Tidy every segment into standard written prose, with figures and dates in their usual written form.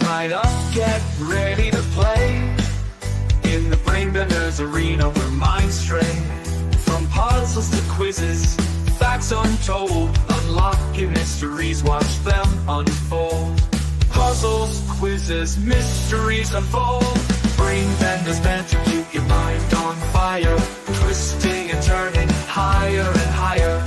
Line up, get ready to play in the Brainbenders arena where minds stray. From puzzles to quizzes, facts untold, unlocking mysteries, watch them unfold. Puzzles, quizzes, mysteries unfold. Brainbenders meant to keep your mind on fire, twisting and turning higher and higher.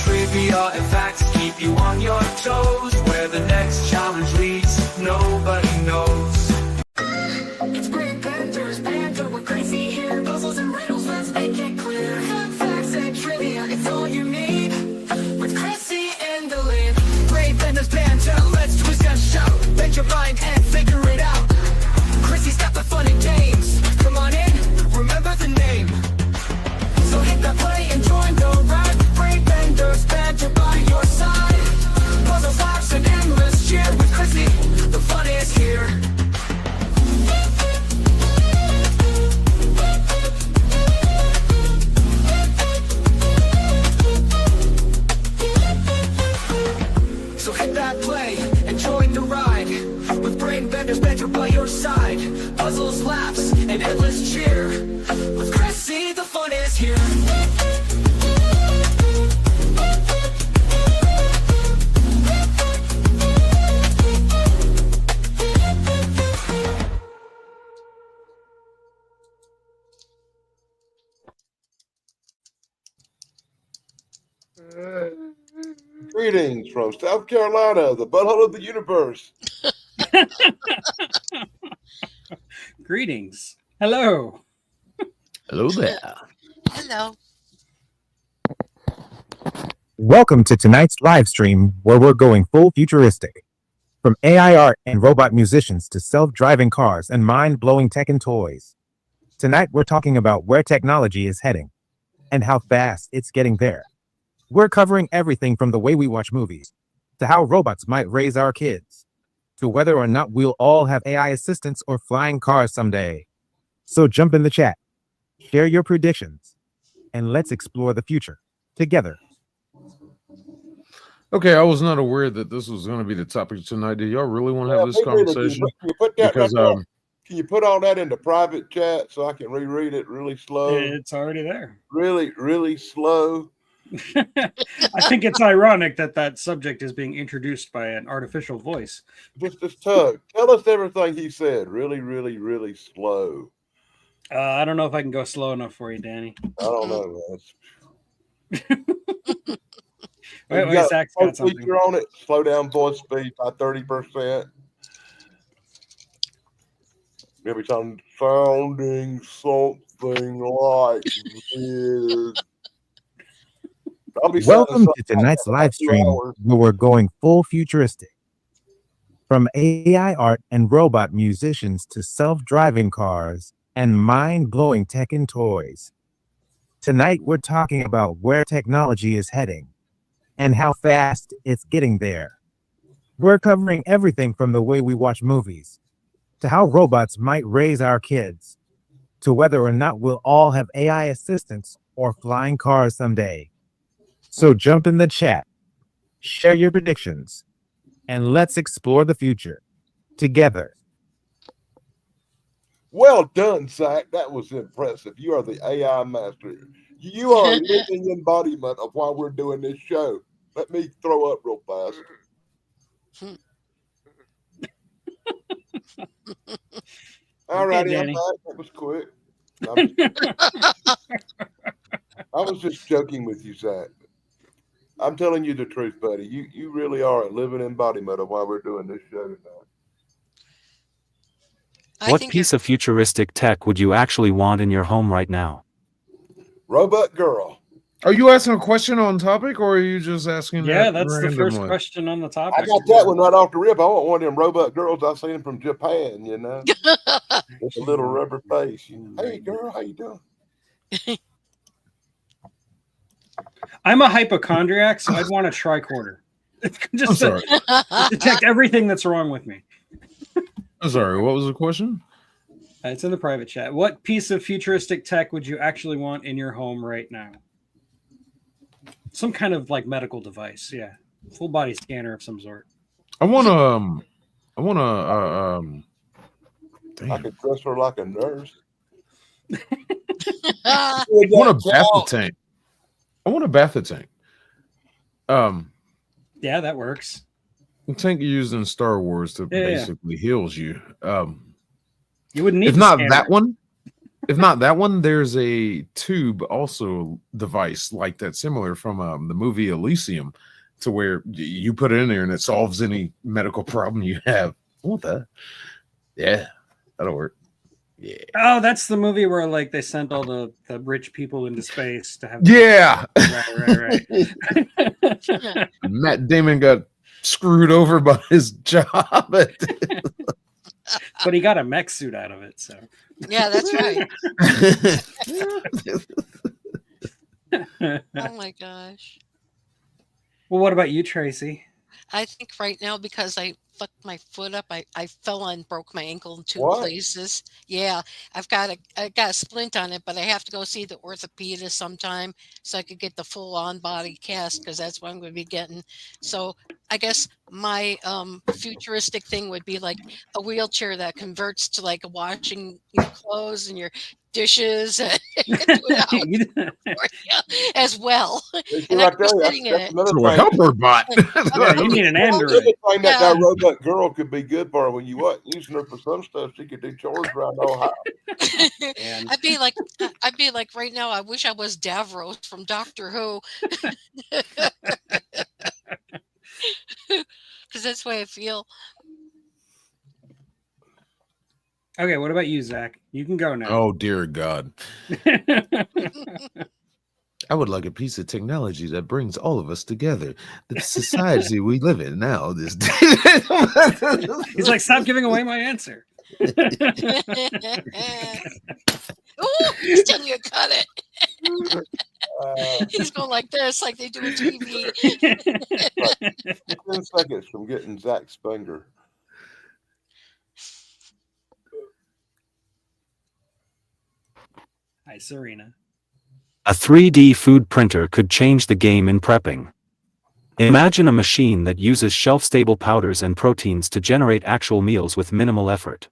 Trivia and facts keep you on your toes. Where the next challenge leads, nobody knows. It's Brainbenders, banter, we're crazy here. Puzzles and riddles, let's make it clear. Fun facts and trivia, it's all you need. With Chrissy in the lead. Brainbenders, banter, let's twist and shout. Bend your mind and figure it out. Chrissy's got the fun and games. Come on in, remember the name. So hit that play and join the ride. Brainbenders, banter by your side. Puzzles, laughs, and endless cheer. With Chrissy, the fun is here. So hit that play and join the ride. With Brainbenders, banter by your side. Puzzles, laughs, and endless cheer. With Chrissy, the fun is here. Greetings from South Carolina, the butthole of the universe. Greetings. Hello. Hello there. Hello. Welcome to tonight's live stream where we're going full futuristic. From AI art and robot musicians to self-driving cars and mind-blowing tech and toys. Tonight we're talking about where technology is heading and how fast it's getting there. We're covering everything from the way we watch movies to how robots might raise our kids to whether or not we'll all have AI assistants or flying cars someday. So jump in the chat, share your predictions, and let's explore the future together. Okay, I was not aware that this was going to be the topic tonight. Do y'all really want to have this conversation? Can you put that Because can you put all that into private chat so I can reread it really slow? It's already there. Really, really slow. I think it's ironic that that subject is being introduced by an artificial voice. Just Tug. Tell us everything he said. Really, really, really slow. I don't know if I can go slow enough for you, Danny. I don't know, man. Wait, Zach's got something. Feature on it. Slow down voice speed by 30%. Every time sounding something like this. Welcome to tonight's live stream where we're going full futuristic. From AI art and robot musicians to self-driving cars and mind-blowing tech and toys. Tonight we're talking about where technology is heading and how fast it's getting there. We're covering everything from the way we watch movies to how robots might raise our kids to whether or not we'll all have AI assistants or flying cars someday. So jump in the chat, share your predictions, and let's explore the future together. Well done, Zach. That was impressive. You are the AI master. You are a living embodiment of why we're doing this show. Let me throw up real fast. All righty, I'm back. That was quick. I was just joking with you, Zach. I'm telling you the truth, buddy. You really are a living embodiment of why we're doing this show tonight. What piece of futuristic tech would you actually want in your home right now? Robot girl. Are you asking a question on topic, or are you just asking? Yeah, that's the first question on the topic. I got that one right off the rip. I want one of them robot girls I've seen from Japan, you know, with a little rubber face. Hey, girl, how you doing? I'm a hypochondriac, so I'd want a tricorder. Just to detect everything that's wrong with me. I'm sorry, what was the question? It's in the private chat. What piece of futuristic tech would you actually want in your home right now? Some kind of like medical device, yeah. Full body scanner of some sort. I want I want to. I Damn. could dress her like a nurse. I want a bathtub tank. I want a bathtub tank. Yeah, that works. The tank you used in Star Wars that basically heals you. You wouldn't need if not that one. If not that one, there's a tube also device like that, similar from the movie Elysium, to where you put it in there and it solves any medical problem you have. I want that. Yeah, that'll work. Yeah. Oh, that's the movie where like they sent all the rich people into space to have. Yeah. Right. Matt Damon got screwed over by his job. But he got a mech suit out of it, so. Yeah, that's right. Oh my gosh. Well, what about you, Tracy? I think right now, because I fucked my foot up, I fell and broke my ankle in two places. Yeah, I got a splint on it, but I have to go see the orthopedist sometime so I could get the full on body cast, because that's what I'm going to be getting. So I guess my futuristic thing would be like a wheelchair that converts to like washing your clothes and your dishes as well. And I was sitting in it. So a helper bot. Yeah, you need an Android. That guy robot girl could be good for her when you what using her for some stuff. She could do chores around Ohio. I'd be like right now. I wish I was Davros from Doctor Who, because that's the way I feel. Okay, what about you, Zach? You can go now. Oh, dear God. I would like a piece of technology that brings all of us together. The society we live in now. This He's like, stop giving away my answer. Ooh, he's telling you to cut it. He's going like this, like they do on TV. 10 seconds from getting Zach's finger. Hi, Serena. A 3D food printer could change the game in prepping. Imagine a machine that uses shelf-stable powders and proteins to generate actual meals with minimal effort.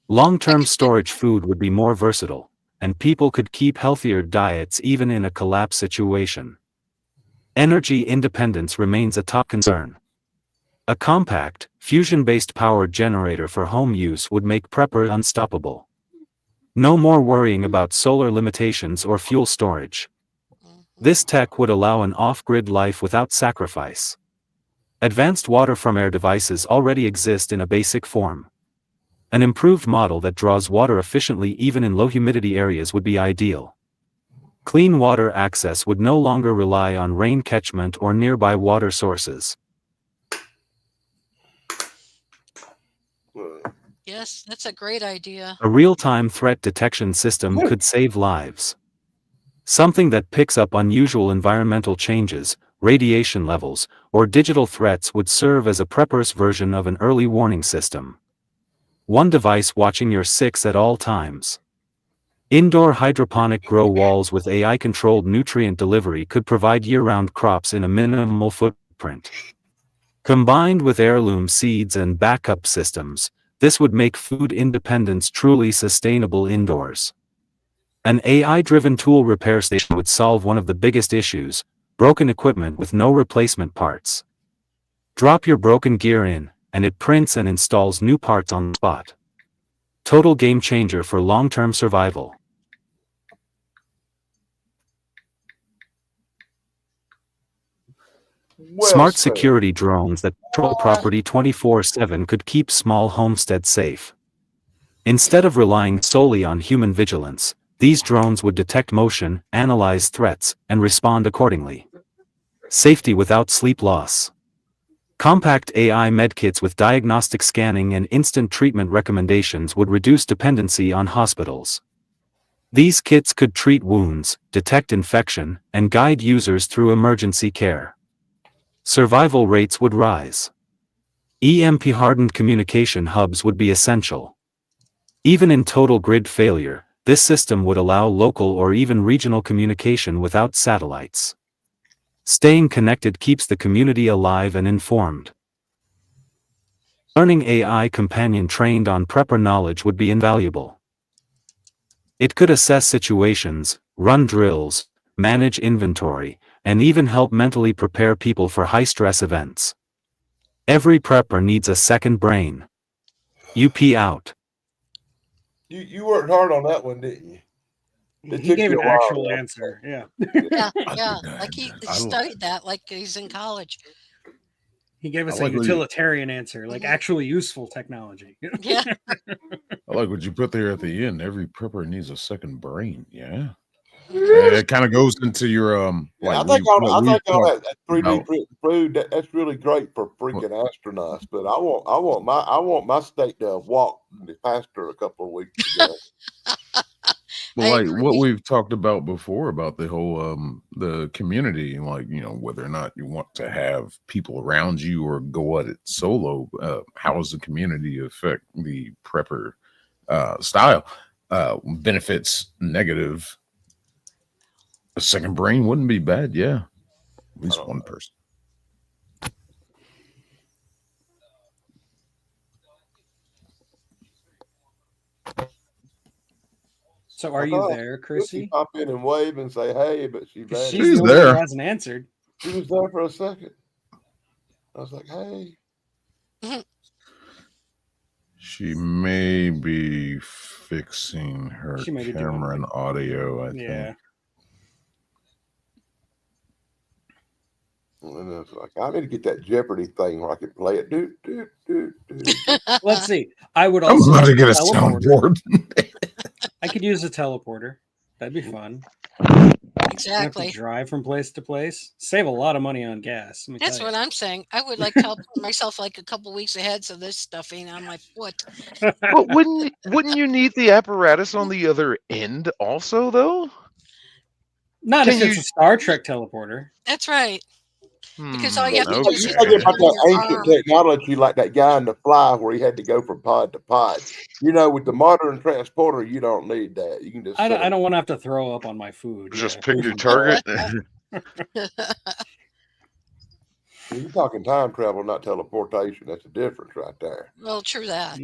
Long-term storage food would be more versatile, and people could keep healthier diets even in a collapse situation. Energy independence remains a top concern. A compact, fusion-based power generator for home use would make prepper unstoppable. No more worrying about solar limitations or fuel storage. This tech would allow an off-grid life without sacrifice. Advanced water-from-air devices already exist in a basic form. An improved model that draws water efficiently even in low-humidity areas would be ideal. Clean water access would no longer rely on rain catchment or nearby water sources. Yes, that's a great idea. A real-time threat detection system could save lives. Something that picks up unusual environmental changes, radiation levels, or digital threats would serve as a prepper's version of an early warning system. One device watching your six at all times. Indoor hydroponic grow walls with AI-controlled nutrient delivery could provide year-round crops in a minimal footprint. Combined with heirloom seeds and backup systems, this would make food independence truly sustainable indoors. An AI-driven tool repair station would solve one of the biggest issues: broken equipment with no replacement parts. Drop your broken gear in, and it prints and installs new parts on the spot. Total game changer for long-term survival. Smart security drones that patrol property 24/7 could keep small homesteads safe. Instead of relying solely on human vigilance, these drones would detect motion, analyze threats, and respond accordingly. Safety without sleep loss. Compact AI medkits with diagnostic scanning and instant treatment recommendations would reduce dependency on hospitals. These kits could treat wounds, detect infection, and guide users through emergency care. Survival rates would rise. EMP-hardened communication hubs would be essential. Even in total grid failure, this system would allow local or even regional communication without satellites. Staying connected keeps the community alive and informed. Learning AI companion trained on prepper knowledge would be invaluable. It could assess situations, run drills, manage inventory, and even help mentally prepare people for high-stress events. Every prepper needs a second brain. UP out. You worked hard on that one, didn't you? It He took gave you an a while, actual though. answer. Yeah. Yeah. Like he I, studied that like he's in college. He gave us I a like what you- utilitarian answer, like actually useful technology. Yeah. I like what you put there at the end. Every prepper needs a second brain. Yeah. And it kind of goes into your Yeah, like I think all we've that talked 3D about. printing food that's really great for freaking astronauts. But I want my steak to have walked the pasture a couple of weeks ago. Well, I like what agree. we've talked about before about the whole the community, and like, you know, whether or not you want to have people around you or go at it solo, how does the community affect the prepper style? Benefits negative. A second brain wouldn't be bad, yeah. At least one person. So are you there, Chrissy? Pop in and wave and say hey, but she 'Cause vanished. she's the one who hasn't answered. She was there for a second. I was like, hey. She may be fixing her She may be doing camera and audio, I think. And it's like, I need to get that Jeopardy thing where I can play it. Let's see. I would I'm also about to use get a teleporter. soundboard. I could use a teleporter. That'd be fun. Exactly. Have to drive from place to place. Save a lot of money on gas. That's what I'm saying. I would like teleport myself like a couple weeks ahead so this stuff ain't on my foot. But wouldn't you need the apparatus on the other end also, though? Not if it's a Star Trek teleporter. That's right. Because all you have to You do is talking about that ancient technology like that guy in The Fly where he had to go from pod to pod. You know, with the modern transporter, you don't need that. You can just. I don't want to have to throw up on my food. Just pick your target. You're talking time travel, not teleportation. That's the difference right there. Well, true that.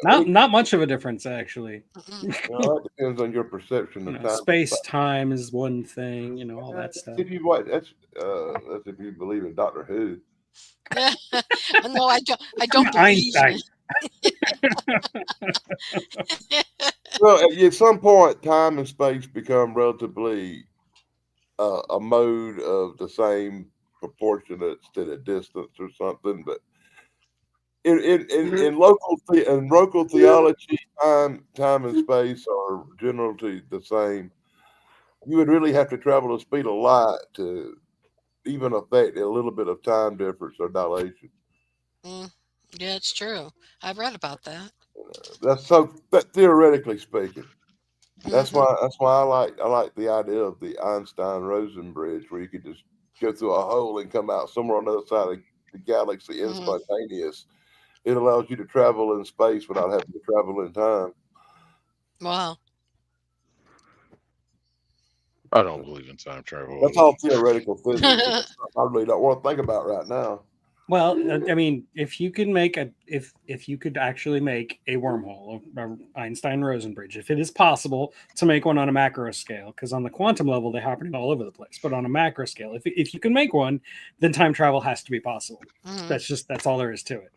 Not much of a difference, actually. That depends on your perception of time. Space time is one thing, all that stuff. If you that's if you believe in Doctor Who. No, I don't believe Einstein. Well, at some point, time and space become relatively a mode of the same proportionate to the distance or something. But in local theology, time and space are generally the same. You would really have to travel the speed of light to even affect a little bit of time difference or dilation. Yeah, it's true. I've read about that. But theoretically speaking, that's why I like the idea of the Einstein-Rosen bridge, where you could just go through a hole and come out somewhere on the other side of the galaxy instantaneous. It allows you to travel in space without having to travel in time. Wow. I don't believe in time travel. That's all theoretical physics. I really don't want to think about right now. Well, I mean, if you could if you could actually make a wormhole, a Einstein-Rosen bridge, if it is possible to make one on a macro scale, because on the quantum level they're happening all over the place, but on a macro scale, if you can make one, then time travel has to be possible. That's all there is to it.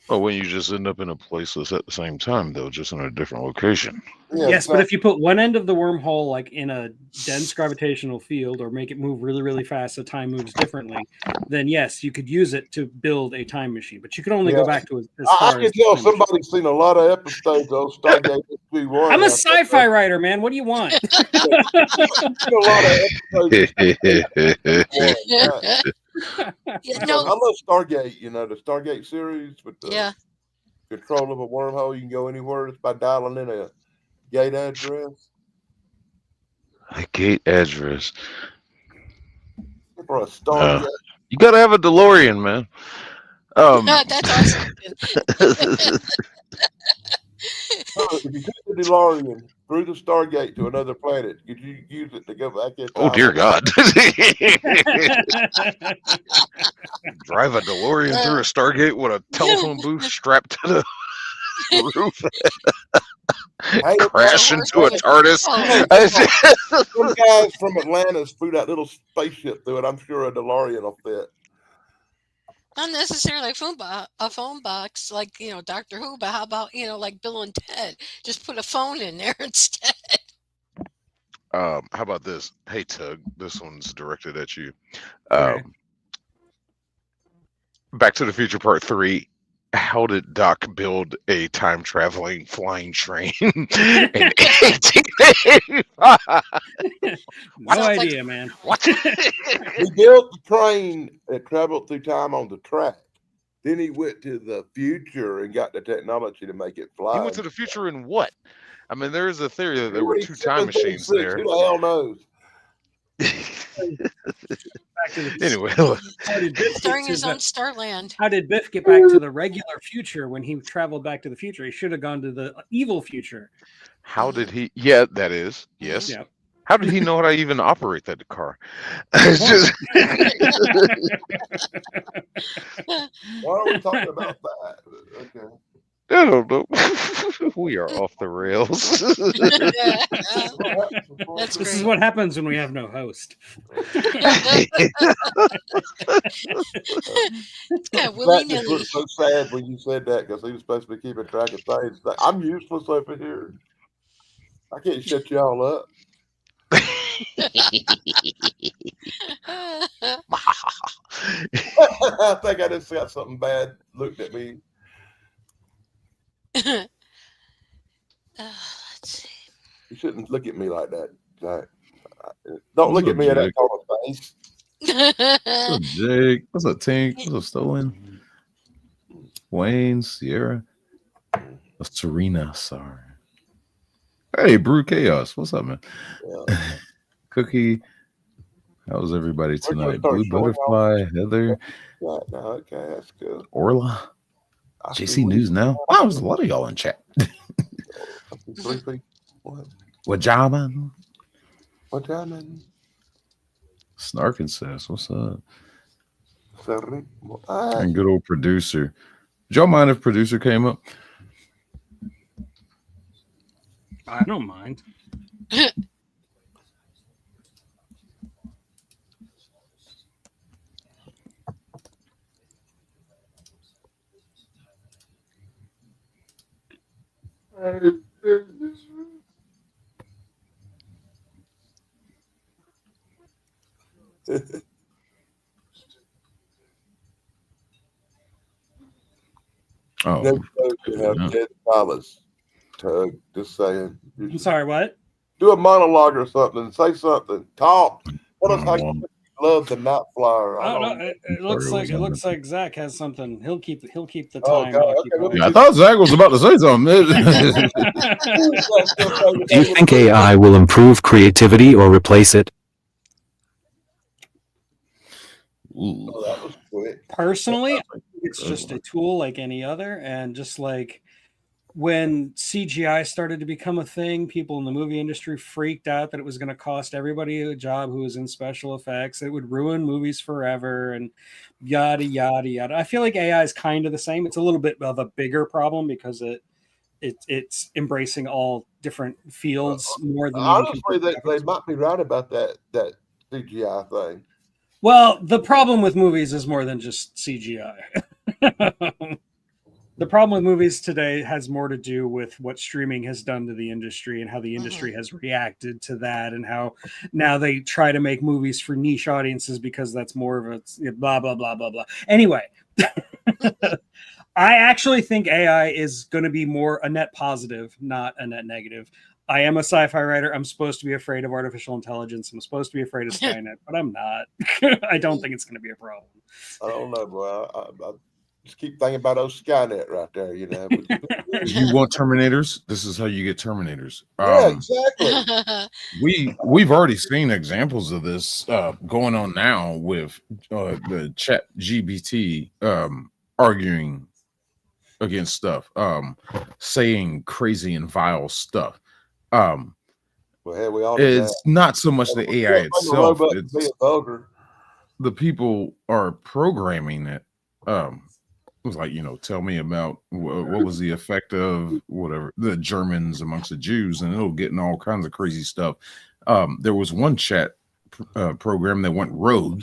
Well, when you just end up in a place that's at the same time, though, just in a different location. Yeah, yes, but if you put one end of the wormhole like in a dense gravitational field or make it move really, really fast so time moves differently, then yes, you could use it to build a time machine. But you can only go back to as far I can tell somebody's seen a lot of episodes of Stargate SG-1. I'm a sci-fi writer, man. What do you want? I love Stargate, the Stargate series with the control of a wormhole. You can go anywhere just by dialing in a gate address. A gate address. For a Stargate. You gotta have a DeLorean, man. That's awesome. If you took the DeLorean through the Stargate to another planet, could you use it to go back in time? Oh dear God! Drive a DeLorean through a Stargate with a telephone booth strapped to the roof. Hey, Crash into a TARDIS. some guys from Atlanta flew that little spaceship through it. I'm sure a DeLorean will fit. Not necessarily a phone box like Doctor Who, but how about like Bill and Ted? Just put a phone in there instead. How about this? Hey Tug, this one's directed at you. Okay. Back to the Future Part 3. How did Doc build a time traveling flying train in 1885? No idea, man. What? He built the train that traveled through time on the track. Then he went to the future and got the technology to make it fly. He went to the future in what? I mean, there is a theory that there were two time machines there. Who the hell knows? Anyway, During his own Starland. How did Biff get back to the regular future when he traveled back to the future? He should have gone to the evil future. how did he? Yeah, that is yes. Yeah. How did he know how to even operate that car? It's just Why are we talking about that? Okay. I don't know. We are off the rails. That's This is great. what happens when we have no host. It's kind of That just willy-nilly. looked so sad when you said that because he was supposed to be keeping track of things. Like, I'm useless over here. I can't shut you all up. I think I just got something bad looked at me. Let's see. You shouldn't look at me like that, Jack. Don't look at me in that kind of face. What's up, Jake? What's up, Tink? What's up, Stolen? Wayne, Sierra, Serena. Sorry. Hey, Brew Chaos. What's up, man? Yeah. Cookie. How's everybody We're gonna tonight? start Blue showing Butterfly, Heather, Yeah, no, okay, that's good. Orla, I see JC what News Now. Wow, there's a lot of y'all in chat. you- three people. What? Wajaman, What time is Snarkin says, what's up? it? Sorry. And good old producer. Would y'all mind if producer came up? I don't mind. Oh, Next show should have yeah. dead silence. Tug, just saying. I'm sorry, what? Do a monologue or something. Say something. Talk. Tell us how you Monologue. love the night flyer. Oh, no, it looks Sorry, like was on Zach has something. He'll keep the Oh, time. God, okay, occupied. Yeah, I thought Zach was about to say something. Do you think AI will improve creativity or replace it? Ooh. Oh, that was quick. Personally, I think it's just a tool like any other, and just like when CGI started to become a thing, people in the movie industry freaked out that it was going to cost everybody a job who was in special effects. It would ruin movies forever and yada yada yada. I feel like AI is kind of the same. It's a little bit of a bigger problem because it's embracing all different fields more than Honestly, they might be right about that CGI thing. Well, the problem with movies is more than just CGI. The problem with movies today has more to do with what streaming has done to the industry and how the industry has reacted to that, and how now they try to make movies for niche audiences because that's more of a blah, blah, blah, blah, blah. Anyway, I actually think AI is going to be more a net positive, not a net negative. I am a sci-fi writer. I'm supposed to be afraid of artificial intelligence. I'm supposed to be afraid of Skynet, but I'm not. I don't think it's going to be a problem. I don't know, bro. I just keep thinking about those Skynet right there, you know. You want Terminators? This is how you get Terminators. Yeah, exactly. We've already seen examples of this going on now with the Chat GBT arguing against stuff, saying crazy and vile stuff. Well, hell, we all do that. It's not so much the AI itself; it's being vulgar. the people are programming it. It was like, tell me about what was the effect of whatever the Germans amongst the Jews, and it'll get in all kinds of crazy stuff. There was one chat program that went rogue,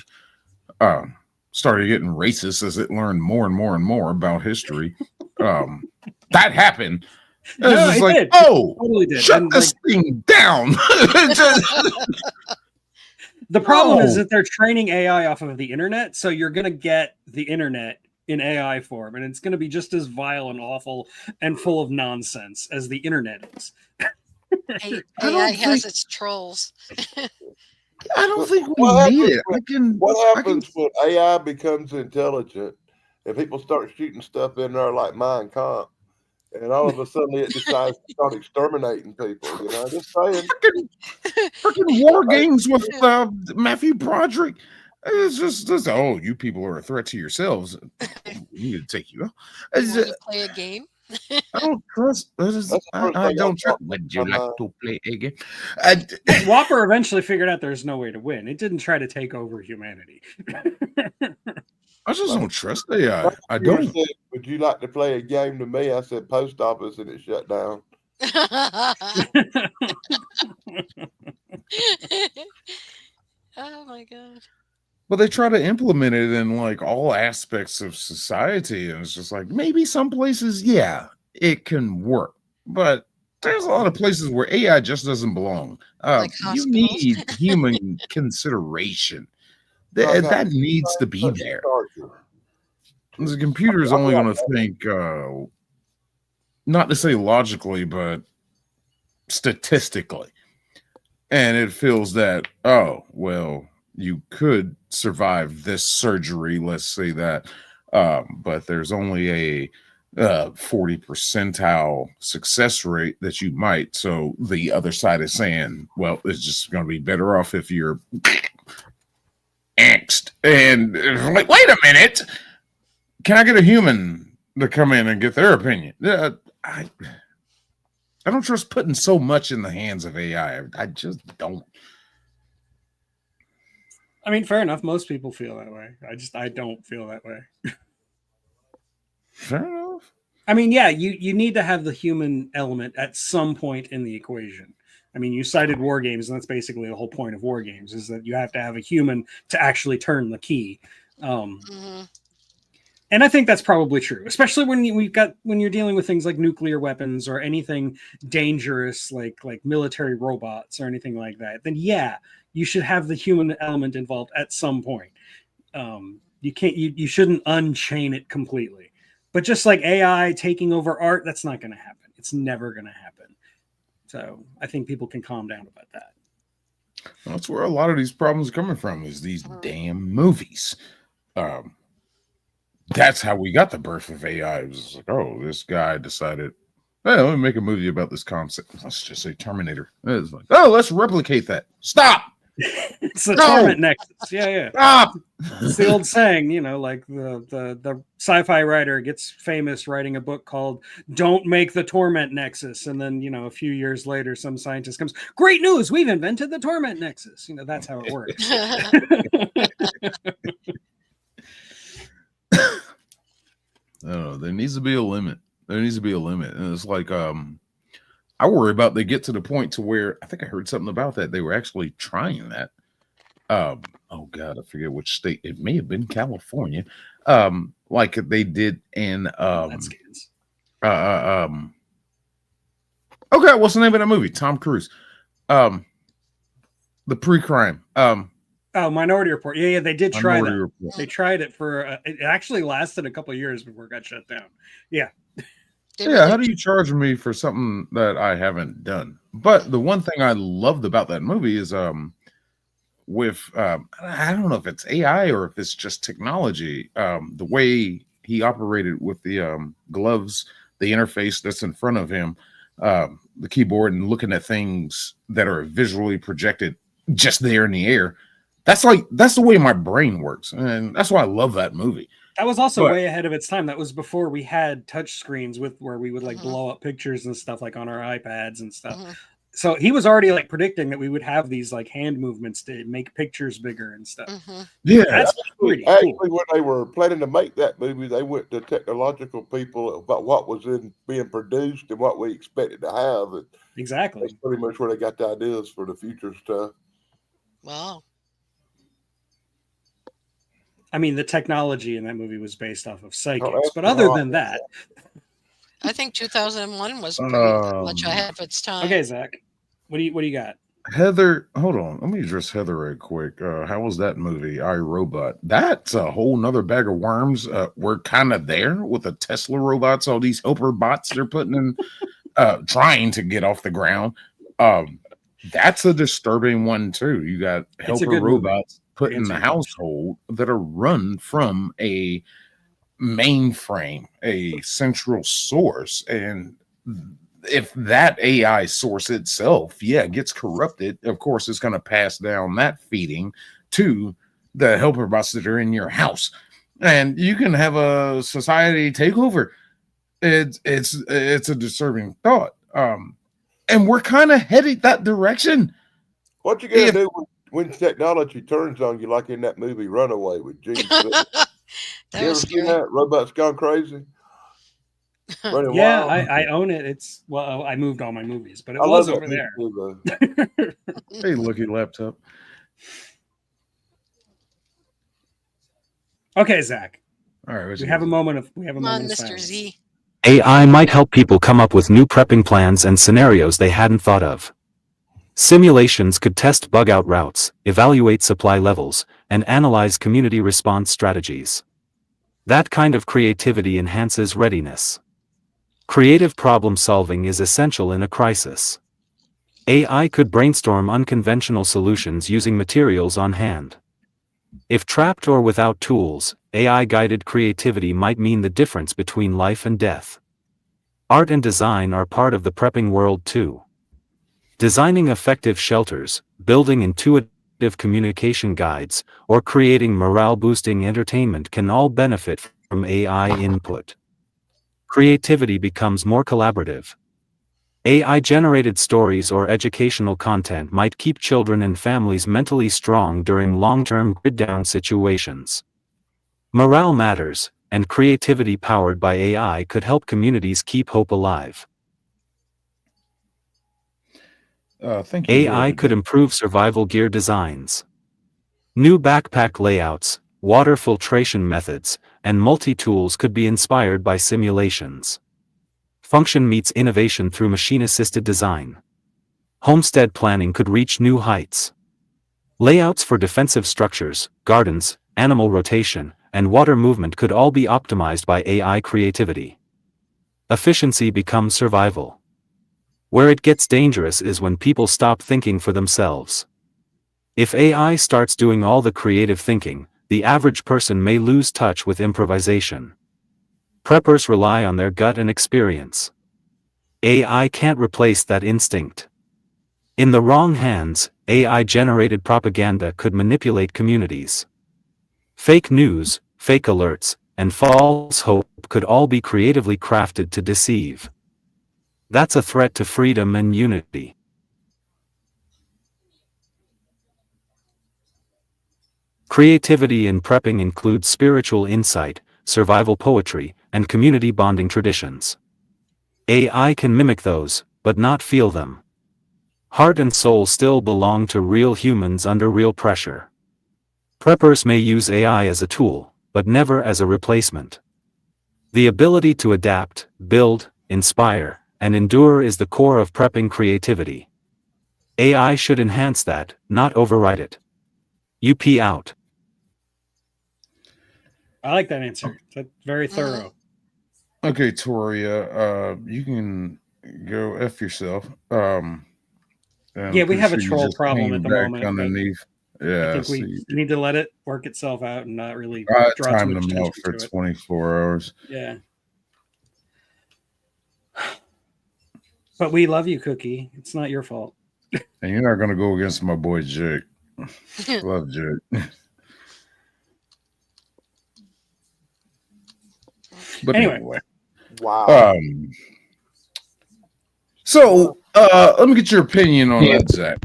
started getting racist as it learned more and more and more about history. That happened. No, It's just it like, did. oh, It totally did. shut And, this thing down. The problem is No. that they're training AI off of the internet, so you're going to get the internet in AI form, and it's going to be just as vile and awful and full of nonsense as the internet is. AI has its trolls. I don't think we What need happens it. What happens when AI becomes intelligent and people start shooting stuff in there like Mein Kampf, and all of a sudden it decides to start exterminating people? Just saying. Freaking war games with Matthew Broderick. It's just oh, you people are a threat to yourselves. We need to take you out. You want to play a game? I don't trust. I don't trust. Would you like to play a game? Whopper eventually figured out there's no way to win. It didn't try to take over humanity. I just don't trust AI. I You don't. said, would you like to play a game to me? I said post office, and it shut down. Oh my god. But they try to implement it in like all aspects of society, and it's just like maybe some places, yeah, it can work, but there's a lot of places where AI just doesn't belong. Like You hospitals? need human consideration. That needs to be there. The computer is only going to think, not to say logically, but statistically. And it feels that, oh, well, you could survive this surgery, let's say that, but there's only a 40 percentile success rate that you might. So the other side is saying, well, it's just going to be better off if you're angst. And it's like, wait a minute. Can I get a human to come in and get their opinion? I don't trust putting so much in the hands of AI. I just don't. I mean, fair enough. Most people feel that way. I don't feel that way. Fair enough. I mean, yeah, you need to have the human element at some point in the equation. I mean, you cited war games, and that's basically the whole point of war games, is that you have to have a human to actually turn the key. And I think that's probably true, especially when you're dealing with things like nuclear weapons or anything dangerous like military robots or anything like that. Then yeah, you should have the human element involved at some point. You shouldn't unchain it completely. But just like AI taking over art, that's not going to happen. It's never going to happen. So I think people can calm down about that. That's where a lot of these problems are coming from, is these damn movies. That's how we got the birth of AI. It was like, oh, this guy decided, hey, let me make a movie about this concept. Let's just say Terminator. It's like, oh, let's replicate that. Stop. It's the torment nexus. Yeah. Stop. It's the old saying, like the sci-fi writer gets famous writing a book called "Don't Make the Torment Nexus," and then a few years later, some scientist comes, "Great news! We've invented the torment nexus." That's how it works. No, there needs to be a limit. There needs to be a limit, and it's like, I worry about they get to the point to where I think I heard something about that. They were actually trying that. Oh God, I forget which state. It may have been California. Like they did in okay, what's the name of that movie? Tom Cruise. The pre-crime. Minority Report. Yeah, they did try that. Report. They tried it for it actually lasted a couple of years before it got shut down. Yeah. Yeah, how do you charge me for something that I haven't done? But the one thing I loved about that movie is with I don't know if it's AI or if it's just technology, the way he operated with the gloves, the interface that's in front of him, the keyboard, and looking at things that are visually projected just there in the air. That's the way my brain works, and that's why I love that movie. That was also But way ahead of its time. That was before we had touch screens with where we would like Mhm. blow up pictures and stuff like on our iPads and stuff. Mhm. So he was already like predicting that we would have these like hand movements to make pictures bigger and stuff. Mhm. yeah, That's pretty Actually, cool. when they were planning to make that movie, they went to technological people about what was being produced and what we expected to have. And Exactly. that's pretty much where they got the ideas for the future stuff. Wow. I mean, the technology in that movie was based off of psychics, that's but the other hard than that, I think 2001 was pretty much ahead of its time. okay, Zach, what do you got? Heather, hold on. Let me address Heather right quick. How was that movie, I, Robot? That's a whole nother bag of worms. We're kind of there with the Tesla robots, all these helper bots they're putting in, trying to get off the ground. That's a disturbing one too. You got helper good movie. robots put in the household that are run from a mainframe, a central source, and if that AI source itself, gets corrupted, of course, it's going to pass down that feeding to the helper bots that are in your house, and you can have a society takeover. It's a disturbing thought, and we're kind of headed that direction. What you gonna do when technology turns on you, like in that movie Runaway with Gene Simmons? That You was ever seen scary. that? Robots Gone Crazy? Running Yeah, Wild? I own it. It's well, I moved all my movies, but it I was love over that there. movie too, though. Hey, looky laptop. Okay, Zach. All right, We have a moment of Come on, Mr. silence. Z. AI might help people come up with new prepping plans and scenarios they hadn't thought of. Simulations could test bug-out routes, evaluate supply levels, and analyze community response strategies. That kind of creativity enhances readiness. Creative problem solving is essential in a crisis. AI could brainstorm unconventional solutions using materials on hand. If trapped or without tools, AI-guided creativity might mean the difference between life and death. Art and design are part of the prepping world too. Designing effective shelters, building intuitive communication guides, or creating morale-boosting entertainment can all benefit from AI input. Creativity becomes more collaborative. AI-generated stories or educational content might keep children and families mentally strong during long-term grid-down situations. Morale matters, and creativity powered by AI could help communities keep hope alive. Thank you. AI could improve survival gear designs. New backpack layouts, water filtration methods, and multi-tools could be inspired by simulations. Function meets innovation through machine-assisted design. Homestead planning could reach new heights. Layouts for defensive structures, gardens, animal rotation, and water movement could all be optimized by AI creativity. Efficiency becomes survival. Where it gets dangerous is when people stop thinking for themselves. If AI starts doing all the creative thinking, the average person may lose touch with improvisation. Preppers rely on their gut and experience. AI can't replace that instinct. In the wrong hands, AI-generated propaganda could manipulate communities. Fake news, fake alerts, and false hope could all be creatively crafted to deceive. That's a threat to freedom and unity. Creativity in prepping includes spiritual insight, survival poetry, and community bonding traditions. AI can mimic those, but not feel them. Heart and soul still belong to real humans under real pressure. Preppers may use AI as a tool, but never as a replacement. The ability to adapt, build, inspire, and endure is the core of prepping creativity. AI should enhance that, not override it. UP out. I like that answer. That's very Mhm. thorough. Okay, Toria, you can go F yourself. And Yeah, I'm we pretty have a sure you troll just problem came at the back moment, but underneath. I Yeah, think we see. need to let it work itself out and not really I draw too timed much them out attention for to it. 24 hours. Yeah. But we love you, Cookie. It's not your fault. And you're not going to go against my boy Jake. Love Jared. But anyway. Wow. So let me get your opinion on that, Zach.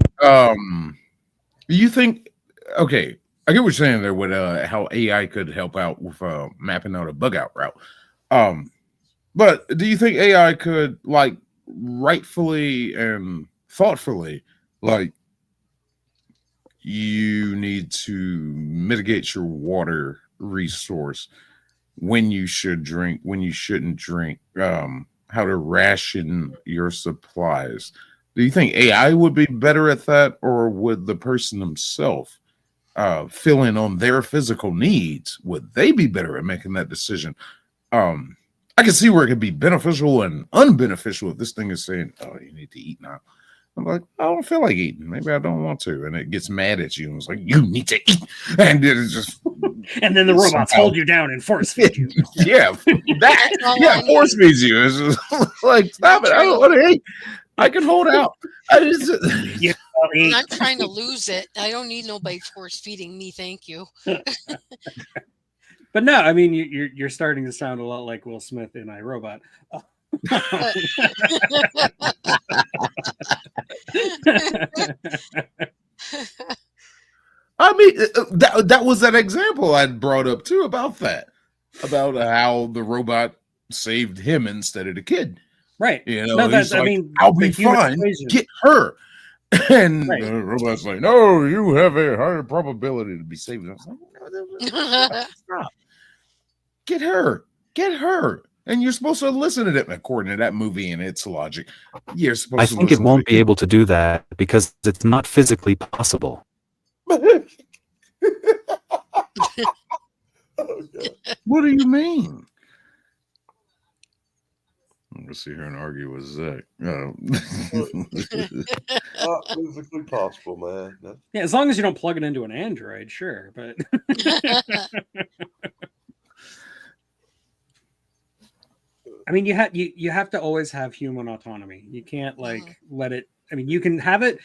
You think okay, I get what you're saying there with how AI could help out with mapping out a bug out route. But do you think AI could like rightfully and thoughtfully like you need to mitigate your water resource, when you should drink, when you shouldn't drink, how to ration your supplies? Do you think AI would be better at that, or would the person themselves fill in on their physical needs? Would they be better at making that decision? I can see where it could be beneficial and unbeneficial if this thing is saying, "Oh, you need to eat now." I'm like, I don't feel like eating. Maybe I don't want to. And it gets mad at you and it's like, you need to eat. And it's just. And then the robots hold you down and force feed you. Yeah. Force feeds you. It's just like, stop it. I don't want to eat. I can hold out. I'm trying to lose it. I don't need nobody force feeding me. Thank you. But no, I mean, you're starting to sound a lot like Will Smith in iRobot. I mean, that was an example I brought up too about how the robot saved him instead of the kid. Right. You know, no, he's like, I mean, I'll be fine. Equation. Get her. And right. the robot's like, no, you have a higher probability to be saved. I was like, stop. Get her. Get her. And you're supposed to listen to them according to that movie and its logic. You're supposed I to think it won't be able to do that because it's not physically possible. What do you mean? I'm gonna sit here and argue with Zach. Not physically possible, man. Yeah, as long as you don't plug it into an Android, sure. But I mean, you have to always have human autonomy. You can't like let it. I mean, you can have it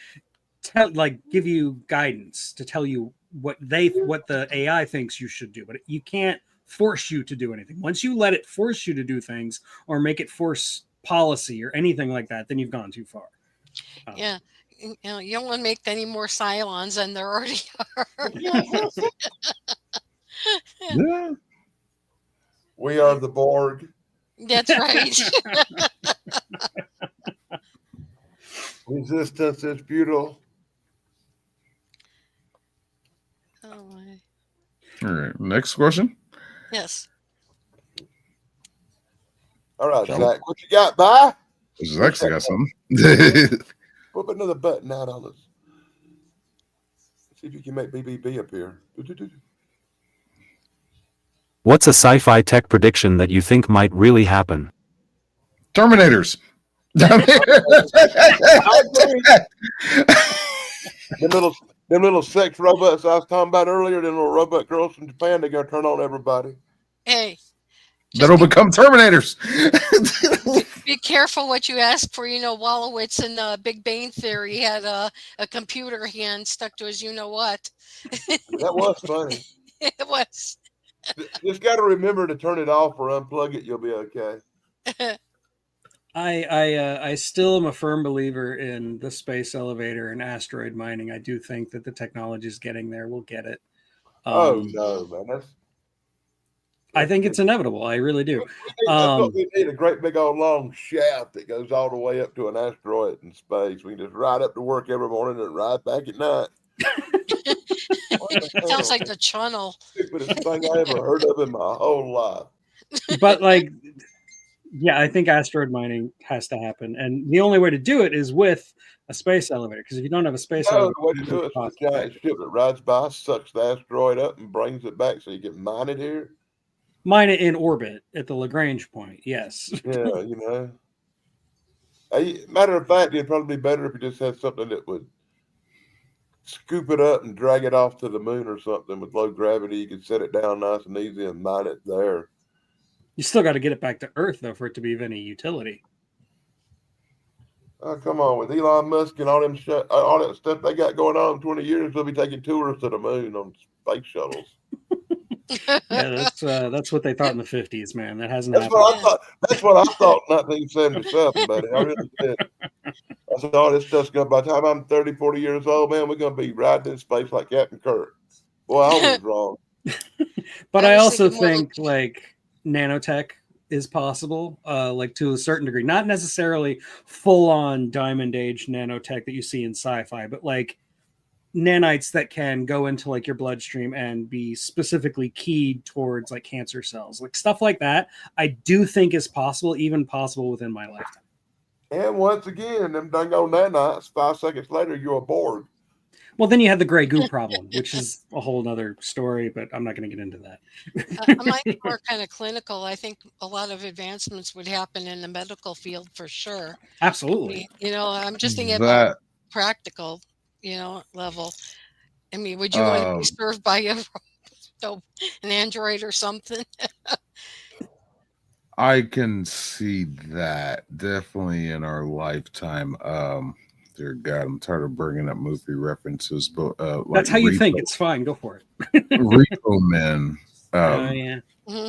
give you guidance to tell you what the AI thinks you should do, but you can't force you to do anything. Once you let it force you to do things or make it force policy or anything like that, then you've gone too far. Yeah. You know, you don't want to make any more Cylons than there already are. Yeah. We are the Borg. That's right. Resistance is futile. Oh my. All right. Next question. Yes. All right, Zach, what you got, bye? Zach's got something. Put another button out on us. See if you can make BBB appear. What's a sci-fi tech prediction that you think might really happen? Terminators. Them little sex robots I was talking about earlier, them little robot girls from Japan, they're gonna turn on everybody. Hey. That'll become Terminators. Be careful what you ask for. You know, Wolowitz in Big Bang Theory had a computer hand stuck to his you-know-what. That was funny. It was. Just got to remember to turn it off or unplug it. You'll be okay. I still am a firm believer in the space elevator and asteroid mining. I do think that the technology is getting there. We'll get it. Oh no, man! I think it's inevitable. I really do. That's what we need, a great big old long shaft that goes all the way up to an asteroid in space. We can just ride up to work every morning and ride back at night. Sounds like the channel. Stupidest thing I ever heard of in my whole life. But like, yeah, I think asteroid mining has to happen, and the only way to do it is with a space elevator. Because if you don't have a space elevator, the way to do it is a giant ship that rides by, sucks the asteroid up, and brings it back, so you can mine it here. Mine it in orbit at the Lagrange point. Yes. Yeah, you know. Matter of fact, it'd probably be better if you just had something that would scoop it up and drag it off to the moon or something with low gravity. You could set it down nice and easy and mine it there. You still got to get it back to Earth, though, for it to be of any utility. Oh, come on, with Elon Musk and all them all that stuff they got going on in 20 years, they'll be taking tours to the moon on space shuttles. Yeah, that's what they thought in the 50s, man. That hasn't That's happened. what I thought. That's what I thought in 1977, buddy. I really did. I said, oh, this stuff's going to, by the time I'm 30, 40 years old, man, we're going to be riding in space like Captain Kirk. Boy, I was wrong. But I I was also thinking more think like nanotech is possible, like to a certain degree, not necessarily full on diamond age nanotech that you see in sci-fi, but like nanites that can go into like your bloodstream and be specifically keyed towards like cancer cells, like stuff like that. I do think is possible, even possible within my lifetime. And once again, them dang old nanites, 5 seconds later, you're aboard. Well, then you have the gray goo problem, which is a whole other story, but I'm not going to get into that. Mine's more kind of clinical. I think a lot of advancements would happen in the medical field for sure. Absolutely. I'm just thinking about That practical, level. I mean, would you want to be served by an android or something? I can see that definitely in our lifetime. Dear God, I'm tired of bringing up movie references, but That's like how you think. It's fine. Go for it. Repo Men. Oh yeah.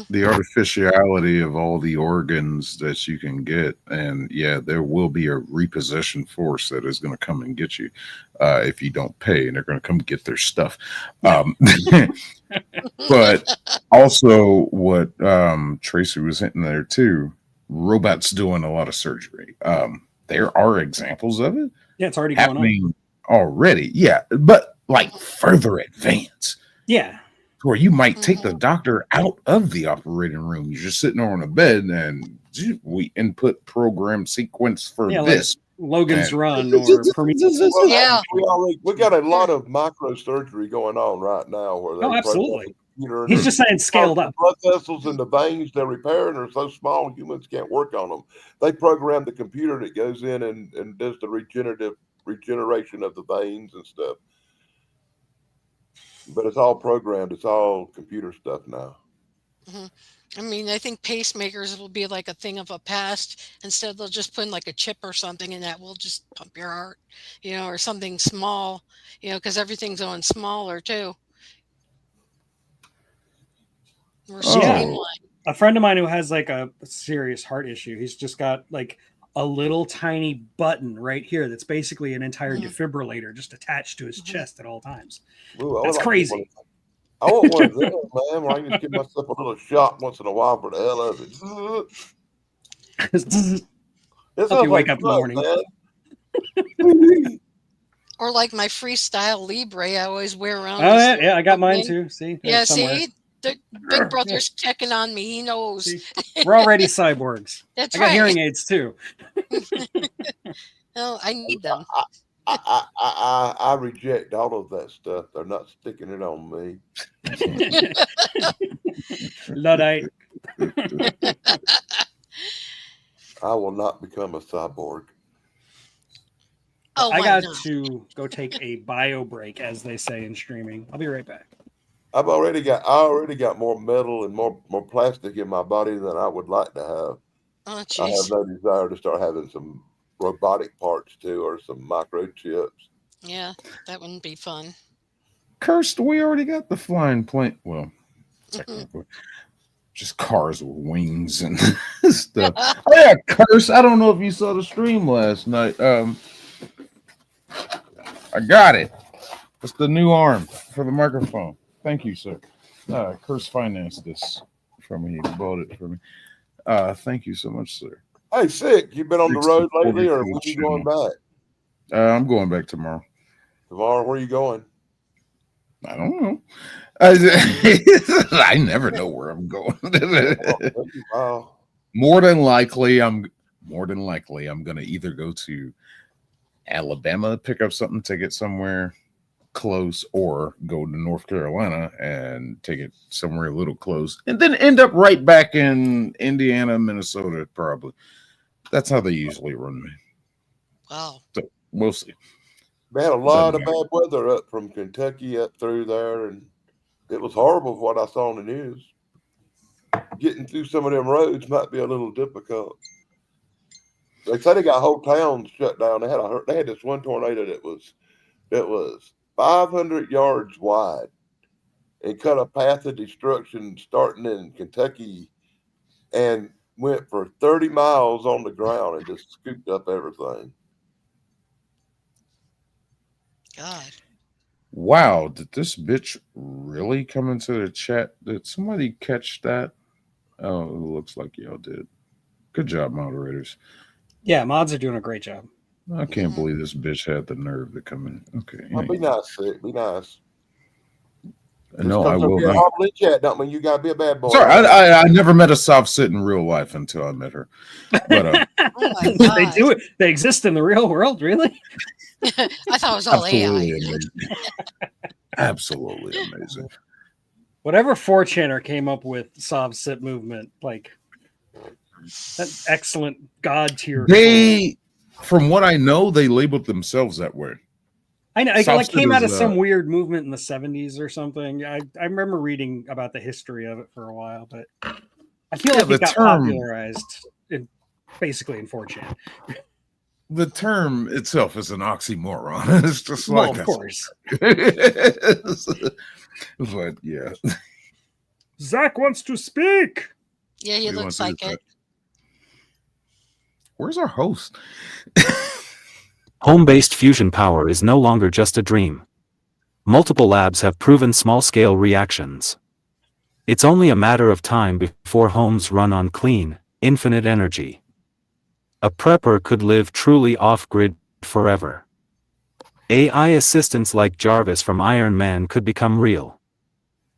The artificiality of all the organs that you can get, and yeah, there will be a repossession force that is going to come and get you if you don't pay, and they're going to come get their stuff. But also, what Tracy was hitting there too, robots doing a lot of surgery. There are examples of it. Yeah, it's already going on. Happening already. Yeah, but like further advanced. Yeah. Where you might take the doctor out of the operating room. You're just sitting there on a bed and we input program sequence for this. Like Logan's Run or Prometheus. Yeah. We got a lot of microsurgery going on right now where they absolutely. program He's just saying scaled up. Blood vessels and the veins they're repairing are so small humans can't work on them. They program the computer that goes in and does the regeneration of the veins and stuff. But it's all programmed. It's all computer stuff now. I mean, I think pacemakers will be like a thing of a past. Instead, they'll just put in like a chip or something, and that will just pump your heart, or something small, because everything's going smaller too. We're streamlined. A friend of mine who has like a serious heart issue, he's just got like a little tiny button right here that's basically an entire defibrillator just attached to his chest at all times. Ooh, that's crazy. I want one of them, man, where I can just give myself a little shot once in a while for the hell of it. Help you wake up in the morning. Or like my freestyle Libre, I always wear around. Oh yeah, I got mine too. See, yeah, see, the big brother's checking on me. He knows. See, we're already cyborgs. That's I got right. hearing aids too. No, I need them. I reject all of that stuff. They're not sticking it on me. Luddite. I will not become a cyborg. Oh, I got to go take a bio break, as they say in streaming. I'll be right back. I already got more metal and more plastic in my body than I would like to have. Oh, I have no desire to start having some robotic parts too, or some microchips. Yeah, that wouldn't be fun. Cursed, we already got the flying plane. Well, technically, just cars with wings and stuff. Oh yeah, Curse. I don't know if you saw the stream last night. I got it. It's the new arm for the microphone. Thank you, sir. Curse financed this for me. He bought it for me. Thank you so much, sir. Hey, Sick, you been on the road lately, or when you going back? I'm going back tomorrow. Tomorrow, where are you going? I don't know. I never know where I'm going. Wow. More than likely, I'm going to either go to Alabama, pick up something, take it somewhere close, or go to North Carolina and take it somewhere a little close, and then end up right back in Indiana, Minnesota, probably. That's how they usually run me. Wow. So we'll see. They had a lot of bad weather up from Kentucky up through there, and it was horrible what I saw on the news. Getting through some of them roads might be a little difficult. They said they got whole towns shut down. They had this one tornado that was 500 yards wide and cut a path of destruction starting in Kentucky and went for 30 miles on the ground and just scooped up everything. God. Wow, did this bitch really come into the chat? Did somebody catch that? Oh, it looks like y'all did. Good job, moderators. Yeah, mods are doing a great job. I can't believe this bitch had the nerve to come in. Okay. Well, be nice, Sid. Be nice. No, I will not. Horrible in chat don't mean you gotta be a bad boy. Sorry, I never met a soft sit in real life until I met her. But Oh my God. They do it. They exist in the real world, really? I thought it was all absolutely AI. amazing. Absolutely amazing. Whatever 4chaner came up with soft sit movement, like that excellent god tier. They, from what I know, they labeled themselves that way. I know it Soft like sit came out of is, some weird movement in the 70s or something. I remember reading about the history of it for a while, but I feel like it got popularized basically in 4chan. The term itself is an oxymoron. It's just like, of course. But yeah. Zach wants to speak. Yeah, he looks like it. Where's our host? Home-based fusion power is no longer just a dream. Multiple labs have proven small-scale reactions. It's only a matter of time before homes run on clean, infinite energy. A prepper could live truly off-grid forever. AI assistants like Jarvis from Iron Man could become real.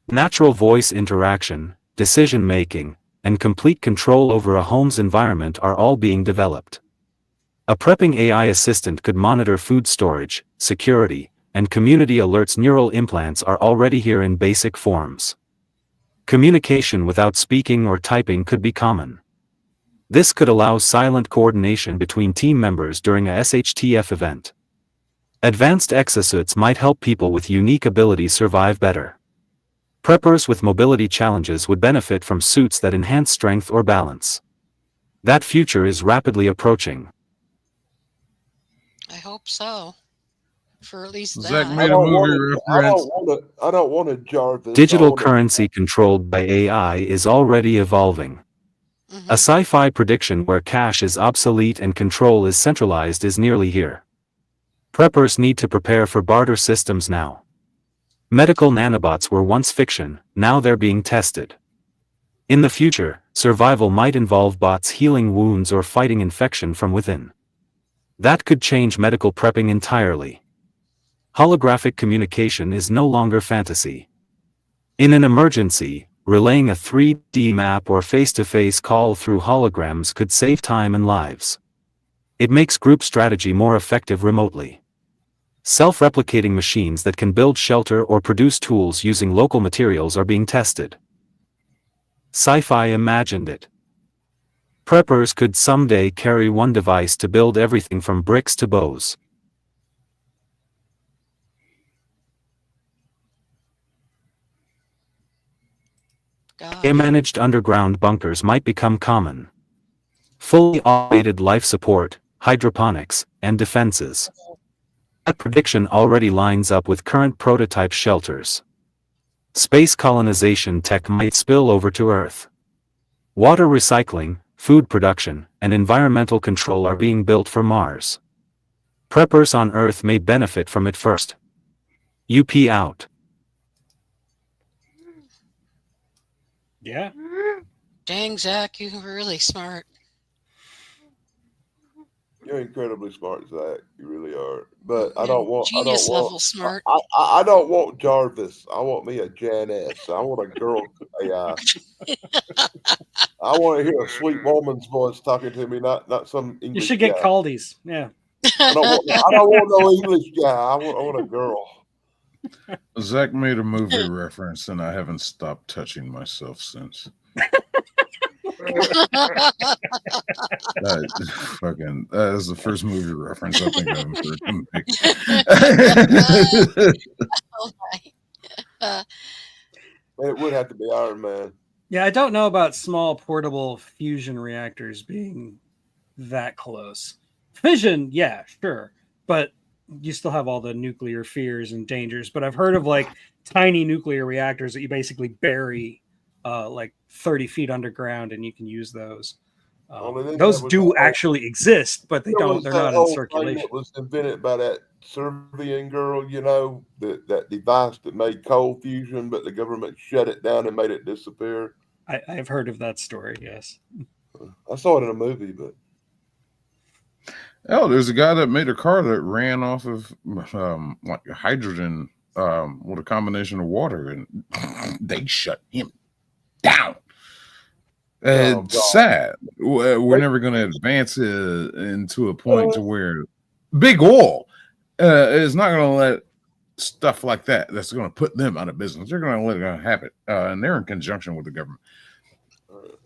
Natural voice interaction, decision-making, and complete control over a home's environment are all being developed. A prepping AI assistant could monitor food storage, security, and community alerts. Neural implants are already here in basic forms. Communication without speaking or typing could be common. This could allow silent coordination between team members during a SHTF event. Advanced exosuits might help people with unique abilities survive better. Preppers with mobility challenges would benefit from suits that enhance strength or balance. That future is rapidly approaching. I hope so. For at least Zach that. made a movie reference. I don't want to Jarvis. Digital currency controlled by AI is already evolving. A sci-fi prediction where cash is obsolete and control is centralized is nearly here. Preppers need to prepare for barter systems now. Medical nanobots were once fiction, now they're being tested. In the future, survival might involve bots healing wounds or fighting infection from within. That could change medical prepping entirely. Holographic communication is no longer fantasy. In an emergency, relaying a 3D map or face-to-face call through holograms could save time and lives. It makes group strategy more effective remotely. Self-replicating machines that can build shelter or produce tools using local materials are being tested. Sci-fi imagined it. Preppers could someday carry one device to build everything from bricks to bows. AI-managed underground bunkers might become common. Fully automated life support, hydroponics, and defenses. That prediction already lines up with current prototype shelters. Space colonization tech might spill over to Earth. Water recycling, food production, and environmental control are being built for Mars. Preppers on Earth may benefit from it first. UP out. Yeah. Dang, Zach, you're really smart. You're incredibly smart, Zach. You really are. But I don't want genius level smart. I don't want Jarvis. I want me a Jan S. I want a girl AI. I want to hear a sweet woman's voice talking to me, not some English. You should get guy. Caldies. Yeah. I don't want no English guy. I want a girl. Zach made a movie reference, and I haven't stopped touching myself since. That is the first movie reference I think I've heard him make. It would have to be Iron Man. Yeah, I don't know about small portable fusion reactors being that close. Fission, yeah, sure, but you still have all the nuclear fears and dangers. But I've heard of like tiny nuclear reactors that you basically bury like 30 feet underground, and you can use those. Only then Those that was do actually exist, but there was they're that not in whole thing circulation. that was invented by that Serbian girl, you know, that device that made cold fusion, but the government shut it down and made it disappear. I've heard of that story, yes. I saw it in a movie, but Oh, there's a guy that made a car that ran off of like hydrogen with a combination of water, and they shut him down. oh It's god, sad. We're never going to advance into a point to where big oil is not going to let stuff like that's going to put them out of business. They're going to let it happen, and they're in conjunction with the government.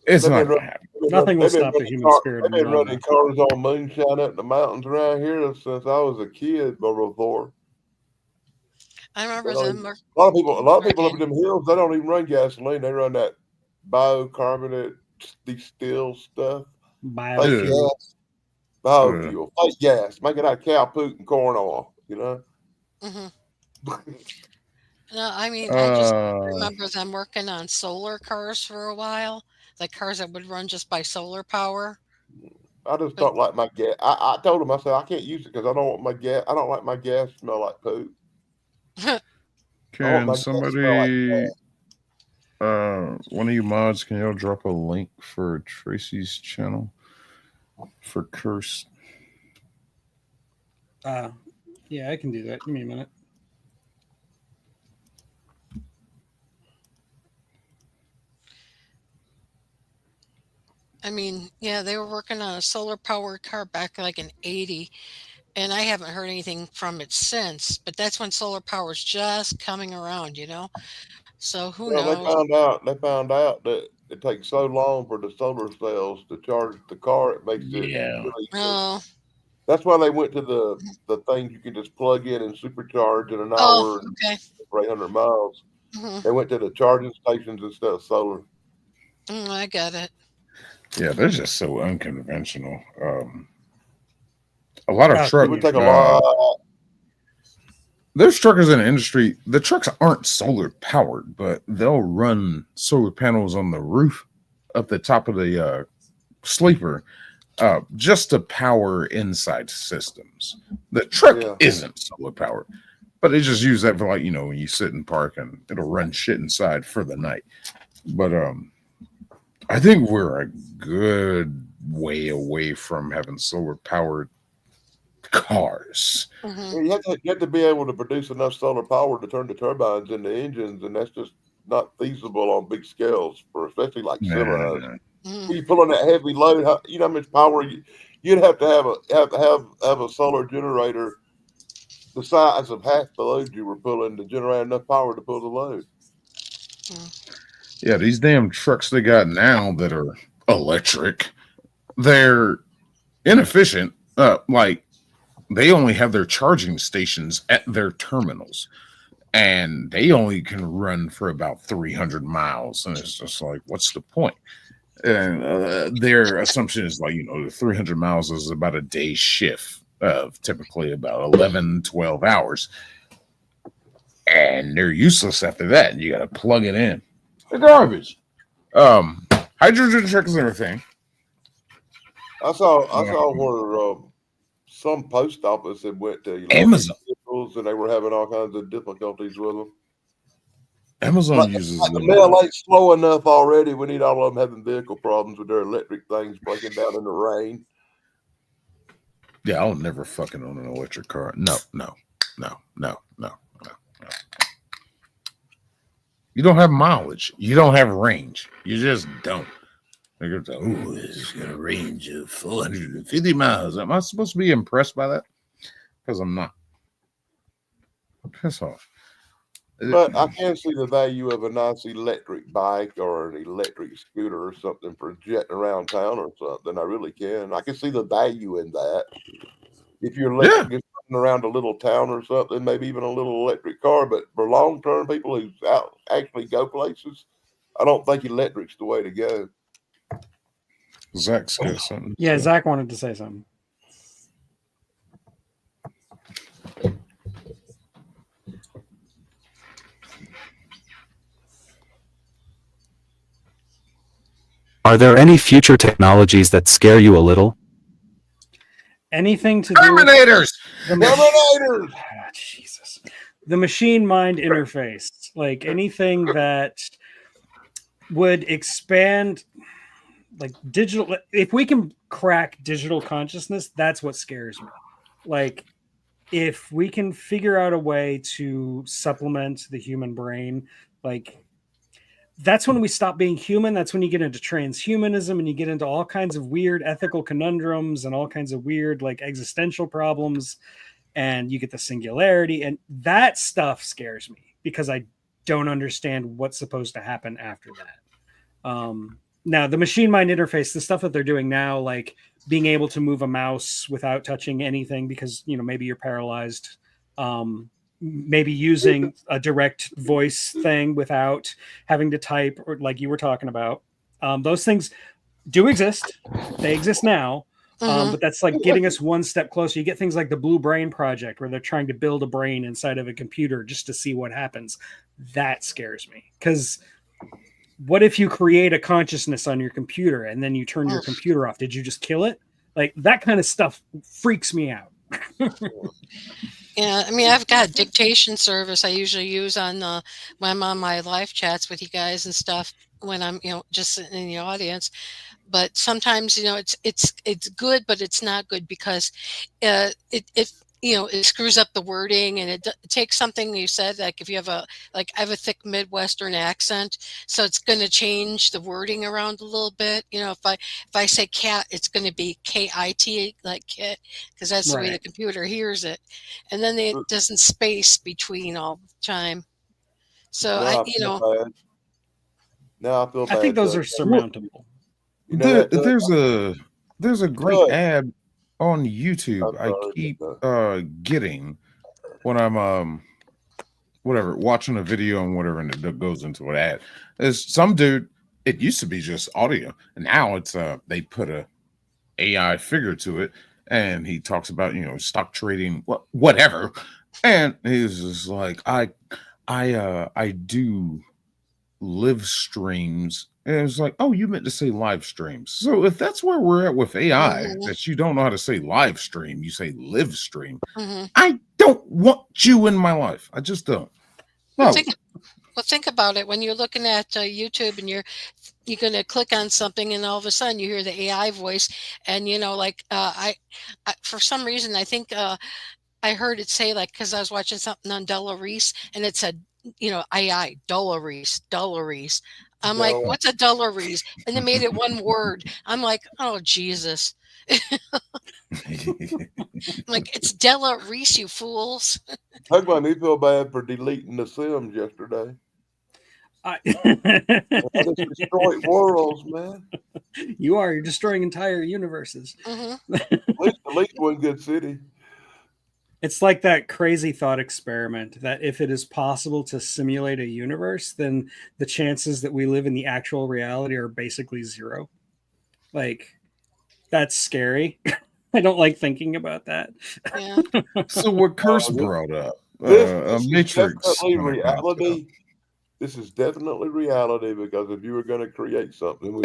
It's they've not been going to running, happen. Nothing will they've been stop the running human spirit. they've been running cars on moonshine up in the mountains around here since I was a kid before. I They remember don't them. even, a lot of people up working. in them hills, they don't even run gasoline. They run that biocarbonate still stuff. Fake Biofuel. gas. Biofuel. Fake gas. Make it out of cow poop and corn oil, you know? Mhm. No, I mean, I just Uh, remember them working on solar cars for a while, like cars that would run just by solar power. I just But don't like my gas. I told them, I said, I can't use it because I don't want my gas. I don't like my gas to smell like poop. I want can my gas to smell like somebody, one of you mods, can y'all drop a link for Tracy's channel for Curse? Yeah, I can do that. Give me a minute. I mean, yeah, they were working on a solar powered car back like in 80, and I haven't heard anything from it since. But that's when solar power is just coming around, you know? So who well, knows? they found out that it takes so long for the solar cells to charge the car. It makes it Yeah. really. Oh, That's why they went to the things you can just plug in and supercharge in an oh, hour and okay. for 800 miles. Hmm. They went to the charging stations instead of solar. I got it. Yeah, they're just so unconventional. A lot of It truck would take a lot. there's truckers in the industry. The trucks aren't solar powered, but they'll run solar panels on the roof up the top of the sleeper just to power inside systems. The truck Yeah. isn't solar powered, but they just use that for, like, when you sit in park and it'll run shit inside for the night. But I think we're a good way away from having solar powered cars. Hmm. You have to be able to produce enough solar power to turn the turbines into engines, and that's just not feasible on big scales for especially like semis. Nah. Hmm. When you pull on that heavy load, you know how much power you'd have to have a solar generator the size of half the load you were pulling to generate enough power to pull the load. Yeah, these damn trucks they got now that are electric, they're inefficient. Like, they only have their charging stations at their terminals, and they only can run for about 300 miles. And it's just like, what's the point? And their assumption is, like, the 300 miles is about a day shift of typically about 11, 12 hours. And they're useless after that. And you got to plug it in. They're garbage. Hydrogen trucks and everything. I saw where some post office had went to Amazon. vehicles and they were having all kinds of difficulties with them. Amazon uses Like the them. mail ain't slow enough already. We need all of them having vehicle problems with their electric things breaking down in the rain. Yeah, I'll never fucking own an electric car. No. You don't have mileage. You don't have range. You just don't. It's got a range of 450 miles. Am I supposed to be impressed by that? Because I'm not. Piss off. But I can see the value of a nice electric bike or an electric scooter or something for jetting around town or something. I really can. I can see the value in that. If you're electric, just running around a little town or something, maybe even a little electric car. But for long term people who actually go places, I don't think electric's the way to go. Zach's got something. to Yeah, say. Zach wanted to say something. Are there any future technologies that scare you a little? Anything to do Terminators. with Terminators! Ah, Jesus, the machine mind interface, like anything that would expand, like digital. If we can crack digital consciousness, that's what scares me. Like, if we can figure out a way to supplement the human brain, like that's when we stop being human. That's when you get into transhumanism and you get into all kinds of weird ethical conundrums and all kinds of weird like existential problems. And you get the singularity, and that stuff scares me because I don't understand what's supposed to happen after that. Now, the machine mind interface, the stuff that they're doing now, like being able to move a mouse without touching anything because, you know, maybe you're paralyzed. Maybe using a direct voice thing without having to type, or like you were talking about. Those things do exist. They exist now. But that's like getting us one step closer. You get things like the Blue Brain Project, where they're trying to build a brain inside of a computer just to see what happens. That scares me. Because what if you create a consciousness on your computer and then you turn your computer off? Did you just kill it? Like that kind of stuff freaks me out. Yeah, I mean, I've got a dictation service I usually use on when I'm on my live chats with you guys and stuff when I'm, you know, just sitting in the audience. But sometimes, you know, it's good, but it's not good because it you know, it screws up the wording, and it takes something you said, like if you have I have a thick Midwestern accent, so it's going to change the wording around a little bit. You know, if I say cat, it's going to be KIT, like kit, because that's the way the computer hears it, and then it doesn't space between all the time. So Now I feel bad. Now I feel bad. I think those are surmountable. You know there's a great ad on YouTube I keep getting when I'm watching a video and whatever, and it goes into an ad. There's some dude. It used to be just audio, and now it's they put a AI figure to it, and he talks about, you know, stock trading, whatever, and he's just like, I do live streams. And it was like, oh, you meant to say live streams. So if that's where we're at with AI, that you don't know how to say live stream, you say live stream. I don't want you in my life. I just don't. No. Well, think about it. When you're looking at YouTube and you're going to click on something, and all of a sudden you hear the AI voice, and you know, like I for some reason I think I heard it say, like, because I was watching something on Della Reese, and it said, you know, AI Della Reese. I'm like, what's a Della Reese? And they made it one word. I'm like, oh Jesus. Like, it's Della Reese, you fools. Talk about me feel bad for deleting The Sims yesterday. I just destroyed worlds, man. You're destroying entire universes. At least one good city. It's like that crazy thought experiment that if it is possible to simulate a universe, then the chances that we live in the actual reality are basically zero. Like, that's scary. I don't like thinking about that. Yeah. So what Curse brought up, this Matrix. Is definitely reality. This is definitely reality, because if you were going to create something,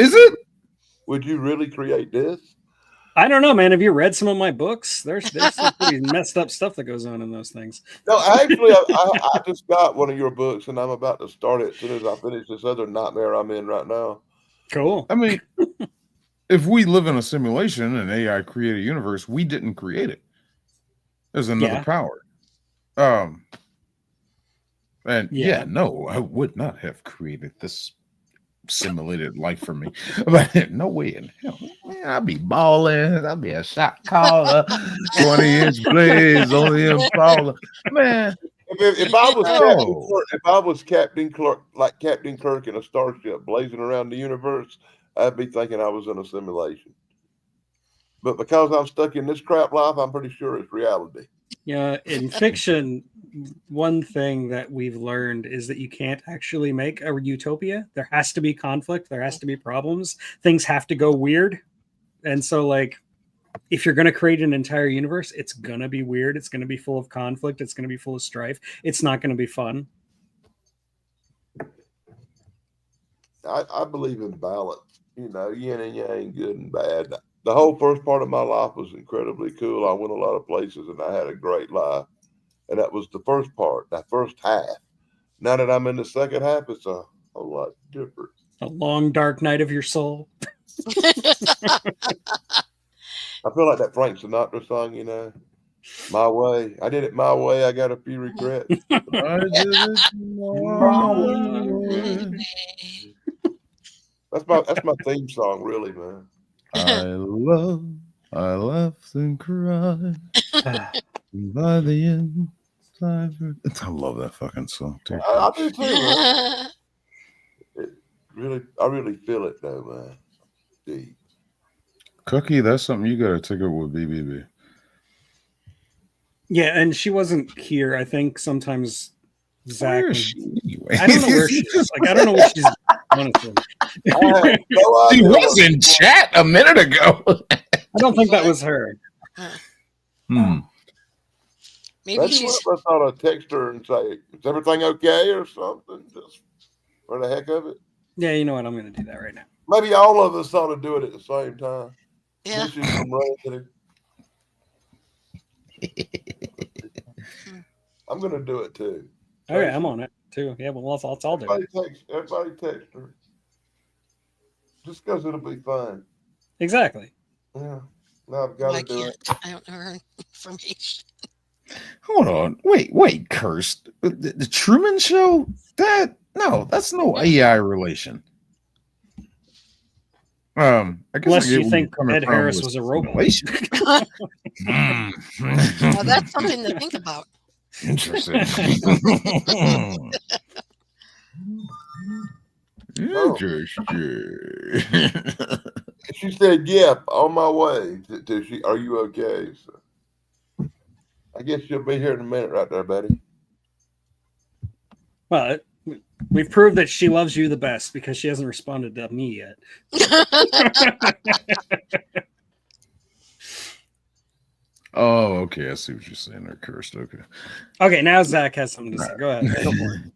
would you really create this? I don't know, man. Have you read some of my books? There's some pretty messed up stuff that goes on in those things. No, actually, I just got one of your books, and I'm about to start it as soon as I finish this other nightmare I'm in right now. Cool. I mean, if we live in a simulation and AI create a universe, we didn't create it. There's another power. And no, I would not have created this simulated life for me. But no way in hell. Man, I'd be balling. I'd be a shot caller, 20-inch blades on the Impala. Man. If I was Captain Kirk, like Captain Kirk in a starship blazing around the universe, I'd be thinking I was in a simulation. But because I'm stuck in this crap life, I'm pretty sure it's reality. Yeah, in fiction, one thing that we've learned is that you can't actually make a utopia. There has to be conflict. There has to be problems. Things have to go weird. And so, like, if you're going to create an entire universe, it's going to be weird. It's going to be full of conflict. It's going to be full of strife. It's not going to be fun. I believe in balance. You know, yin and yang, good and bad. The whole first part of my life was incredibly cool. I went a lot of places and I had a great life. And that was the first part, that first half. Now that I'm in the second half, it's a whole lot different. A long, dark night of your soul. I feel like that Frank Sinatra song, you know, My Way. I did it my way. I got a few regrets. I did it my way. That's my theme song, really, man. I laughed and cried. By the end, I love that fucking song too. I do too, man. I really feel it though, man. Deep. Cookie, that's something you got to take up with BBB. Yeah, and she wasn't here. I think sometimes Zach. Where is she anyway? I don't know where she is. Like, I don't know what she's honestly. She was in chat a minute ago. I don't think that was her. Maybe she's. I thought I'd text her and say, "Is everything okay?" or something, just for the heck of it. Yeah, you know what? I'm going to do that right now. Maybe all of us ought to do it at the same time. Yeah. I'm going to do it too. Okay, I'm on it too. Yeah, well, let's all do it. Everybody text her. Just because it'll be fun. Exactly. Yeah. No, I've got to do it. I don't know her information. Hold on. Wait, Cursed. The Truman Show? That's no AI relation. I guess Unless you think Ed Harris was a robot. Well, that's something to think about. Interesting. She said, "Yep, on my way." Are you okay? So, I guess she'll be here in a minute, right there, buddy. Well, we've proved that she loves you the best because she hasn't responded to me yet. Oh, okay. I see what you're saying. They're cursed. Okay. Okay, now Zach has something to say. Go ahead. Go for it.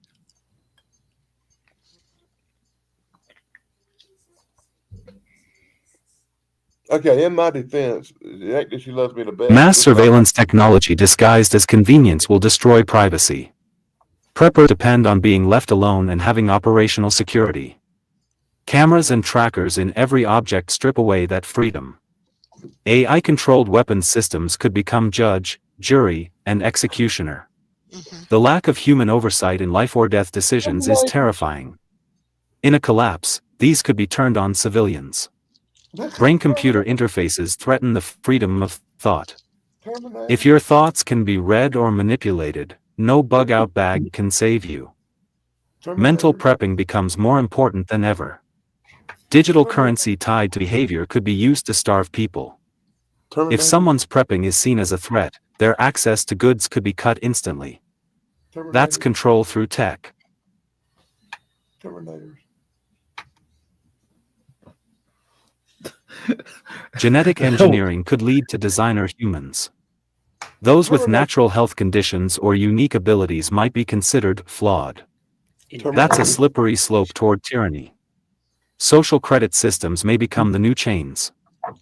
Okay, in my defense, the fact that she loves me the best. Mass surveillance technology disguised as convenience will destroy privacy. Preppers depend on being left alone and having operational security. Cameras and trackers in every object strip away that freedom. AI-controlled weapons systems could become judge, jury, and executioner. The lack of human oversight in life or death decisions is terrifying. In a collapse, these could be turned on civilians. Brain-computer interfaces threaten the freedom of thought. If your thoughts can be read or manipulated, no bug-out bag can save you. Mental prepping becomes more important than ever. Digital currency tied to behavior could be used to starve people. If someone's prepping is seen as a threat, their access to goods could be cut instantly. That's control through tech. Terminators. Genetic engineering could lead to designer humans. Those with natural health conditions or unique abilities might be considered flawed. That's a slippery slope toward tyranny. Social credit systems may become the new chains.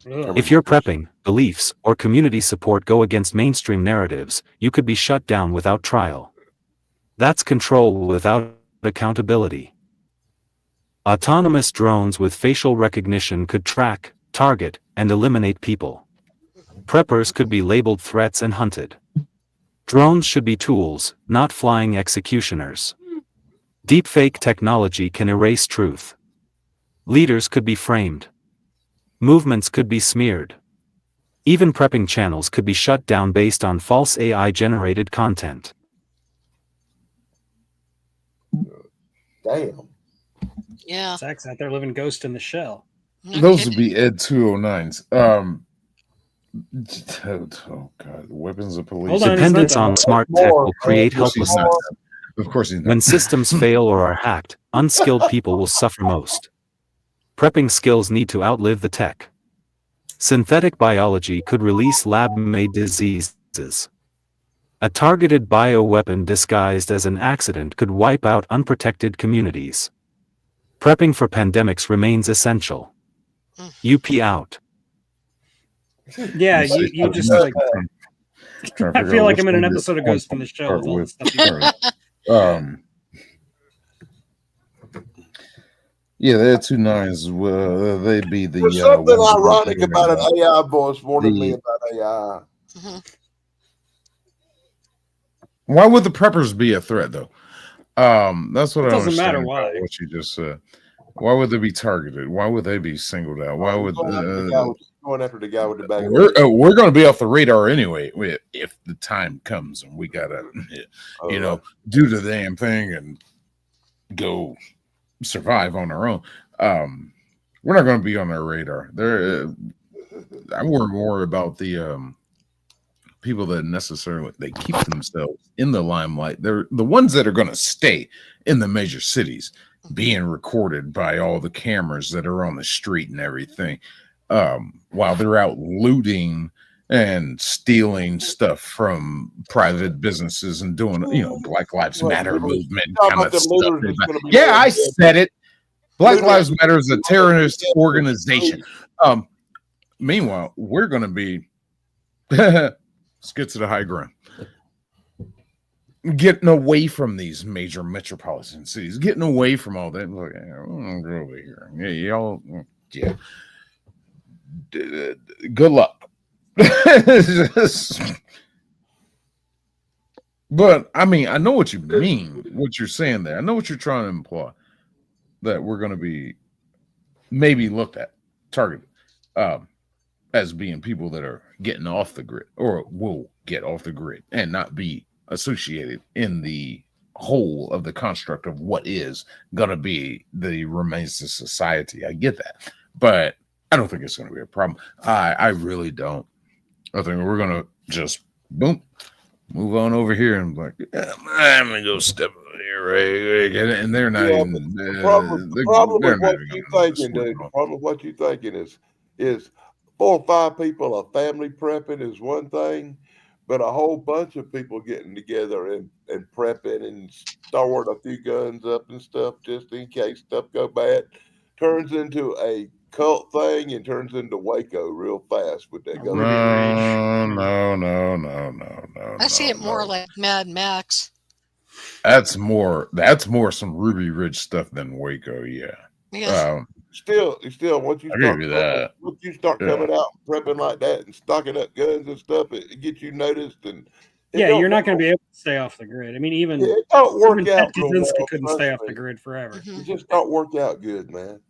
If your prepping, beliefs, or community support go against mainstream narratives, you could be shut down without trial. That's control without accountability. Autonomous drones with facial recognition could track, target, and eliminate people. Preppers could be labeled threats and hunted. Drones should be tools, not flying executioners. Deepfake technology can erase truth. Leaders could be framed. Movements could be smeared. Even prepping channels could be shut down based on false AI-generated content. Damn. Yeah. Zach's out there living ghost in the shell. Those would be Ed 209s. Oh God, weapons of police. Hold on, Dependence on smart tech will create Of course he's not. helplessness. Of course he's not. When systems fail or are hacked, unskilled people will suffer most. Prepping skills need to outlive the tech. Synthetic biology could release lab-made diseases. A targeted bioweapon disguised as an accident could wipe out unprotected communities. Prepping for pandemics remains essential. UP out. Yeah, Let's see. you just like. Trying to I figure feel out like which I'm in an one to episode of Ghost in the Shell start with all with. this stuff. Yeah, they had two nines. They'd be the. There's something ones that ironic were, about an AI voice warning me the- about AI. Why would the preppers be a threat, though? That's what It I doesn't matter understand about why. what you just said. Why would they be targeted? Why would they be singled out? Why would Going after the guy with the bag? we're going to be off the radar anyway if the time comes and we gotta, do the damn thing and go survive on our own. We're not going to be on their radar. I worry more about the people that necessarily they keep themselves in the limelight. They're the ones that are going to stay in the major cities, being recorded by all the cameras that are on the street and everything, while they're out looting and stealing stuff from private businesses and doing, Black Lives Matter movement kind of stuff. Yeah, I said it. Black Lives Matter is a terrorist organization. Meanwhile, we're going to be let's get to the high ground. Getting away from these major metropolitan cities, getting away from all that. Look, go over here. Yeah, y'all. Yeah. Good luck. But I mean, I know what you mean. What you're saying there. I know what you're trying to imply. That we're going to be maybe looked at, targeted, as being people that are getting off the grid or will get off the grid and not be associated in the whole of the construct of what is going to be the remains of society. I get that, but I don't think it's going to be a problem. I really don't. I think we're going to just boom, move on over here and like, I'm going to go step over here, right? And they're not even. The problem with what you're thinking, dude. The problem with what you're thinking is 4 or 5 people are family prepping is one thing, but a whole bunch of people getting together and prepping and storing a few guns up and stuff just in case stuff go bad turns into a cult thing and turns into Waco real fast with that gun. No. I see it more like Mad Max. That's more some Ruby Ridge stuff than Waco, yeah. Yes. Still, once you start Yeah. coming out prepping like that and stocking up guns and stuff, it gets you noticed. And you're not going to be able to stay off the grid. I mean, even it don't work even out. Ted Kaczynski couldn't stay off the grid forever. It just don't work out good, man.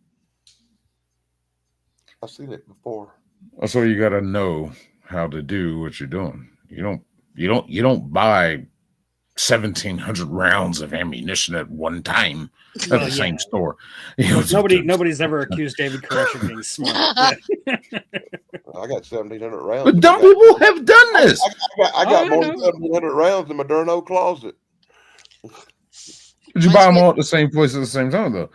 I've seen it before. So you got to know how to do what you're doing. You don't buy 1,700 rounds of ammunition at one time at the same store. Nobody's ever accused David Koresh of being smart. I got 1,700 rounds. But dumb people have done this. I got more than 1,700 rounds in my darn old closet. Did you buy them all at the same place at the same time, though?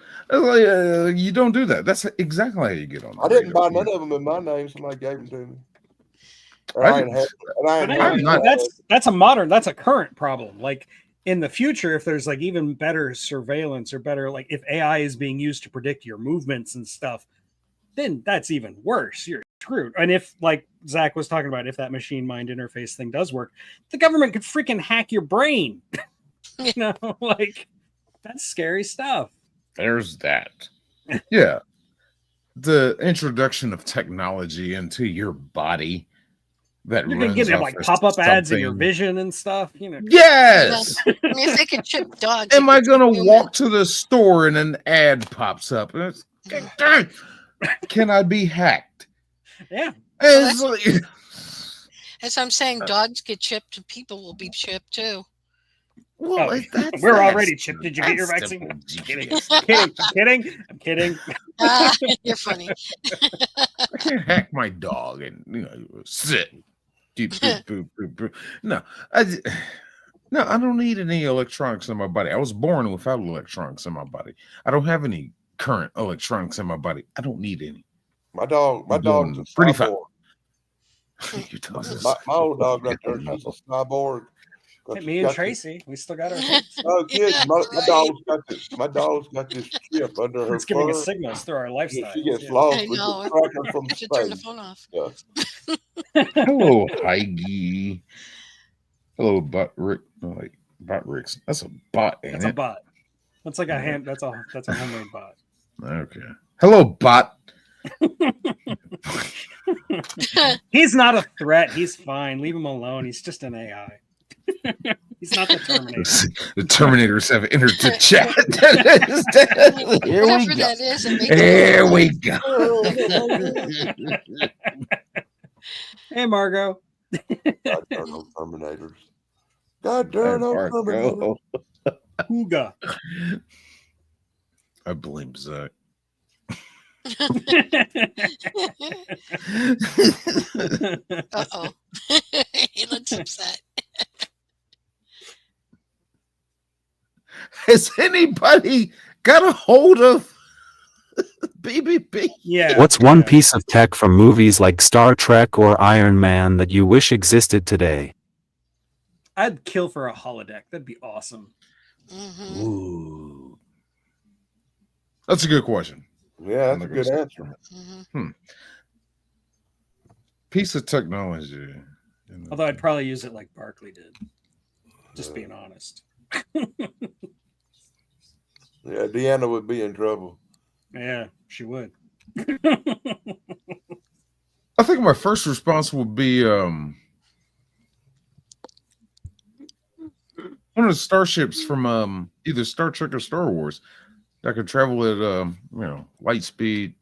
You don't do that. That's exactly how you get on. I didn't buy none of them in my name. Somebody gave them to me. That's a current problem. Like in the future, if there's like even better surveillance or better, like if AI is being used to predict your movements and stuff, then that's even worse. You're screwed. And if, like Zach was talking about, if that machine mind interface thing does work, the government could freaking hack your brain. Like that's scary stuff. There's that. Yeah. The introduction of technology into your body that you're gonna get like pop-up ads in your vision and stuff, Yes. I mean, if they could chip dogs. Am I gonna walk to the store and an ad pops up? And it's, can I be hacked? Yeah. As I'm saying, dogs get chipped and people will be chipped too. Well, we're already chipped. Did you get your vaccine? I'm kidding. You're funny. I can't hack my dog and sit. No, I don't need any electronics in my body. I was born without electronics in my body. I don't have any current electronics in my body. I don't need any. My dog's Doing a pretty fine. cyborg. Your dog's a My old dog right there, that's a cyborg. Hey, me and Tracy, we still got our heads. Oh, kids, Yeah, my right. dog's got this chip under her It's giving us fur. signals through our lifestyle. She gets I lost. We know. just track her from I have to turn the space. phone off. Yeah. Hello, Heige. Hello, Bot Rick. No, like Bot Ricks. That's a bot, ain't That's it? a bot. That's like a hand. That's a homemade bot. Okay. Hello, bot. He's not a threat. He's fine. Leave him alone. He's just an AI. He's not the Terminator. The Terminators have entered the chat. Here we Whatever go. that is, it makes Here it we go. Hey, Margot. God darn those Terminators. God darn those Terminators. Ooga. I blame Zach. Uh-oh. He looks upset. Has anybody got a hold of BBB? Yeah. What's one piece of tech from movies like Star Trek or Iron Man that you wish existed today? I'd kill for a holodeck. That'd be awesome. Mhm. Ooh. That's a good question. Yeah, that's a good answer. Mhm. Piece of technology. Although I'd probably use it like Barkley did. Just being honest. Yeah, Deanna would be in trouble. Yeah, she would. I think my first response would be one of the starships from either Star Trek or Star Wars that could travel at light speed.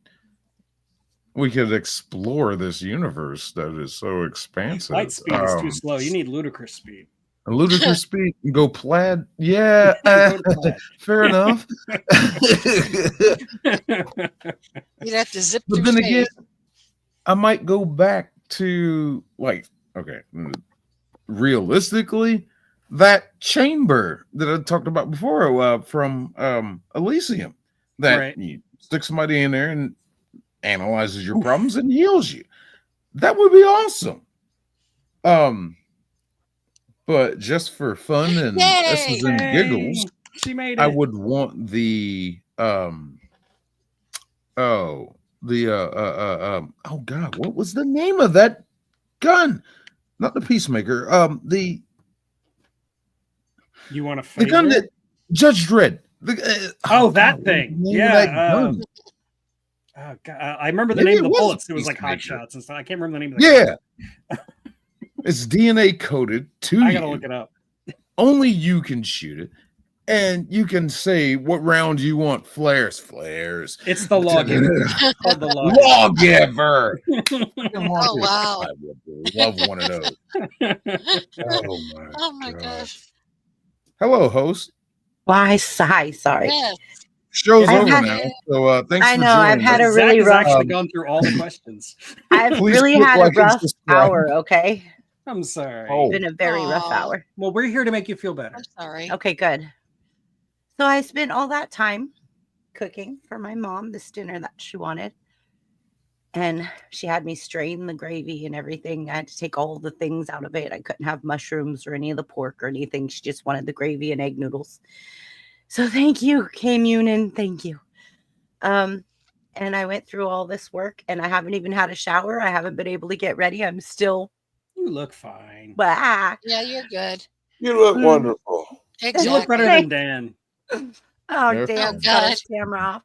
We could explore this universe that is so expansive. Light speed is too slow. You need ludicrous speed. A ludicrous speed and go plaid. Yeah, Go plaid. fair enough. You'd have to zip But through then space. again, I might go back to realistically, that chamber that I talked about before from Elysium, that Right. you stick somebody in there and analyzes your problems and heals you. That would be awesome. But just for fun and S's and giggles, She made it. I would want the oh god, what was the name of that gun? Not the Peacemaker. You want to the gun that Judge Dredd. That thing. Yeah. Oh, God. I remember the Maybe name of it the was bullets. It was like hot Peacemaker. shots and stuff. I can't remember the name of the Yeah. It's DNA coded to I gotta you. look it up. Only you can shoot it. And you can say what round you want. Flares. It's the lawgiver. It's called the Lawgiver. Oh, wow. I would love one of those. Oh, my gosh. Hello, host. Why, sorry. Yes. Show's I've over had- now. So thanks I for know, I've joining had us. a really Zach has rough. actually gone through all the questions. I've Please really click had like a and rough subscribe. hour. Okay, I'm sorry. Oh. been a very rough Aw. hour. Well, we're here to make you feel better. I'm sorry. Okay, good. So I spent all that time cooking for my mom this dinner that she wanted. And she had me strain the gravy and everything. I had to take all the things out of it. I couldn't have mushrooms or any of the pork or anything. She just wanted the gravy and egg noodles. So thank you, K Munin. Thank you. And I went through all this work and I haven't even had a shower. I haven't been able to get ready. I'm still You look fine. bah. Yeah, you're good. You look wonderful. Exactly. You look better than Dan. Oh, Yes. damn, Oh, got God. his camera off.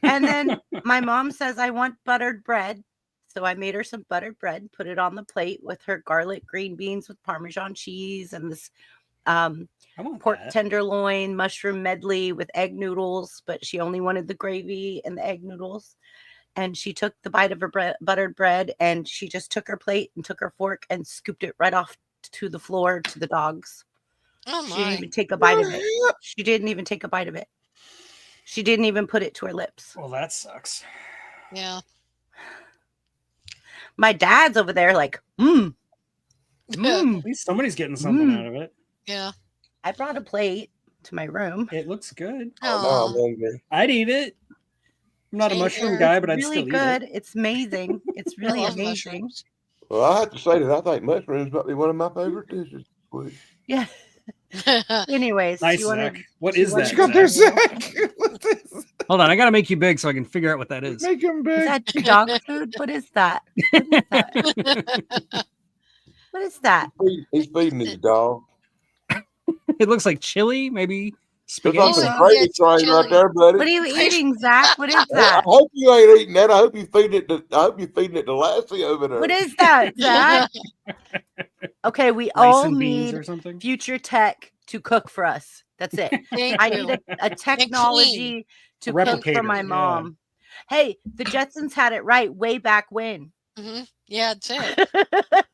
And then my mom says, I want buttered bread. So I made her some buttered bread, put it on the plate with her garlic green beans with Parmesan cheese and this I want pork that. tenderloin mushroom medley with egg noodles, but she only wanted the gravy and the egg noodles. And she took the bite of her buttered bread and she just took her plate and took her fork and scooped it right off to the floor to the dogs. Oh, She didn't my. even take a bite of it. She didn't even take a bite of it. She didn't even put it to her lips. Well, that sucks. Yeah. My dad's over there like, At least somebody's getting something out of it. Yeah. I brought a plate to my room. It looks good. Oh, now I'm Oh. hungry. I'd eat it. I'm not a Same mushroom here. guy, but I'd Really still good. eat It's amazing. It's I really love amazing. mushrooms. Well, I have to say that I think mushrooms might be one of my favorite dishes. Sweet. Yeah. it. Anyways, Nice, you wanted Zach. What you is What that, you got there, Zach? Zach? What is- Hold on, I gotta make you big so I can figure out what that is. Make him is big. that dog food? What is that? What is that? What is that? He's feeding his dog. It looks like chili, maybe Looks like Oh, some spaghetti. yeah, gravy it's train right chili. there, buddy. What are you eating, Zach? What is I that? hope you ain't eating that. I hope you feeding it to. I hope you feeding it to Lassie over there. What is that, Zach? Okay, we Rice all and beans need or something. future tech to cook for us. That's it. Thank I need you. a technology to cook for Replicator, my yeah. mom. Hey, the Jetsons had it right way back when. Yeah, that's it.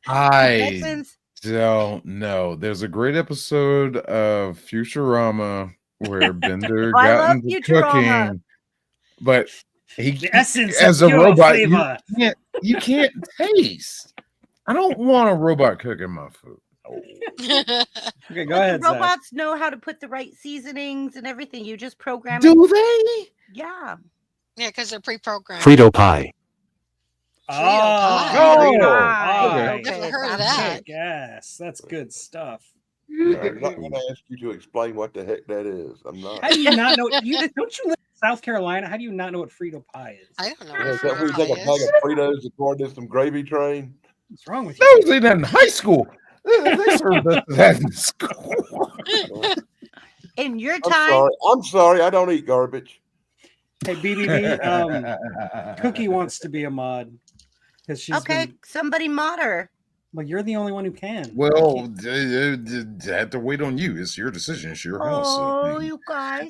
I Jetsons. don't know. There's a great episode of Futurama where Bender I got love into Futurama. cooking, but he The essence as of a pure robot, flavor. you can't taste. I don't want a robot cooking my food. Okay, go But ahead, the Zach. robots know how to put the right seasonings and everything. You just program it. Do they? Yeah. Yeah, because they're pre-programmed. Frito pie. Oh, pie. Frito Oh, pie. okay. Never heard of that's that. it. Yes, that's good stuff. I'm not going to ask you to explain what the heck that is. I'm not. How do you not know? Don't you live in South Carolina? How do you not know what Frito pie is? I don't know Yeah, what is that where you Frito take a pie bag is. of Fritos and pour it in some gravy train? What's wrong with I you? was in that in high school. They served us that in school. In your I'm time, sorry. I'm sorry. I don't eat garbage. Hey, BBB, Cookie wants to be a mod because she's okay, been. somebody mod her. Well, you're the only one who can. Well, I had to wait on you. It's your decision. It's your house. Oh, you guys.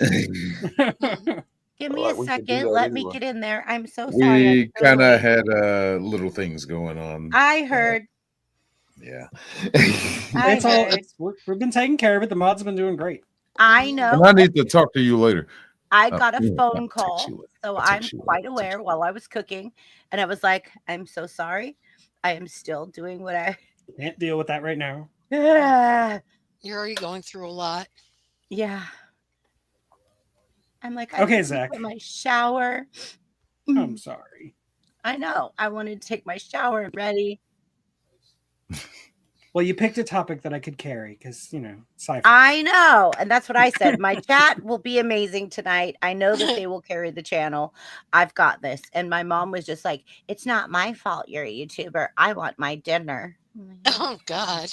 Give me All a right, we can do second. that Let me anyway. get in there. I'm so sorry. I'm We so kind of late. had little things going on. I heard. Yeah. I heard. We've been taking care of it. The mods have been doing great. I know. And I need to talk to you later. I got a yeah, I'll phone text call, you later. so I'll I'm text you later. quite I'll text aware you while I was cooking, and I was like, "I'm so sorry. I am still doing what I Can't deal with that right now. You're already going through a lot. Yeah. I'm like, I Okay, need to Zach. put my shower. I'm sorry. I know. I wanted to take my shower and ready. Well, you picked a topic that I could carry because, sci-fi. I know. And that's what I said. My chat will be amazing tonight. I know that they will carry the channel. I've got this. And my mom was just like, it's not my fault you're a YouTuber. I want my dinner. Oh, God.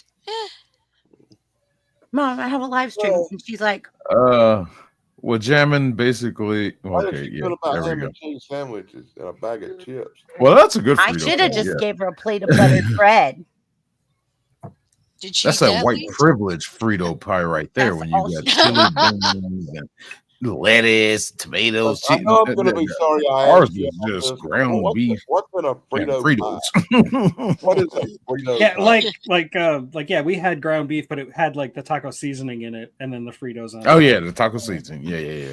Mom, I have a live stream. Well- And she's like, Well, jamming basically. How does Okay, she yeah, feel about there we ham go. and cheese sandwiches and a bag of chips? Well, that's a good. I Frito should have pie, just yeah. gave her a plate of buttered bread. Did she That's eat that white least? privilege Frito pie right there. That's When you all got she chili beans and lettuce, tomatoes, I know I'm going to be sorry I Ours asked you is about just this. ground What's beef What's in a and Frito pie? What is a Frito Yeah, pie? yeah, we had ground beef, but it had like the taco seasoning in it, and then the Fritos on. Oh it. yeah, the taco seasoning. Yeah.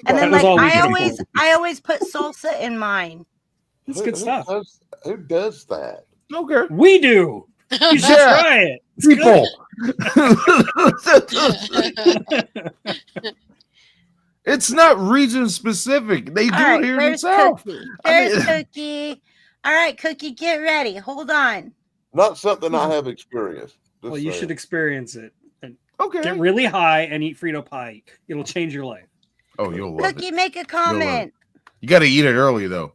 And then That was like all we could I always put salsa in mine. It's good stuff. Who does that? Okay. We do. You should Yeah. try it. It's People. It's not region specific. They do All right, it here in the where's South. Cookie? I There's mean- Cookie. All right, Cookie, get ready. Hold on. Not something I have experienced. Well, you should experience it. And Okay. get really high and eat Frito pie. It'll change your life. Oh, you'll love Cookie, it. make a comment. You got to eat it early though.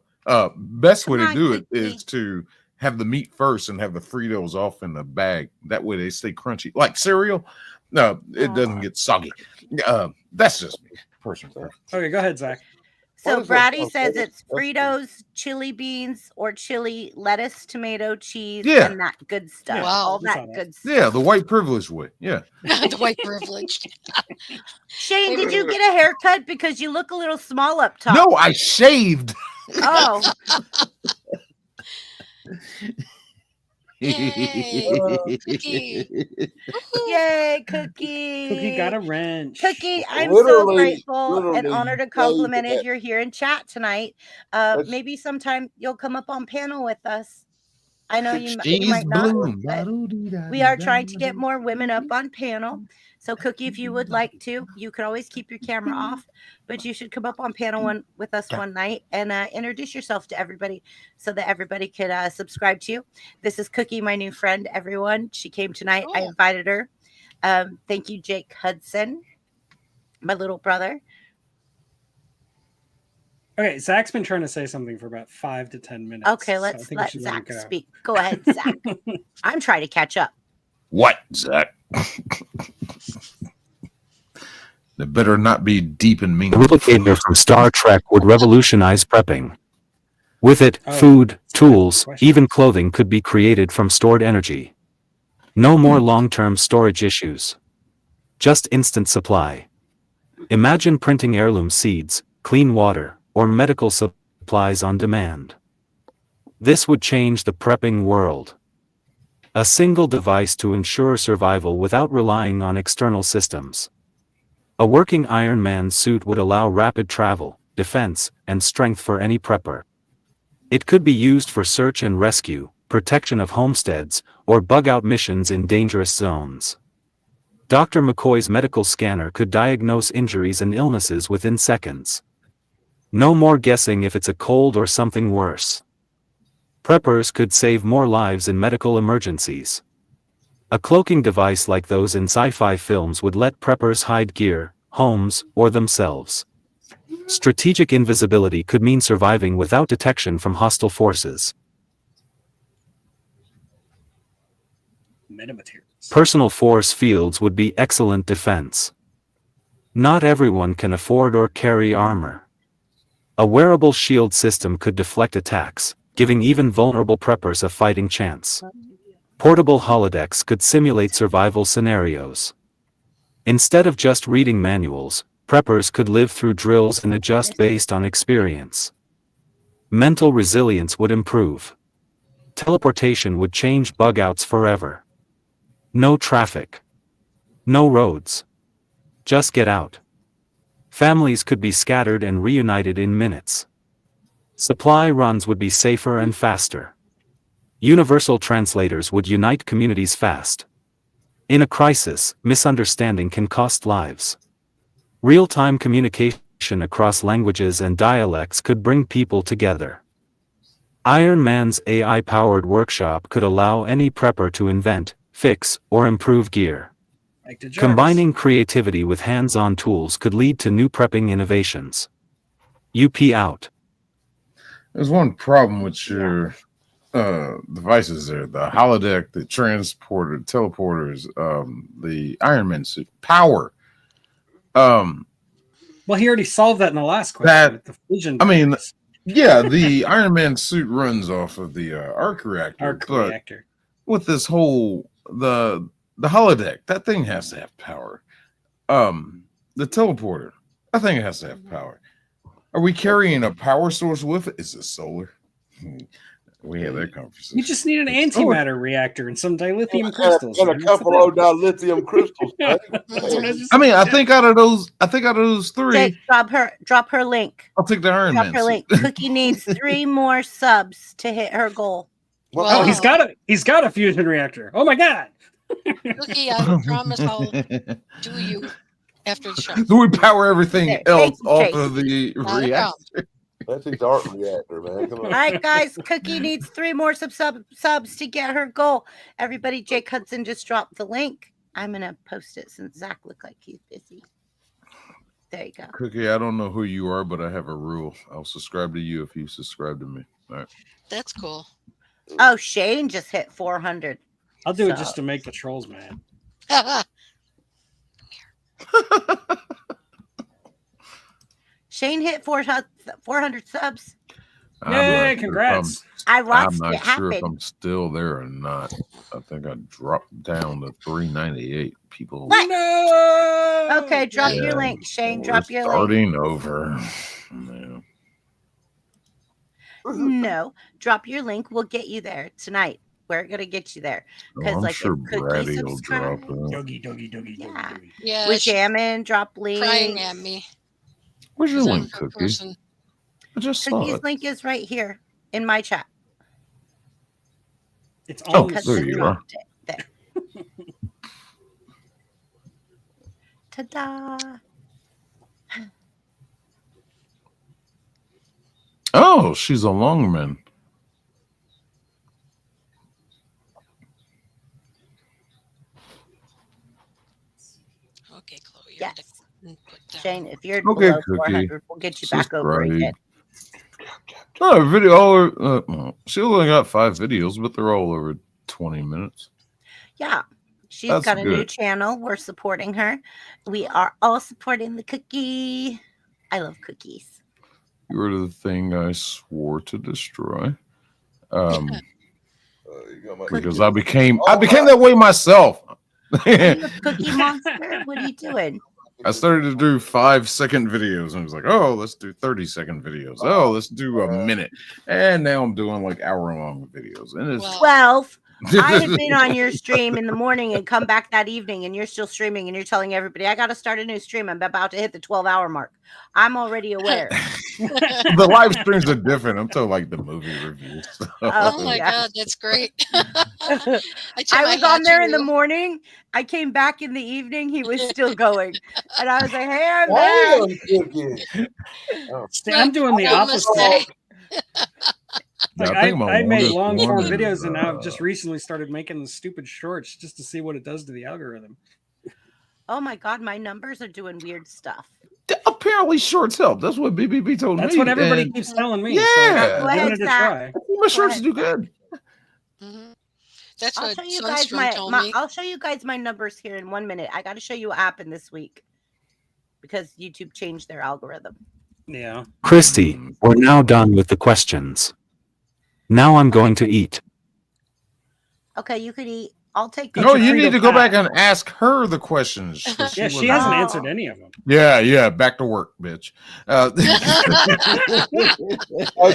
Best way Come to on, do it Cookie. is to have the meat first and have the Fritos off in the bag. That way they stay crunchy, like cereal. No, it doesn't get soggy. That's just me, personally. Okay, go ahead, Zach. So What is that Brady called? says That's- it's Fritos, chili beans, or chili, lettuce, tomato, cheese, Yeah. and that good stuff. Yeah, Wow. All we saw that that. good stuff. Yeah, the white privilege way. Yeah. The white privilege. Shane, did you get a haircut? Because you look a little small up top. No, I shaved. Oh, Yay. Cookie. yay, Cookie. Cookie got a wrench. Cookie, I'm so Literally- grateful and literally, honored to yeah, you compliment bet. if you're here in chat tonight. That's- Maybe sometime you'll come up on panel with us. I know you She's might not, bloom. but we are trying to get more women up on panel. So, Cookie, if you would like to, you can always keep your camera off, but you should come up on panel with us one night and introduce yourself to everybody so that everybody could subscribe to you. This is Cookie, my new friend, everyone. She came tonight. I invited her. Thank you, Jake Hudson, my little brother. Okay, Zach's been trying to say something for about 5 to 10 minutes. Okay, let's let Zach speak. Go ahead, Zach. I'm trying to catch up. What, Zach? It better not be deep and The meaningful. replicator from Star Trek would revolutionize prepping. With it, food, tools, even clothing could be created from stored energy. No more long-term storage issues. Just instant supply. Imagine printing heirloom seeds, clean water, or medical supplies on demand. This would change the prepping world. A single device to ensure survival without relying on external systems. A working Iron Man suit would allow rapid travel, defense, and strength for any prepper. It could be used for search and rescue, protection of homesteads, or bug-out missions in dangerous zones. Dr. McCoy's medical scanner could diagnose injuries and illnesses within seconds. No more guessing if it's a cold or something worse. Preppers could save more lives in medical emergencies. A cloaking device like those in sci-fi films would let preppers hide gear, homes, or themselves. Strategic invisibility could mean surviving without detection from hostile forces. Metamaterials. Personal force fields would be excellent defense. Not everyone can afford or carry armor. A wearable shield system could deflect attacks, giving even vulnerable preppers a fighting chance. Portable holodecks could simulate survival scenarios. Instead of just reading manuals, preppers could live through drills and adjust based on experience. Mental resilience would improve. Teleportation would change bug-outs forever. No traffic. No roads. Just get out. Families could be scattered and reunited in minutes. Supply runs would be safer and faster. Universal translators would unite communities fast. In a crisis, misunderstanding can cost lives. Real-time communication across languages and dialects could bring people together. Iron Man's AI-powered workshop could allow any prepper to invent, fix, or improve gear. Combining creativity with hands-on tools could lead to new prepping innovations. UP out. There's one problem with your devices there. The holodeck, the transporter, teleporters, the Iron Man suit. Power. Well, he already solved that in the last question with the fusion. I mean, yeah, the Iron Man suit runs off of the arc reactor. With this whole the holodeck, that thing has to have power. The teleporter, I think it has to have power. Are we carrying a power source with it? Is it solar? We had that conversation. You just need an antimatter reactor and some dilithium crystals. And a couple of dilithium crystals. I mean, I think out of those three, Jake, drop her link. I'll take the Iron Man. Drop her link. Cookie needs 3 more subs to hit her goal. Oh, he's got a fusion reactor. Oh my god. Cookie, I promise I'll do you after the show. Do we power everything else off of the reactor? That's his art reactor, man. Come on. All right, guys. Cookie needs 3 more subs to get her goal. Everybody, Jake Hudson just dropped the link. I'm gonna post it since Zach looked like he's busy. There you go. Cookie, I don't know who you are, but I have a rule. I'll subscribe to you if you subscribe to me. All right. That's cool. Oh, Shane just hit 400. I'll do it just to make the trolls mad. Shane hit 400 subs. Yay, congrats. I watched I'm it not sure happen. if I'm still there or not. I think I dropped down to 398 people. What? No! Okay, drop your link, Shane. Drop your link. Starting over. Yeah. No, drop your link. We'll get you there tonight. We're gonna get you there because, I'm sure if Cookie Brady will drop it. Doggy. Yeah, with jamming, drop link. crying at me. Where's your I'm link, her Cookie? person. I just saw Cookie's it. link is right here in my chat. It's Oh, on the there you are. dropped it. There. Ta-da! Oh, she's a longman. Okay, Chloe. Yes. Put down. Shane, if you're Okay, below Cookie. 400, we'll get you back over Subscribe. again. Oh, video. All she only got 5 videos, but they're all over 20 minutes. Yeah. She's That's got a new good. channel. We're supporting her. We are all supporting the cookie. I love cookies. You were the thing I swore to destroy. Because I became that way myself. Are you a cookie monster? What are you doing? I started to do 5-second videos and I was like, oh, let's do 30-second videos. Oh, let's do a minute. And now I'm doing like hour-long videos. And it's 12. I had been on your stream in the morning and come back that evening, and you're still streaming, and you're telling everybody, I got to start a new stream. I'm about to hit the 12-hour mark. I'm already aware. The live streams are different. I'm talking like the movie reviews. So. Oh my God, that's great. I was on there in the morning. I came back in the evening. He was still going. And I was like, hey, I'm back. I'm doing the opposite. Like I made long form videos, and I've just recently started making the stupid shorts just to see what it does to the algorithm. Oh my God, my numbers are doing weird stuff. Apparently shorts help. That's what BBB told me. That's what everybody keeps telling me. Yeah. So I'm giving it a try. My shorts do good. That's I'll show you guys I'll show you guys my numbers here in 1 minute. I got to show you an app in this week because YouTube changed their algorithm. Yeah. Christy, we're now done with the questions. Now I'm going to eat. Okay, you could eat. I'll take. No, you need to go back and ask her the questions. Yeah, she hasn't answered any of them. Yeah, back to work, bitch. Oh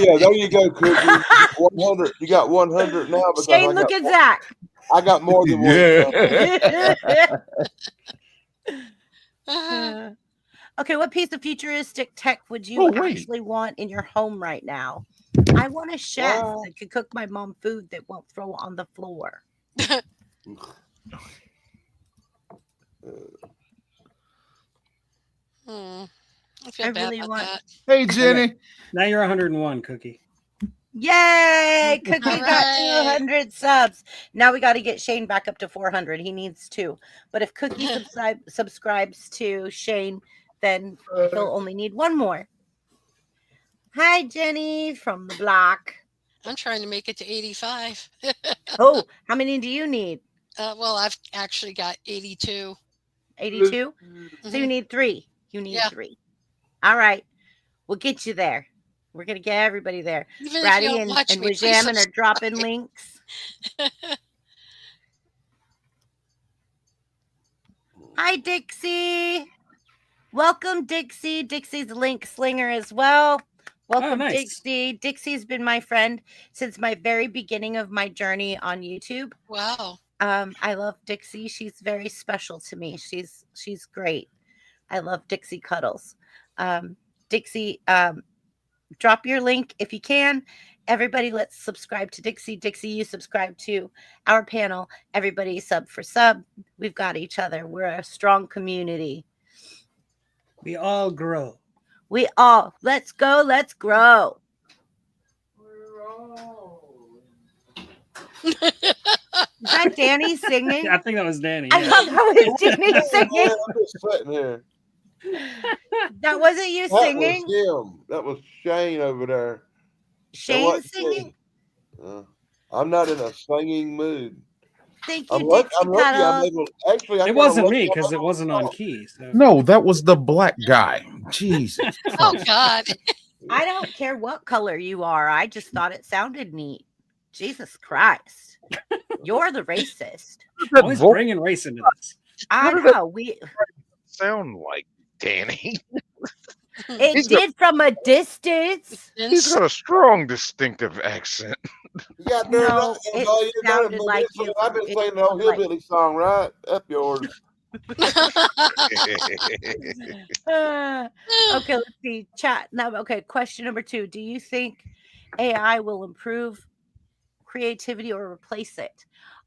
yeah, there you go, Cookie. 100. You got 100 now. Shane, look at Zach. I got more than one. Okay, what piece of futuristic tech would you actually want in your home right now? I want a chef that could cook my mom food that won't throw on the floor. I feel bad about that. Hey, Jenny. Now you're 101, Cookie. Yay! Cookie got 200 subs. Now we got to get Shane back up to 400. He needs 2. But if Cookie subscribes to Shane, then he'll only need 1 more. Hi, Jenny from the block. I'm trying to make it to 85. Oh, how many do you need? Well, I've actually got 82. 82? So you need 3. You need 3. All right. We'll get you there. We're going to get everybody there. Ratty and Wajamin are dropping links. Hi, Dixie. Welcome, Dixie. Dixie's a link slinger as well. Welcome, nice. Dixie. Dixie's been my friend since my very beginning of my journey on YouTube. Wow. I love Dixie. She's very special to me. She's great. I love Dixie Cuddles. Dixie, drop your link if you can. Everybody, let's subscribe to Dixie. Dixie, you subscribe to our panel. Everybody sub for sub. We've got each other. We're a strong community. We all grow. Let's go. Let's grow. Is that Danny singing? I think that was Danny. I thought that was Danny singing. I'm just sitting here. That wasn't you singing? That was him. That was Shane over there. Shane singing? I'm not in a singing mood. Thank you, Dixie Cuddle. It wasn't me because it wasn't on key. So. No, that was the black guy. Jesus. Oh, God. I don't care what color you are. I just thought it sounded neat. Jesus Christ. You're the racist. Always bringing race into this. I know. We sound like Danny. It did from a distance. He's got a strong, distinctive accent. Yeah, no, it sounded like you. I've been playing the old hillbilly song, right? Up yours. Okay, let's see. Chat now. Okay, question number 2. Do you think AI will improve creativity or replace it.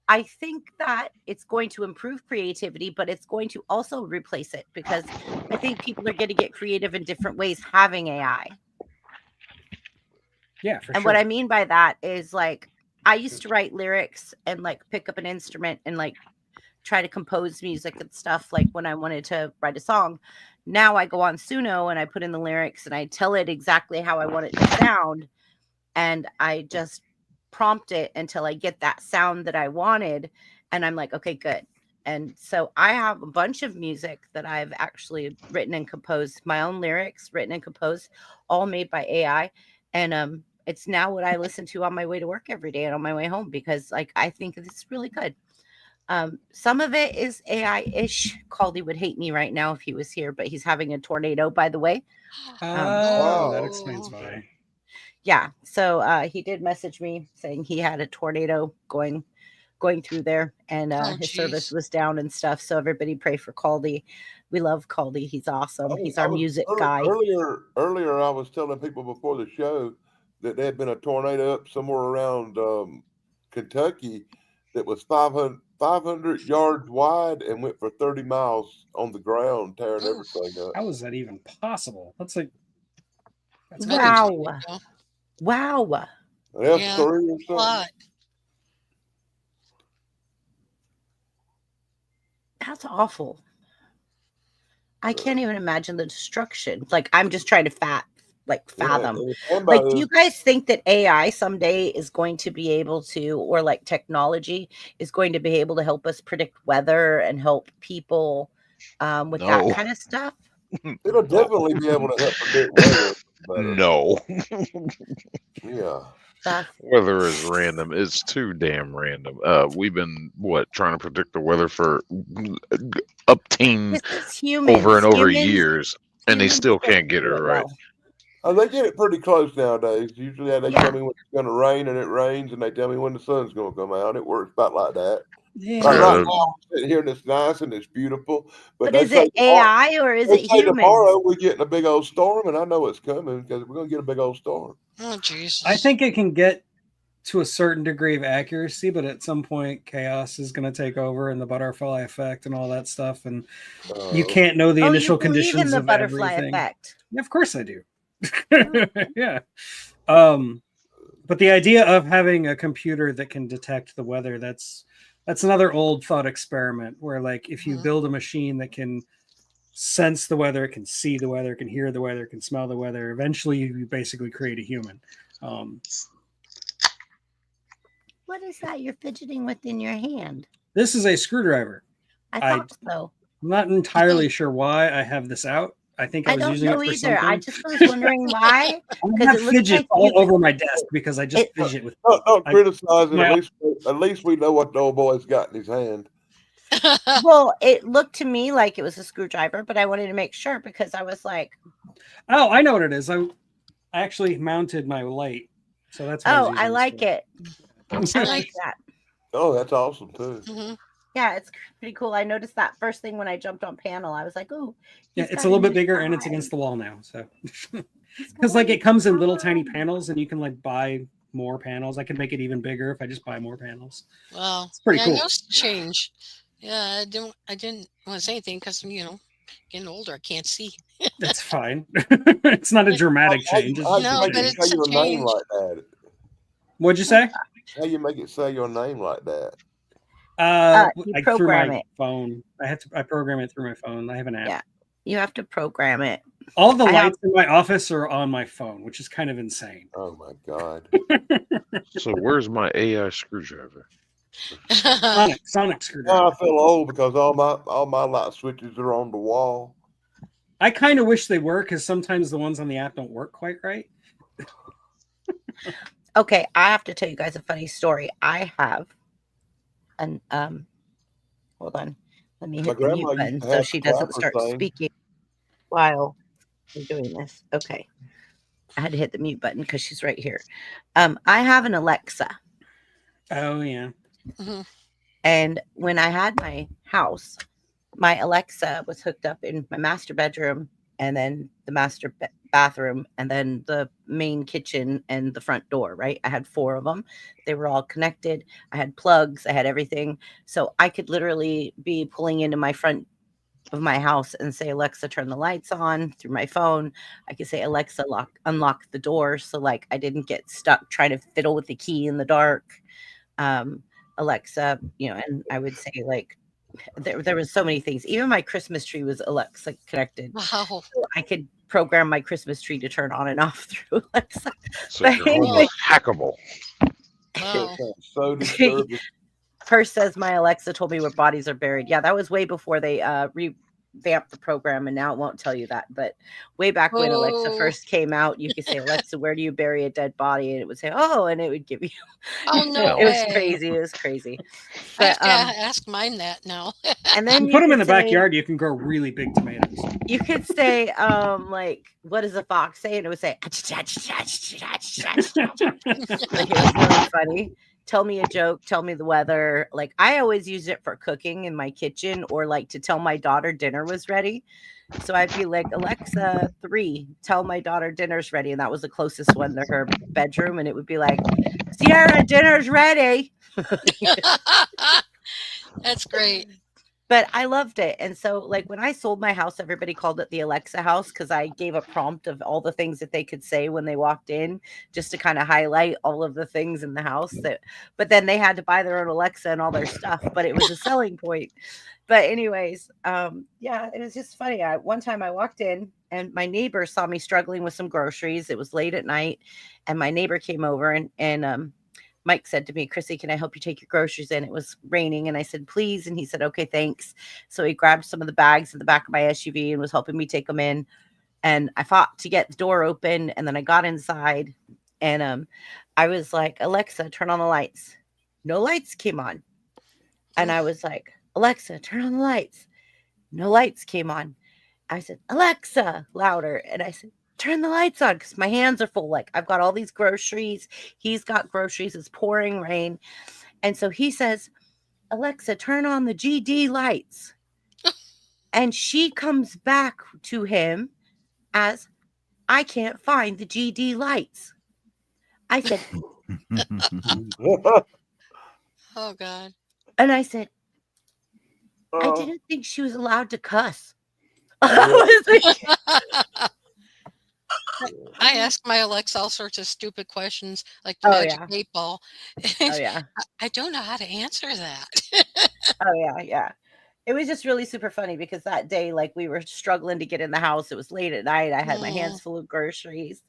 I think that it's going to improve creativity, but it's going to also replace it because I think people are going to get creative in different ways having AI. Yeah, for And sure. what I mean by that is like I used to write lyrics and like pick up an instrument and like try to compose music and stuff like when I wanted to write a song. Now I go on Suno and I put in the lyrics and I tell it exactly how I want it to sound. And I just prompt it until I get that sound that I wanted. And I'm like, okay, good. And so I have a bunch of music that I've actually written and composed, my own lyrics written and composed, all made by AI. And it's now what I listen to on my way to work every day and on my way home because like I think it's really good. Some of it is AI-ish. Caldy would hate me right now if he was here, but he's having a tornado, by the way. Oh, that Oh, explains okay. why. Yeah. So he did message me saying he had a tornado going through there and Oh, his service jeez. was down and stuff. So everybody pray for Caldy. We love Caldy. He's awesome. He's our music guy. Earlier, I was telling people before the show that there had been a tornado up somewhere around Kentucky that was 500 yards wide and went for 30 miles on the ground, tearing Oh, everything up. How is that even possible? That's like that's that is crazy. Wow. wow. Wow. That's Yeah, three or a something. lot. That's awful. I can't even imagine the destruction. Like I'm just trying to fathom. And the thing Like, about do it you is, guys think that AI someday is going to be able to, or like technology is going to be able to help us predict weather and help people with that No. kind of stuff? it'll No. definitely be able to help predict weather better. No. Yeah. That's Weather is random. It's too damn random. We've been trying to predict the weather for upteen this is over humans. and over years, and they Humans still don't can't get it do it right. well. Oh, they get it pretty close nowadays. Usually they Yeah. tell me when it's going to rain and it rains, and they tell me when the sun's going to come out. It works about like that. Yeah. Like Yeah, right that- now, I'm sitting here and it's nice and it's beautiful. But But they is say it tomorrow, AI or is they it say humans? tomorrow we're getting a big old storm, and I know it's coming because we're going to get a big old storm. Oh, Jesus. I think it can get to a certain degree of accuracy, but at some point chaos is going to take over and the butterfly effect and all that stuff. And you can't know the Oh, initial you believe in conditions the of butterfly everything. effect. Yeah, of course I do. Oh. Yeah. But the idea of having a computer that can detect the weather, that's another old thought experiment where like if you Mhm. build a machine that can sense the weather, can see the weather, can hear the weather, can smell the weather, eventually you basically create a human. What is that you're fidgeting with in your hand? This is a screwdriver. I I- thought so. I'm not entirely sure why I have this out. I think I I was don't using know it for either. I something. just was wondering why. I Because have it looks fidget like all you. over my desk because I just It- fidget with. Don't I- criticize it. my- At least we know what the old boy's got in his hand. Well, it looked to me like it was a screwdriver, but I wanted to make sure because I was like, Oh, I know what it is. I actually mounted my light, so that's. What oh, was using I this like for. it. That's I nice. like that. Oh, that's awesome too. Mhm. Yeah, it's pretty cool. I noticed that first thing when I jumped on panel. I was like, oh, Yeah, it's a little bit bigger and it's against the wall now. So Because because like it comes in little tiny panels and you can like buy more panels. I can make it even bigger if I just buy more panels. Well, It's pretty yeah, cool. I noticed the change. Yeah, I didn't want to say anything because getting older, I can't see. That's fine. It's not a dramatic change. It's How just you No, make but it it's say a your name change. like that? What'd you say? How you make it say your name like that? You Like through program my it. phone. I program it through my phone. I have an app. Yeah. You have to program it. All the I have- lights in my office are on my phone, which is kind of insane. Oh my god! So where's my AI screwdriver? Sonic screwdriver. Now I feel old because all my light switches are on the wall. I kind of wish they were because sometimes the ones on the app don't work quite right. Okay, I have to tell you guys a funny story. I have an hold on. Let me My hit the mute grandma used button to so have she the doesn't clapper start thing. speaking while I'm doing this. Okay. I had to hit the mute button because she's right here. I have an Alexa. Oh yeah. Mhm. And when I had my house, my Alexa was hooked up in my master bedroom and then the master bathroom, and then the main kitchen and the front door, right? I had 4 of them. They were all connected. I had plugs, I had everything. So I could literally be pulling into my front of my house and say, Alexa, turn the lights on through my phone. I could say, Alexa, unlock the door. So like I didn't get stuck trying to fiddle with the key in the dark. Alexa, and I would say like, there was so many things. Even my Christmas tree was Alexa connected. Wow. So I could program my Christmas tree to turn on and off through Alexa. So your home was hackable. Wow. So disturbing. First says my Alexa told me where bodies are buried. Yeah, that was way before they revamped the program, and now it won't tell you that. But way back when Alexa first came out, you could say, Alexa, where do you bury a dead body? And it would say, oh, and it would give you. Oh, no It way. was crazy. It was crazy. I have But, to ask mine that now. and then You put them in the backyard, you can grow really big tomatoes. You could say, like, what does a fox say? And it would say, like, it was really funny. Tell me a joke, tell me the weather. Like, I always use it for cooking in my kitchen, or like to tell my daughter dinner was ready. So I'd be like, Alexa 3, tell my daughter dinner's ready. And that was the closest one to her bedroom. And it would be like, Sierra, dinner's ready. That's great. But I loved it. And so, like, when I sold my house, everybody called it the Alexa house because I gave a prompt of all the things that they could say when they walked in, just to kind of highlight all of the things in the house. But then they had to buy their own Alexa and all their stuff. But it was a selling point. But anyways, yeah, it was just funny. One time I walked in and my neighbor saw me struggling with some groceries. It was late at night, and my neighbor came over and Mike said to me, Chrissy, can I help you take your groceries in? It was raining. And I said, please. And he said, okay, thanks. So he grabbed some of the bags in the back of my SUV and was helping me take them in. And I fought to get the door open. And then I got inside and I was like, Alexa, turn on the lights. No lights came on. And I was like, Alexa, turn on the lights. No lights came on. I said, Alexa, louder. And I said, turn the lights on, because my hands are full. Like, I've got all these groceries. He's got groceries. It's pouring rain. And so he says, Alexa, turn on the GD lights. And she comes back to him as, I can't find the GD lights. I said, Oh, God. and I said, I didn't think she was allowed to cuss. I was like, I ask my Alexa all sorts of stupid questions, like the magic 8 ball. Oh, yeah. I don't know how to answer that. Oh, yeah, yeah. It was just really super funny because that day, like, we were struggling to get in the house. It was late at night. I had my hands full of groceries.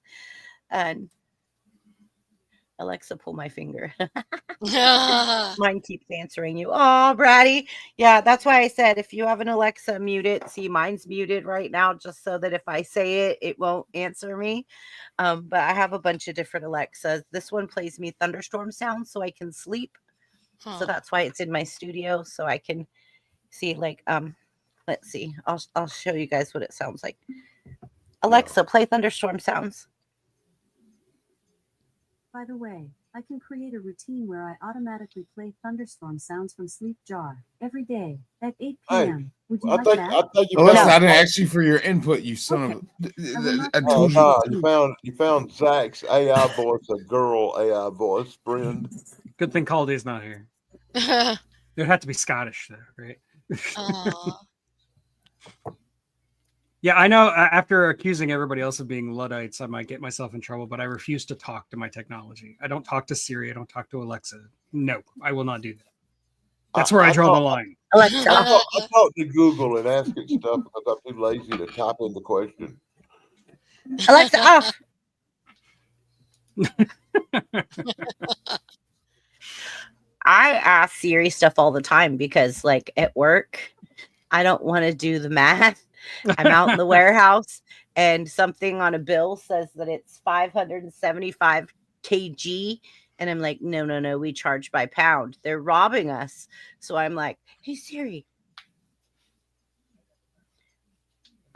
And Alexa, pull my finger. Mine keeps answering you. Oh, Bratty. Yeah, that's why I said if you have an Alexa, mute it. See, mine's muted right now just so that if I say it, it won't answer me. But I have a bunch of different Alexas. This one plays me thunderstorm sounds so I can sleep. So that's why it's in my studio, so I can see, like, let's see. I'll show you guys what it sounds like. Alexa, play thunderstorm sounds. By the way, I can create a routine where I automatically play thunderstorm sounds from Sleep Jar every day at 8 p.m. Would you like that? I think you Alexa, found, I didn't ask you for your input, you son of a. I told you. you found Zach's AI voice, a girl AI voice friend. Good thing Calday's not here. It would have to be Scottish, though, right? Yeah, I know. After accusing everybody else of being Luddites, I might get myself in trouble, but I refuse to talk to my technology. I don't talk to Siri. I don't talk to Alexa. No, I will not do that. That's where I draw the line. Alexa. I talk to Google and ask it stuff because I'm too lazy to type in the question. Alexa, off. I ask Siri stuff all the time because, like, at work, I don't want to do the math. I'm out in the warehouse and something on a bill says that it's 575 kg. And I'm like, no, we charge by pound. They're robbing us. So I'm like, hey, Siri.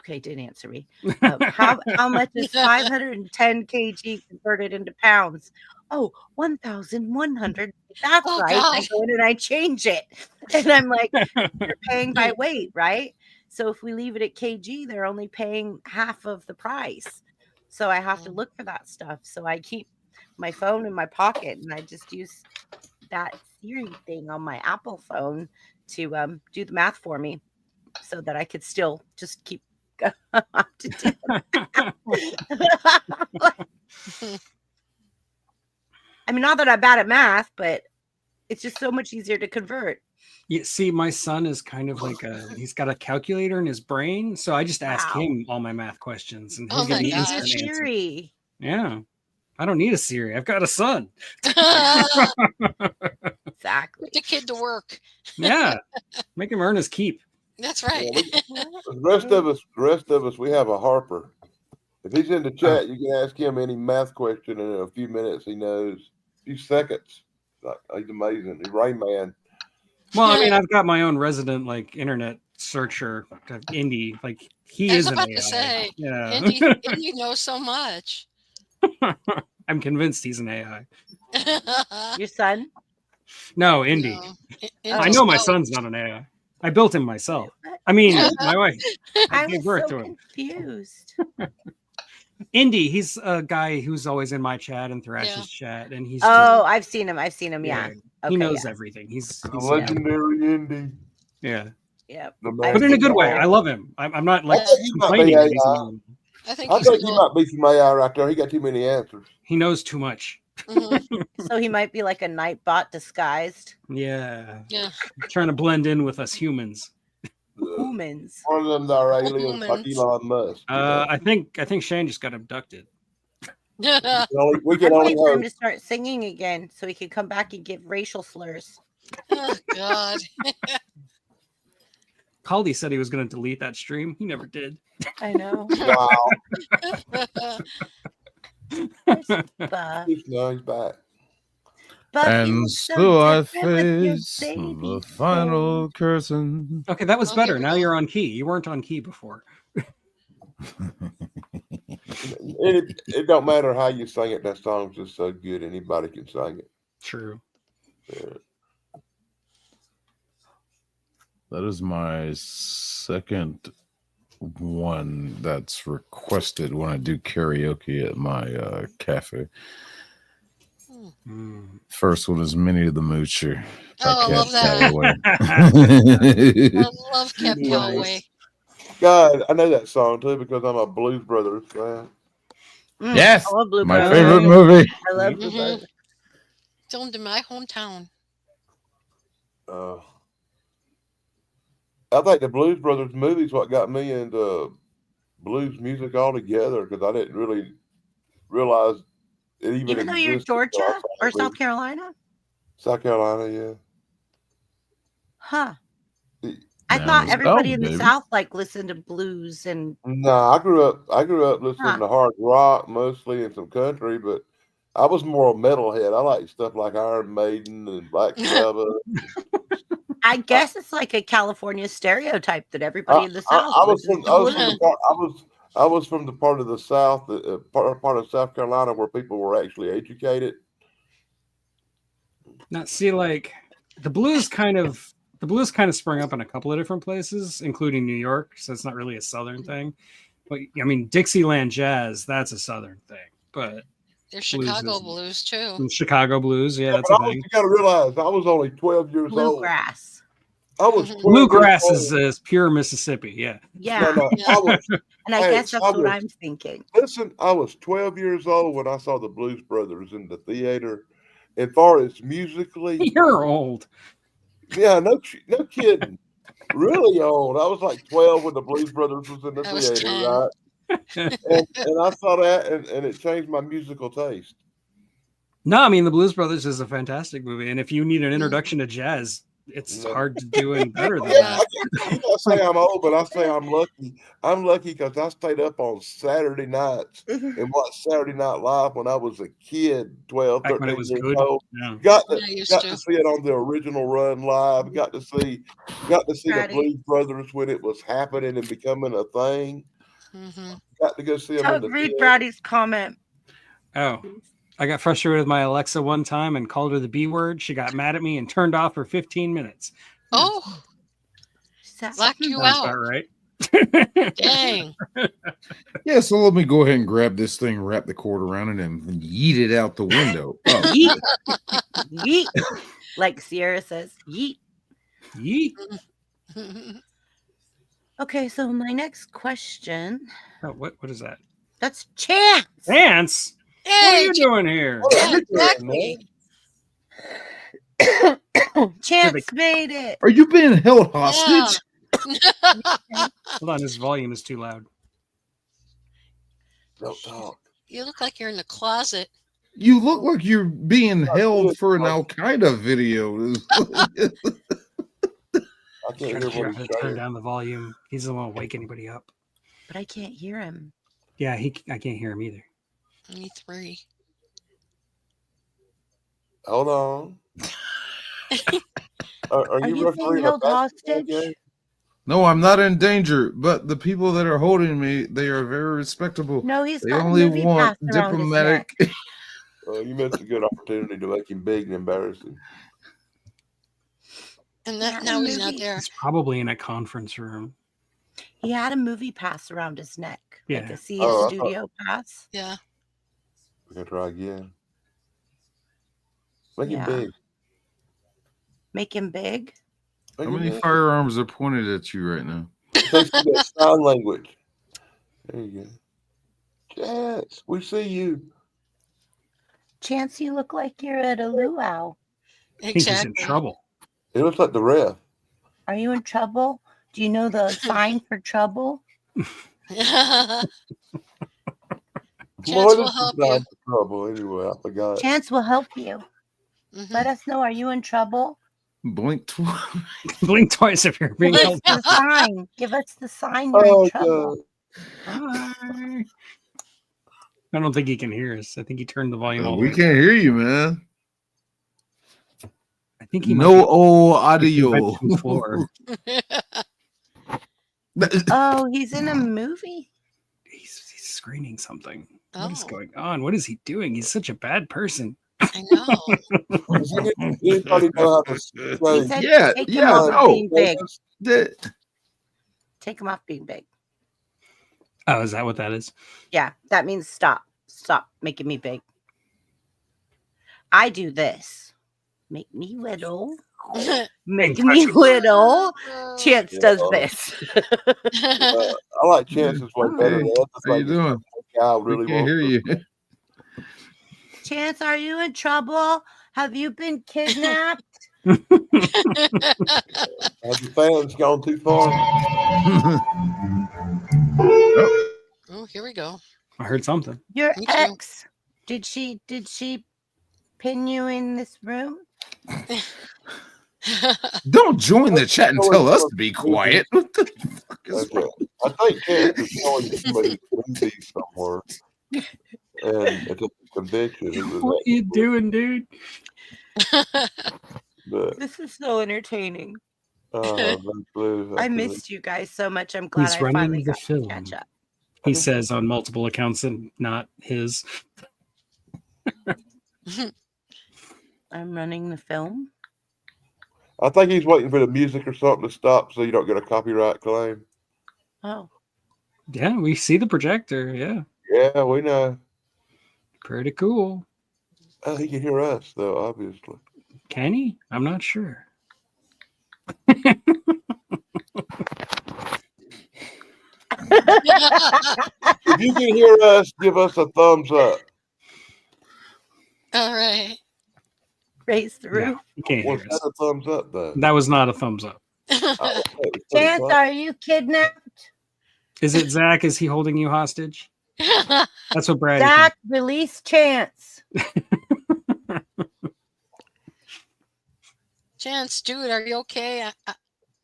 Okay, didn't answer me. How much is 510 kg converted into pounds? Oh, 1,100. That's right. God. I go in and I change it. And I'm like, you're paying by weight, right? So if we leave it at kg, they're only paying half of the price. So I have to look for that stuff. So I keep my phone in my pocket, and I just use that Siri thing on my Apple phone to do the math for me, so that I could still just keep up to date. I mean, not that I'm bad at math, but it's just so much easier to convert. You see, my son is kind of like he's got a calculator in his brain, so I just ask him all my math questions, and he'll give me instant answers. Siri. Yeah, I don't need a Siri. I've got a son. Exactly. Put the kid to work. Yeah, make him earn his keep. That's right. The rest of us, we have a Harper. If he's in the chat, you can ask him any math question, and in a few minutes he knows. A few seconds. Like, he's amazing. He's Rain Man. Well, I mean, I've got my own resident like internet searcher, Indy. Like he is. I was about an to AI. say, Yeah. Indy knows so much. I'm convinced he's an AI. Your son? No, Indy. No. I know my son's not an AI. I built him myself. I mean, my wife. I gave birth to him. Confused. Indy, he's a guy who's always in my chat and Thrash's chat, and he's. I've seen him. Yeah. He knows everything. He's legendary Indy. Yeah. Yeah. But in a good way. I love him. I'm not like complaining. I think he might be some AI right there. He got too many answers. He knows too much. So he might be like a Nightbot disguised. Yeah. Yeah. Trying to blend in with us humans. Humans. One of them are aliens like Elon Musk. I think Shane just got abducted. We can I'm only waiting for him hope. to start singing again so he can come back and give racial slurs. Oh, God. Caldy said he was going to delete that stream. He never did. I know. Wow. He's back. And so I face the final curtain. Okay, that was better. Now you're on key. You weren't on key before. It don't matter how you sing it. That song's just so good. Anybody can sing it. True. Yeah. That is my second one that's requested when I do karaoke at my cafe. First one is Minnie the Moocher. Oh, I love that. I love Cab Calloway. God, I know that song too because I'm a Blues Brothers fan. Yes, I love Blue my Brothers. favorite movie. I love Blue Brothers. Filmed in my hometown. I think the Blues Brothers movie is what got me into blues music altogether because I didn't really realize it Even though you're Georgia or South Carolina? South Carolina, yeah. Huh. I thought everybody in the South like listened to blues and No, I grew up listening to hard rock mostly and some country, but I was more a metalhead. I like stuff like Iron Maiden and Black Sabbath. I guess it's like a California stereotype that everybody in the South. I was from the part of the South, part of South Carolina where people were actually educated. Now, see, like the blues kind of sprung up in a couple of different places, including New York. So it's not really a Southern thing. But I mean, Dixieland jazz, that's a Southern thing. But there's Chicago blues too. Chicago blues, yeah, that's a thing. You got to realize I was only 12 years old. Bluegrass. I was bluegrass is pure Mississippi, yeah. Yeah. No, and I guess that's what I'm thinking. Listen, I was 12 years old when I saw the Blues Brothers in the theater. As far as musically, you're old. Yeah, no kidding. Really old. I was like 12 when the Blues Brothers was in the theater, right? and I saw that, and it changed my musical taste. No, I mean the Blues Brothers is a fantastic movie, and if you need an introduction to jazz, it's hard to do any better than that. I can't say I'm old, but I say I'm lucky. I'm lucky because I stayed up on Saturday nights and watched Saturday Night Live when I was a kid, 12, 13 years old. Yeah. Got to see it on the original run live. Got to see the Blues Brothers when it was happening and becoming a thing. Got to go see them. Read Brady's comment. Oh. I got frustrated with my Alexa one time and called her the B word. She got mad at me and turned off for 15 minutes. Oh, locked you out. Right? Dang. Yeah, so let me go ahead and grab this thing, wrap the cord around it, and yeet it out the window. Oh, Yeet. Yeet. Like Sierra says, yeet. Yeet. Okay, so my next question. Oh, what is that? That's Chance. Chance? What are Hey, you doing here? yeah, exactly. Chance made it. are you being held hostage? Hold on, his volume is too loud. Don't talk. You look like you're in the closet. You look like you're being held for an Al Qaeda video. I can't Trying hear to what he's turn saying. down the volume. He doesn't want to wake anybody up. But I can't hear him. Yeah, I can't hear him either. Me 3. Hold on. Are you you being refereeing a held basketball hostage? game? No, I'm not in danger, but the people that are holding me, they are very respectable. No, he's They got a only movie want pass around his diplomatic. neck. You missed a good opportunity to make him big and embarrassing. And Yeah, now he's not movie. there. He's probably in a conference room. He had a movie pass around his neck. Like Yeah. a CS Oh, I thought- studio pass. Yeah. We can try again. Make him Yeah. big. Make him big. Make How him many big. firearms are pointed at you right now? Takes you that sign language. There you go. Chance, we see you. Chance, you look like you're at a luau. I think he's in Exactly. trouble. It looks like the ref. Are you in trouble? Do you know the sign for trouble? Chance What will is the help sign you. for trouble anyway? I forgot. Chance will help you. Mhm. Let us know. Are you in trouble? Blink twice. Blink twice if you're being Give us held the hostage. sign. Give us the sign you're Oh, in trouble. Hi. I don't think he can hear us. I think he turned the volume all the We way can't hear you, man. I think he might No be old on the audio. convention floor. Oh, he's in a movie. He's screening something. What is Oh, going on? What is he doing? He's such a bad person. I know. Does anybody know how to He say said, Yeah, take him yeah, off no. being big. That- Take him off being big. Oh, is that what that is? Yeah, that means stop. Stop making me big. I do this. Make me little. Make me little. Chance does this. I like Chance's way better. Hey, The other how you thing is doing? like, I We really can't hear wants you. Chance, are you in trouble? Have you been kidnapped? Have the fans gone too far? Oh, here we go. I heard something. Your Me too. ex. Did she pin you in this room? Don't join the chat and tell us to be quiet. What the fuck is Okay. wrong? I think Chance is showing somebody movie somewhere. And it's a conviction. He was What are you doing, dude? but This is so entertaining. no clue. I missed you guys so much. I'm glad He's I running finally the got to film. catch up. He says on multiple accounts and not his. I'm running the film. I think he's waiting for the music or something to stop so you don't get a copyright claim. Oh, Yeah, we see the projector. Yeah, Yeah, we know. pretty cool. He can hear us though, obviously. Can he? I'm not sure. If you can hear us, give us a thumbs up. All right. raise the roof. No, you can't hear What's us. that a thumbs up though? That was not a thumbs up. Chance, are you kidnapped? Is it Zach? Is he holding you hostage? That's what Brad. Zach, release Chance. Chance, dude, are you okay?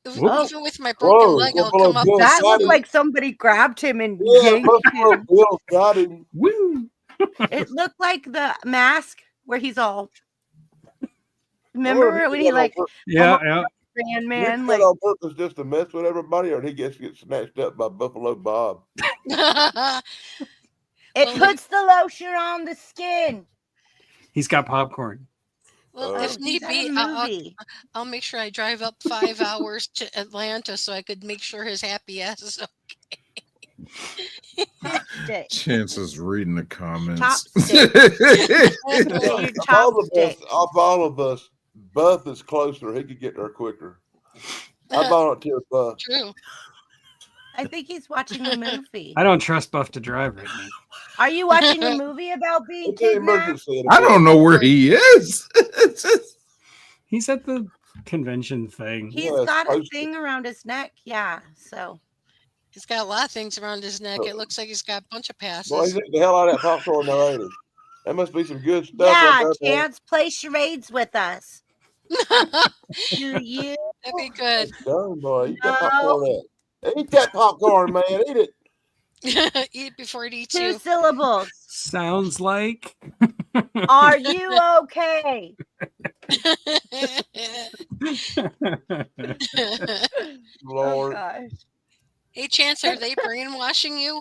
Whoops. Even with my broken leg, I'll Buffalo come up. Bill That got looked him. like somebody grabbed him and Yeah, yanked Buffalo him. Bill got him. Woo! It looked like the mask where he's all. Remember when he like Yeah, yeah. ran, Man, man, like like on purpose just to mess with everybody, or he gets snatched up by Buffalo Bob. it puts the lotion on the skin. He's got popcorn. Well, if need He's at be, a movie. I'll make sure I drive up 5 hours to Atlanta so I could make sure his happy ass is Chopstick. Chances reading the comments. Chopstick. Your chopstick. Of all of us, Buff is closer. He could get there quicker. I volunteer Buff. True. I think he's watching a movie. I don't trust Buff to drive right now. Are you watching a movie about being It's an kidnapped? emergency. I don't know where he is. He's at the convention thing. He's Yeah, it's got a posted. thing around his neck. Yeah. So He's got a lot of things around his neck. It looks like he's got a bunch of passes. Boy, he's eating the hell out of that popcorn there, ain't he? That must be some good stuff. yeah, right there, boy. Chance, play charades with us. Do you? That'd be good. Done, boy. Eat that popcorn up. Eat that popcorn, man. Eat it. Eat it before it eats 2 you. syllables. Sounds like. Are you okay? Lord. gosh. Hey, Chance, are they brainwashing you?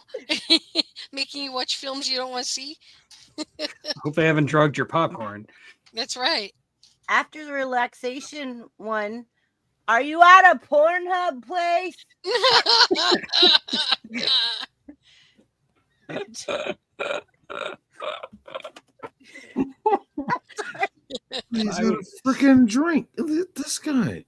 Making you watch films you don't want to see? Hope they haven't drugged your popcorn. That's right. After the relaxation one, are you at a Pornhub place? He's got a freaking drink. This guy.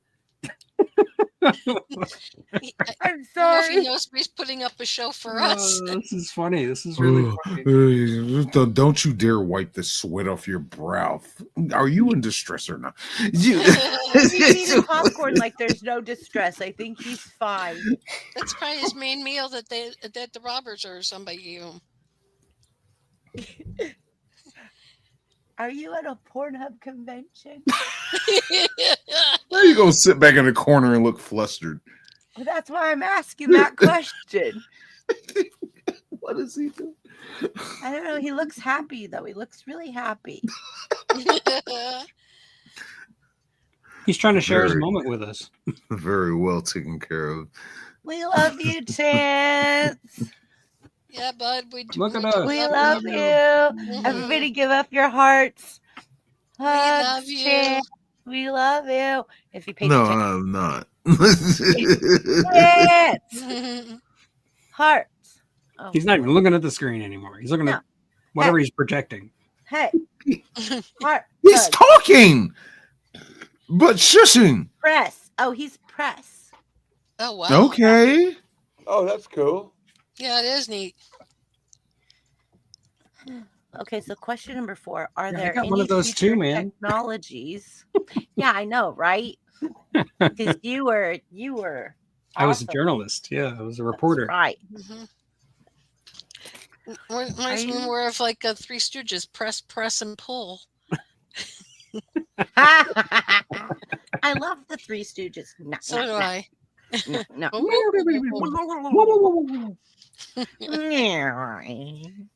I'm I don't know if sorry. he knows he's putting up a show for us. This is funny. This is really funny. Don't you dare wipe the sweat off your brow. Are you in distress or not? He's eating popcorn like there's no distress. I think he's fine. That's probably his main meal that the robbers or somebody gave him. Are you at a Pornhub convention? Now you gonna sit back in the corner and look flustered. Well, that's why I'm asking that question. What is he doing? I don't know. He looks happy, though. He looks really happy. He's trying to share his Very- moment with us. Very well taken care of. We love you, Chance. Yeah, bud. Look at us. We love you. Everybody give up your hearts. Hugs, love you. Chance. We love you. If you pay No, attention. I'm not. Chance. Hearts. Oh, He's not even looking at the screen anymore. He's looking No. at whatever he's projecting. Hey. Heart. He's hug, talking, but shushing. press. Oh, he's press. Oh, wow. Okay. Oh, that's cool. Yeah, it is neat. Okay, so question number 4. Are Yeah, I there got any one of those too, future man. technologies? Yeah, I know, right? Because you were I was a awesome. journalist. Yeah, I was a That's reporter. right. Reminds me you- more of like a Three Stooges: press, and pull. I love the Three Stooges. No, So do I. no.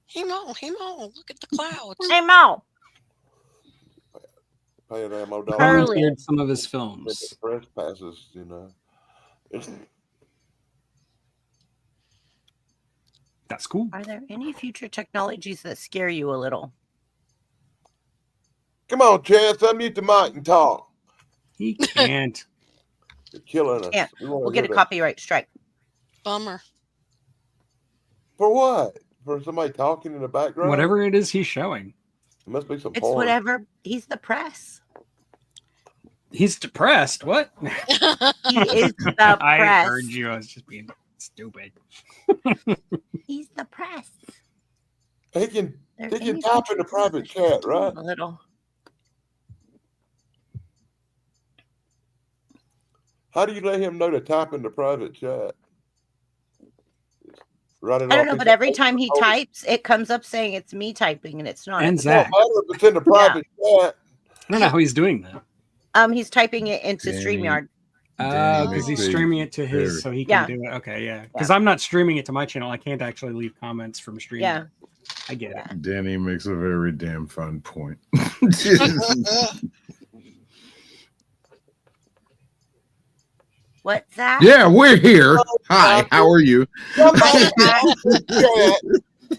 Hey Mo, look at the clouds. Hey, Mo. Pay a damn old Early. dollar. Volunteered some of his Get films. the press passes, you know. That's cool. Are there any future technologies that scare you a little? Come on, Chance, unmute the mic and talk. He can't. You're killing us. Yeah, We wanna We'll get a hear that. copyright strike. Bummer. For what? For somebody talking in the background? Whatever it is he's showing. It must be some It's porn. whatever. He's the press. He's depressed. What? He is the I press. heard you. I was just being stupid. He's the press. He can There They are can any type future in the private technologies chat, right? A little. How do you let him know to type in the private chat? Write it I don't off know, his- but every time he Oh, types, it comes up saying it's me typing, and it's not. And it don't Zach. matter if it's in the private chat. I don't know how he's doing that. He's typing it into Danny. StreamYard. Because he's Big streaming it to his, very- so he Yeah. can do it. Okay, yeah. Because I'm not streaming it to my channel. I can't actually leave comments from streaming. Yeah. I get it. Danny makes a very damn fun point. What's that? Yeah, we're here. Hi, how are you? Somebody go to chat.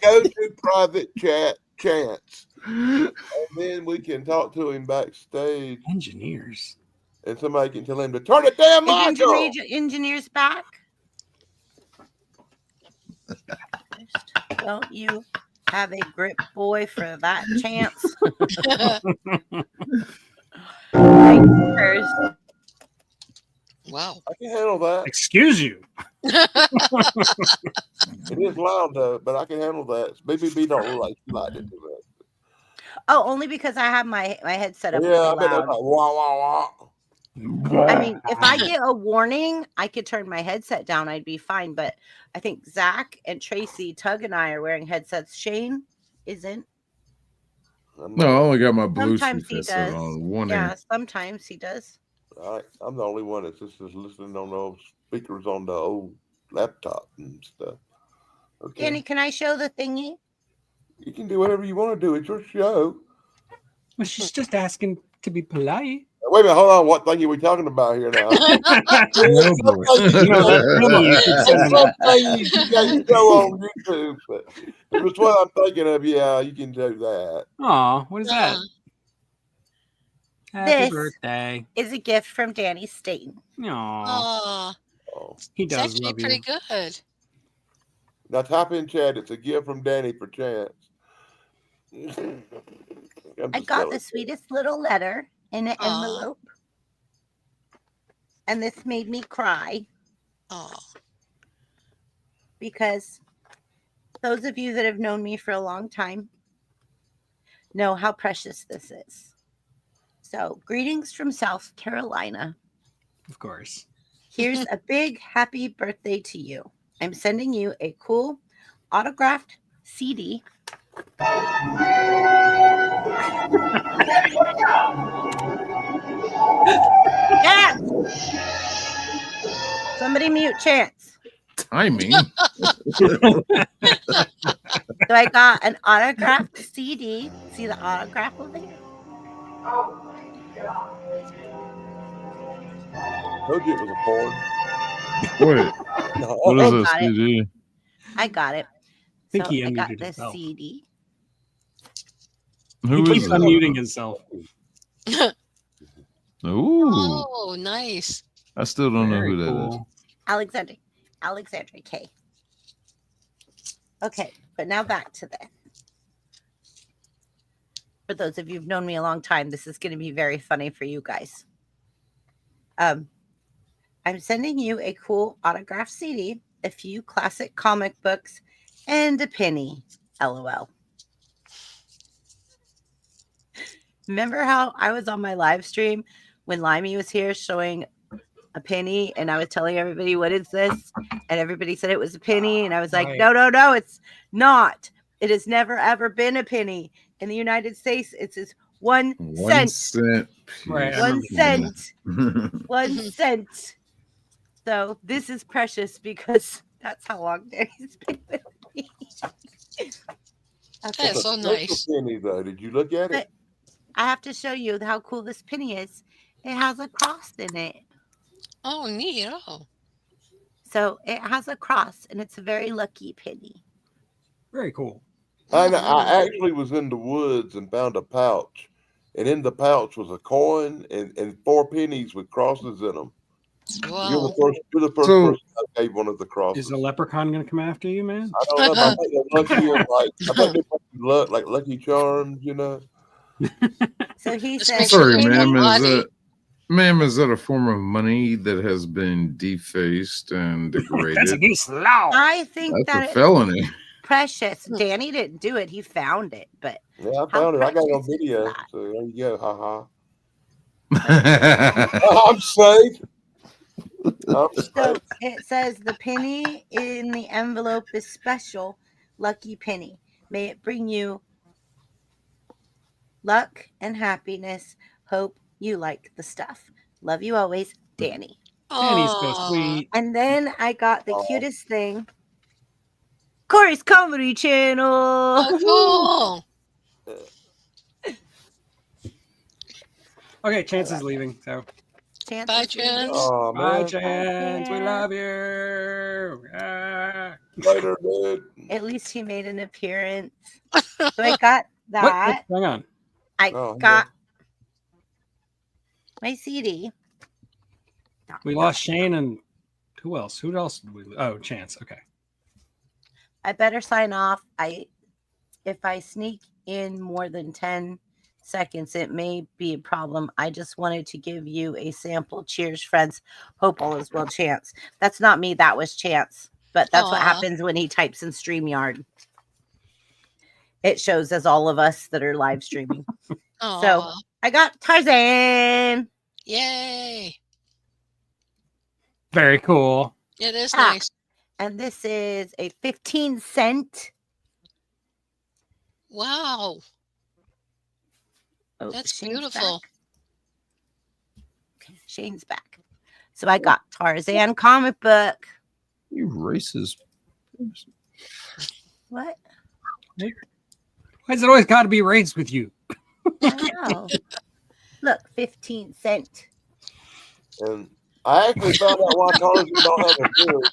Go to private chat chats. And then we can talk to him backstage, Engineers. and somebody can tell him to turn the damn mic off. Engineers back. Don't you have a grip boy for that chance? Wow. I can handle that. Excuse you. It is loud though, but I can handle that. BBB don't like to do that. Oh, only because I have my headset up. Yeah, I really bet that's loud. like wah wah wah. I mean, if I get a warning, I could turn my headset down. I'd be fine. But I think Zach and Tracy, Tug, and I are wearing headsets. Shane isn't. No, I only got my Sometimes Bluetooth he headset does. on one Yeah, ear. sometimes he does. I'm the only one that's just listening on those speakers on the old laptop and stuff. Okay. Danny, can I show the thingy? You can do whatever you want to do. It's your show. Well, she's just asking to be polite. Wait a minute, hold on. What thing are we talking about here now? No, boy. You know that thingy you keep sending. Something you can go on YouTube. But if it's what I'm thinking of, yeah, you can do that. Aw, what is that? Happy This birthday. is a gift from Danny Staten. Aw. Oh, He it's does actually love pretty you. good. Now type in chat. It's a gift from Danny for Chance. I got the sweetest little letter in an Aw. envelope. And this made me cry Oh, because those of you that have known me for a long time know how precious this is. So, greetings from South Carolina. Of course. Here's a big happy birthday to you. I'm sending you a cool autographed CD. Chance! Somebody mute Chance. Timing. So I got an autographed CD. See the autograph over here? Told you it was a porn. Wait, what I is this got it. CD? I got it. Think So he I got unmuted this himself. CD. He Who keeps is it? unmuting himself. Ooh, oh, nice. I still don't know Very who that is. cool. Alexandra K. Okay, but now back to this. For those of you who've known me a long time, this is going to be very funny for you guys. I'm sending you a cool autograph CD, a few classic comic books, and a penny. LOL. Remember how I was on my live stream when Limey was here showing a penny and I was telling everybody, what is this? And everybody said it was a penny. And I was like, Right. no, it's not. It has never, ever been a penny. In the United States, it's 1 1 cent. cent. Right, I 1 remember cent. Piece. 1 cent. So this is precious because that's how long Danny's been with me. That Okay. is so That's a nice. penny, though. Did you look at it? I have to show you how cool this penny is. It has a cross in it. Oh, neat. Oh, So it has a cross and it's a very lucky penny. Very cool. I actually was in the woods and found a pouch, and in the pouch was a coin and 4 pennies with crosses in them. wow. You're the first So- person I gave one of the crosses. Is a leprechaun going to come after you, man? I don't know. But I think they're lucky, I think they're like Lucky Charms, you know. So he Just said, make sure Sorry, there's ma'am. no Is body. that, ma'am, is that a form of money that has been defaced and That's degraded? against the law. I think That's that a it's felony. precious. Danny didn't do it. He found it. But Yeah, I How found it. I got it on precious is video. that? So there you go. Ha ha. I'm safe. I'm so safe. it says the penny in the envelope is special. Lucky penny. May it bring you luck and happiness. Hope you like the stuff. Love you always, Danny. Danny's so Aw. sweet. And then I got the Aw. cutest thing. Corey's Comedy Channel. Oh, cool. Okay, Chance is leaving. So Chance Bye, is leaving. Chance. Oh, bye, man. Chance. We Chance. love you. Ah. Later, dude. At least he made an appearance. So I got that. Hang on. I Oh, got my CD. We lost Shane and who else? Who else did we lose? Oh, Chance. Okay. I better sign off. If I sneak in more than 10 seconds, it may be a problem. I just wanted to give you a sample. Cheers, friends. Hope all is well, Chance. That's not me. That was Chance. But that's what Aw. happens when he types in StreamYard. It shows as all of us that are live streaming. So Aw. I got Tarzan. Yay. Very cool. It is Ah. nice. And this is a 15-cent. Wow. Oh, That's Shane's beautiful. back. Okay, Shane's back. So I got Tarzan comic book. You racist. What? Why's it always got to be raised with you? I know. Look, 15 cent. And I actually found out why Tarzan don't have a beard.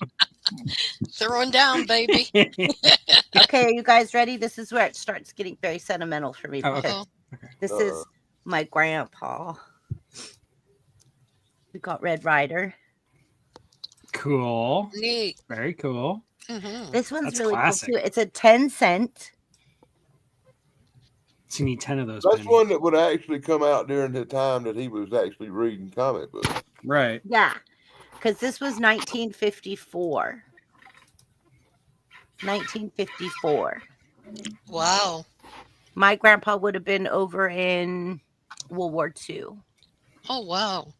Throwing down, baby. Okay, are you guys ready? This is where it starts getting very sentimental for me. Oh, okay. Because this is my grandpa. We got Red Rider. Cool. Neat. Very cool. Mm-hmm. This one's That's really classic. cool too. It's a 10-cent. So you need 10 of those. That's pennies. one that would actually come out during the time that he was actually reading comic books. Right. Yeah, because this was 1954. 1954. Wow. My grandpa would have been over in World War II. Oh, wow.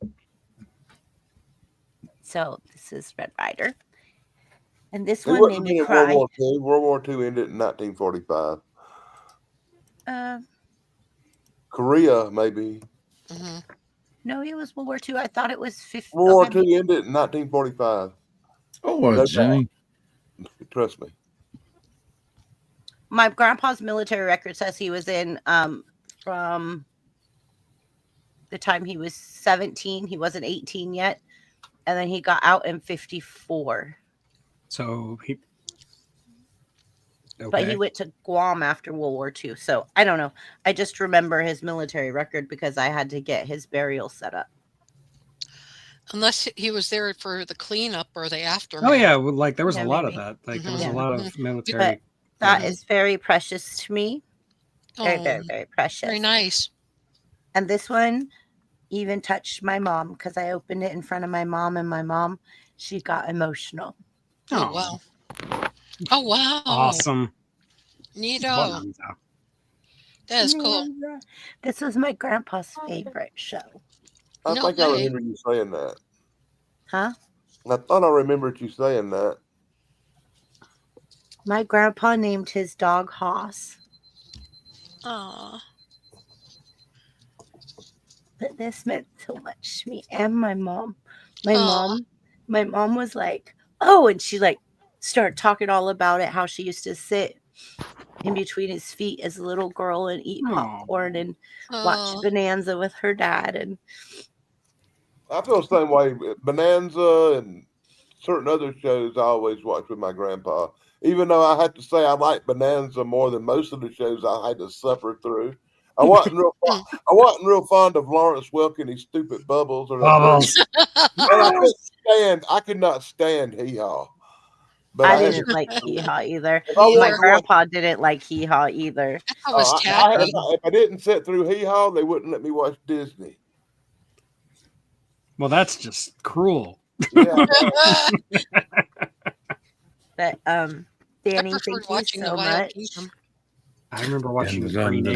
So this is Red Rider. And this He one wouldn't made have me been in cry. World War II. World War II ended in 1945. Korea, maybe. Mm-hmm. No, it was World War II. I thought it was 50. World War II ended in 1945. Oh, No Jenny. Trust me. My grandpa's military record says he was in from the time he was 17. He wasn't 18 yet. And then he got out in 54. So he. Okay. But he went to Guam after World War II. So I don't know. I just remember his military record because I had to get his burial set up. Unless he was there for the cleanup or the aftermath. Oh yeah, well, like there was Yeah, a lot maybe. of that. Like there was Yeah. a lot of military. But that Mhm. is very precious to me. Very, Oh, very, very precious. very nice. And this one even touched my mom because I opened it in front of my mom, and my mom, she got emotional. Oh, wow. Oh, wow. Awesome. Neato. Bonanza. That is cool. This was my grandpa's favorite show. I No think I way. remember you saying that. Huh? I thought I remembered you saying that. My grandpa named his dog Hoss. Aw. But this meant so much to me and my mom. My Aw. mom was like, oh, and she like started talking all about it, how she used to sit in between his feet as a little girl and eat Aw. popcorn and watch Aw. Bonanza with her dad. And I feel the same way. Bonanza and certain other shows I always watch with my grandpa. Even though I have to say I like Bonanza more than most of the shows I had to suffer through. I wasn't real fond of Lawrence Welk and his stupid bubbles. Or Bubbles. and I could not stand Hee Haw. But I had didn't to- like Hee Haw either. If I wanted My to watch- grandpa didn't like Hee Haw either. That was I tacky. if I didn't sit through Hee Haw, they wouldn't let me watch Disney. Well, that's just cruel. Yeah, But I Danny, preferred thank you watching so the Wild much. Kingdom. I remember watching Green Egg.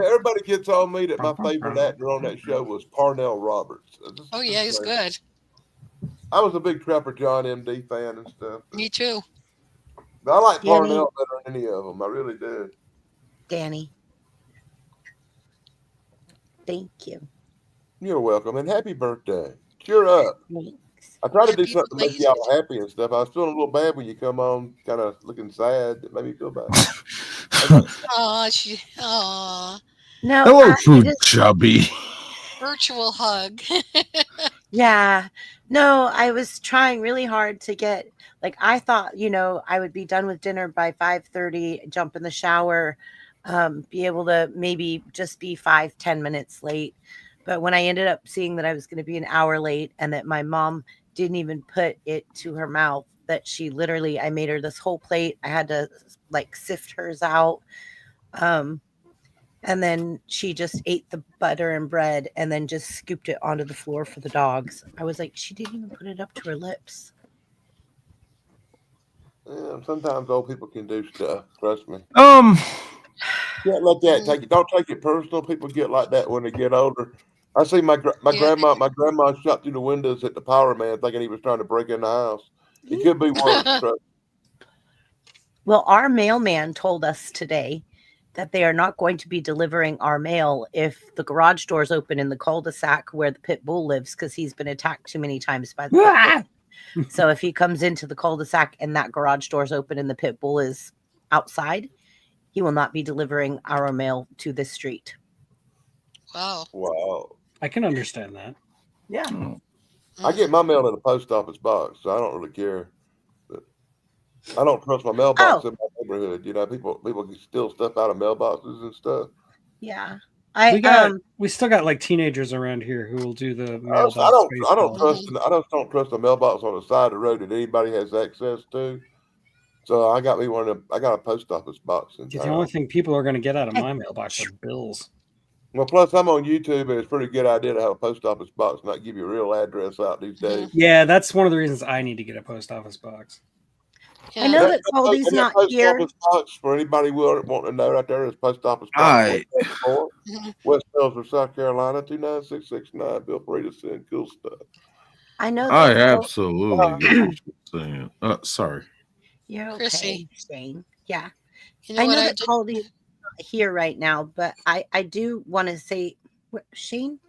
everybody gets on me that my favorite actor on that show was Parnell Roberts. Oh, yeah, he's good. I was a big Trapper John M.D. fan and stuff. Me too. But I like Danny. Parnell better than any of them. I really do. Danny. Thank you. You're welcome, and happy birthday. Cheer up. Thanks. I try to do Happy something to make belated. y'all happy and stuff. I was feeling a little bad when you come on, kind of looking sad. It made me feel bad. Aw. No, Hello, I food just, chubby. Virtual hug. yeah, No, I was trying really hard to get, like, I thought, I would be done with dinner by 5:30, jump in the shower, be able to maybe just be 5-10 minutes late. But when I ended up seeing that I was going to be an hour late and that my mom didn't even put it to her mouth, that she literally, I made her this whole plate. I had to like sift hers out. And then she just ate the butter and bread and then just scooped it onto the floor for the dogs. I was like, she didn't even put it up to her lips. Yeah, sometimes old people can do stuff. Trust me. Can't let that take it. Don't take it personal. People get like that when they get older. I see my grandma. My grandma shot through the windows at the power man, thinking he was trying to break in the house. It could be worse. Trust. Well, our mailman told us today that they are not going to be delivering our mail if the garage doors open in the cul-de-sac where the pit bull lives, because he's been attacked too many times by the pit bull. So if he comes into the cul-de-sac and that garage door's open and the pit bull is outside, he will not be delivering our mail to this street. Wow. I can understand that. Yeah. I get my mail in a post office box, so I don't really care. But I don't trust my mailbox in my neighborhood. People can steal stuff out of mailboxes and stuff. Yeah. We still got like teenagers around here who will do the mailbox. I just don't trust a mailbox on the side of the road that anybody has access to. So I got a post office box. The only thing people are going to get out of my mailbox are bills. Well, plus I'm on YouTube, and it's a pretty good idea to have a post office box, not give you a real address out these days. Yeah, that's one of the reasons I need to get a post office box. I know that Caldy's not here. Office box, for anybody wanting to know, right there is post office box. West Ellsworth, South Carolina, 29669. Feel free to send cool stuff. I know. I absolutely get what you're saying. Sorry. You're okay, Chrissy. Shane. Yeah. You know I know what that Caldy's not here right now, but I do want to say, Shane?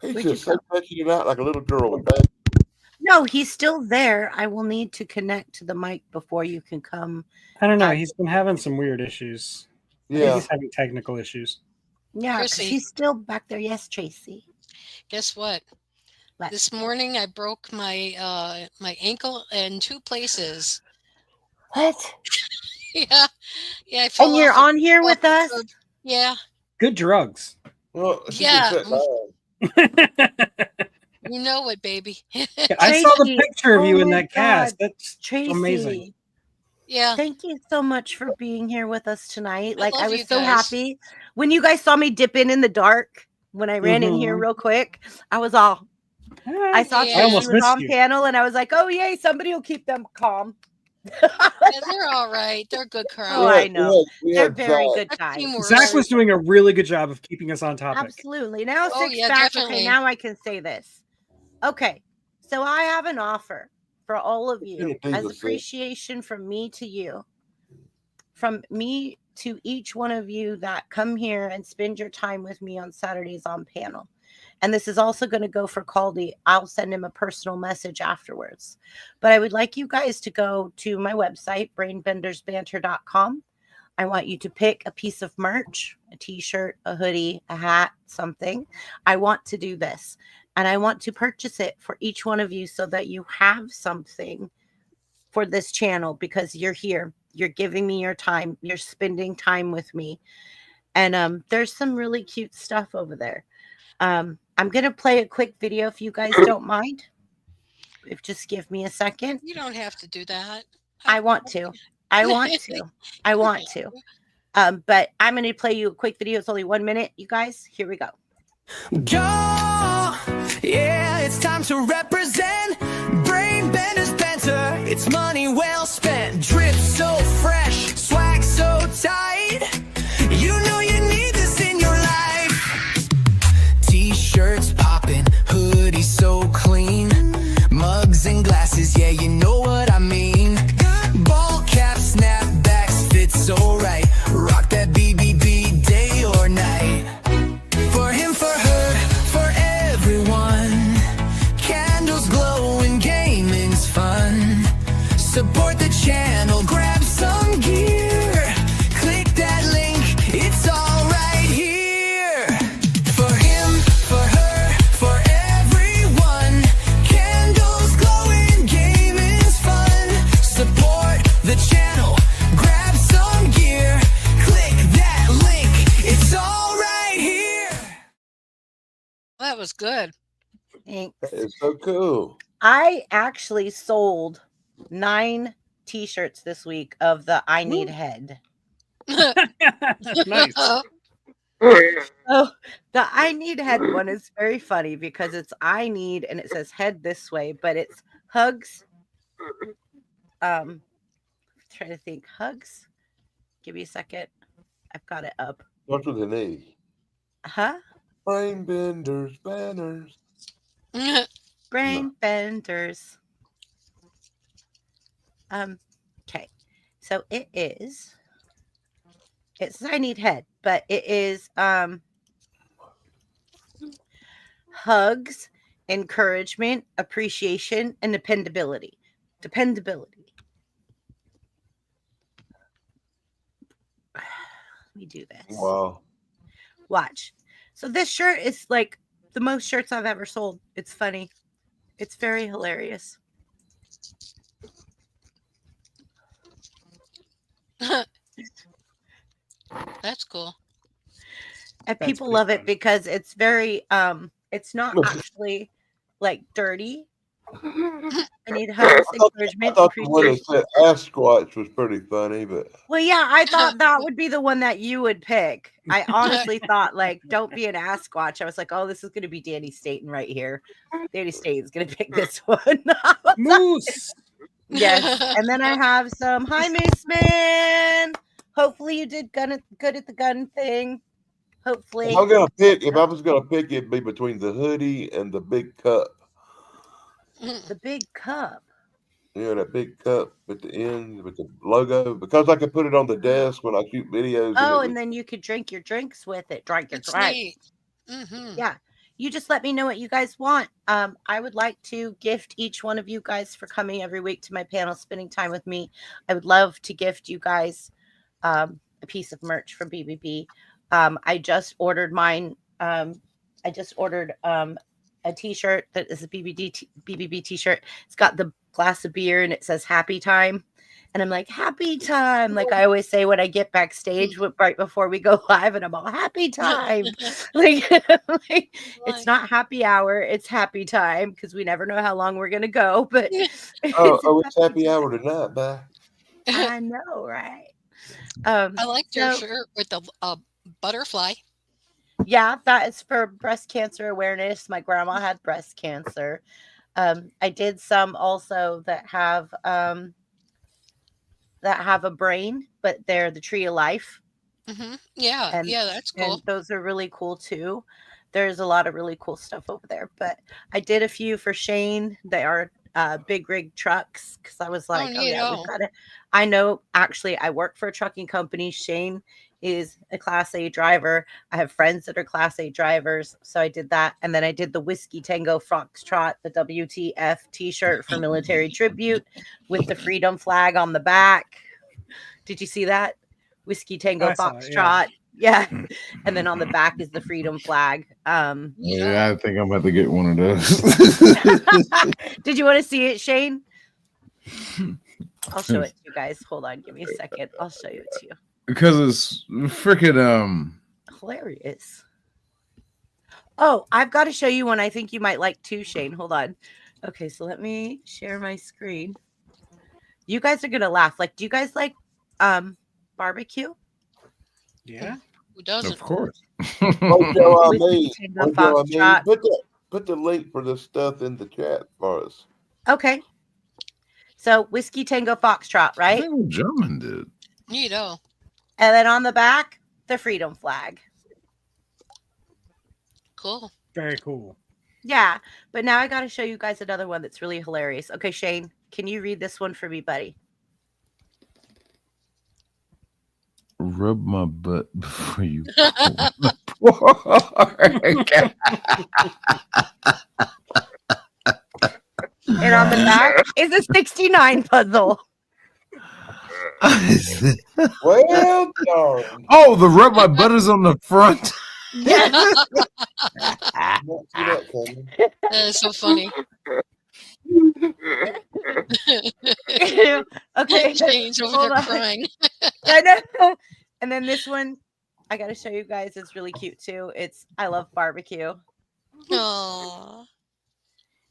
He's just so touching it out like a little girl with that. No, he's still there. I will need to connect to the mic before you can come. I don't know. He's been having some weird issues. I think Yeah. he's having technical issues. Yeah, 'cause Chrissy. he's still back there. Yes, Tracy. Guess what? What? This morning I broke my my ankle in 2 places. What? Yeah. I fell And you're off on here with the us? road. Yeah. Good drugs. Well, she Yeah. can sit down. You know it, baby. I saw the Tracy, picture of oh you in my that cast. God. That's Tracy. amazing. Yeah. Thank you so much for being here with us tonight. I Like, I love was you so guys. happy when you guys saw me dip in the dark when I ran in here real quick. I was all, I saw Yeah. I almost Tracy was missed on you. panel and I was like, oh, yay, somebody will keep them calm. Yeah, they're all right. They're a good crowd. Oh, I know. We They're had very Zach. good That's guys. teamwork. Zach was doing a really good job of keeping us on topic. Absolutely. Now Oh, six yeah, back. definitely. Okay, now I can say this. Okay, so I have an offer for all of you It'll do as the same. appreciation from me to you, from me to each one of you that come here and spend your time with me on Saturdays on panel. And this is also going to go for Caldy. I'll send him a personal message afterwards. But I would like you guys to go to my website, brainbendersbanter.com. I want you to pick a piece of merch, a t-shirt, a hoodie, a hat, something. I want to do this. And I want to purchase it for each one of you so that you have something for this channel because you're here. You're giving me your time. You're spending time with me. And there's some really cute stuff over there. I'm going to play a quick video if you guys don't mind. If just give me a second. You don't have to do that. I want to. I want to. I want to. But I'm going to play you a quick video. It's only 1 minute, you guys. Here we go. Yeah, it's time to represent Brain Bender's Banter. It's money well spent. Drip so fresh, swag so tight. You know you need this in your life. T-shirts popping, hoodies so clean. Mugs and glasses, yeah, you know what I mean. Ball caps, snapbacks, fit so right. Rock that BBB day or night. For him, for her, for everyone. Candles glow and gaming's fun. Support the channel, grab some gear. Click that link, it's all right here. For him, for her, that was good. Thanks. It's so cool. I actually sold 9 t-shirts this week of the I Need Head. Nice. Oh, the I Need Head one is very funny because it's I need and it says head this way, but it's hugs. Trying to think. Hugs. Give me a second. I've got it up. Starts with an E. Huh? Brain benders, banners. Brain benders. Okay. So it is. It says I need head, but it is hugs, encouragement, appreciation, and dependability. Dependability. Let me do this. Wow. Watch. So this shirt is like the most shirts I've ever sold. It's funny. It's very hilarious. That's cool. And That's people pretty love fun. it because it's very it's not actually like dirty. I need hugs, I encouragement, thought the one that appreciation. said Asquatch was pretty funny, but Well, yeah, I thought that would be the one that you would pick. I honestly thought, like, don't be an Asquatch. I was like, oh, this is going to be Danny Staten right here. Danny Staten's going to pick this one. Moose. Yes. And then I have some, hi, Moose Man. Hopefully you did good at the gun thing. Hopefully. if I was gonna pick, it'd be between the hoodie and the big cup. The big cup. Yeah, that big cup at the end with the logo, because I could put it on the desk when I shoot videos. Oh, it and then you could drink your drinks with it. Drink your It's drink. neat. Mm-hmm. Yeah. You just let me know what you guys want. I would like to gift each one of you guys for coming every week to my panel, spending time with me. I would love to gift you guys a piece of merch from BBB. I just ordered mine. I just ordered a t-shirt that is a BBB t-shirt. It's got the glass of beer and it says happy time. And I'm like, happy time. Like I always say when I get backstage right before we go live, and I'm all happy time. like it's not happy hour, it's happy time because we never know how long we're going to go. But it's happy hour tonight, bye. I know, right? I liked your shirt with the butterfly. Yeah, that is for breast cancer awareness. My grandma had breast cancer. I did some also that have a brain, but they're the tree of life. Mm-hmm. Yeah, And, that's cool. And those are really cool too. There's a lot of really cool stuff over there. But I did a few for Shane. They are big rig trucks because I was like, oh yeah, we've got to. I know actually I work for a trucking company. Shane is a Class A driver. I have friends that are Class A drivers. So I did that. And then I did the Whiskey Tango Foxtrot, the WTF t-shirt for military tribute with the freedom flag on the back. Did you see that? Whiskey Tango Foxtrot. Yeah. And then on the back is the freedom flag. Yeah, I think I'm about to get one of those. Did you want to see it, Shane? I'll show it to you guys. Hold on. Give me a second. I'll show it to you. Because it's freaking hilarious. Oh, I've got to show you one I think you might like too, Shane. Hold on. Okay, so let me share my screen. You guys are gonna laugh. Like, do you guys like barbecue? Yeah. Who doesn't? Of course. Put the link for this stuff in the chat for us. Okay. So Whiskey Tango Foxtrot, right? German did. Neato. And then on the back, the freedom flag. Cool. Very cool. Yeah. But now I got to show you guys another one that's really hilarious. Okay, Shane, can you read this one for me, buddy? Rub my butt before you. And on the back is a 69 puzzle. Well done. Oh, the rub my butt is on the front. Yes. That is so funny. Okay. Shane's over there crying. I know. And then this one, I got to show you guys. It's really cute too. It's I love barbecue. Oh,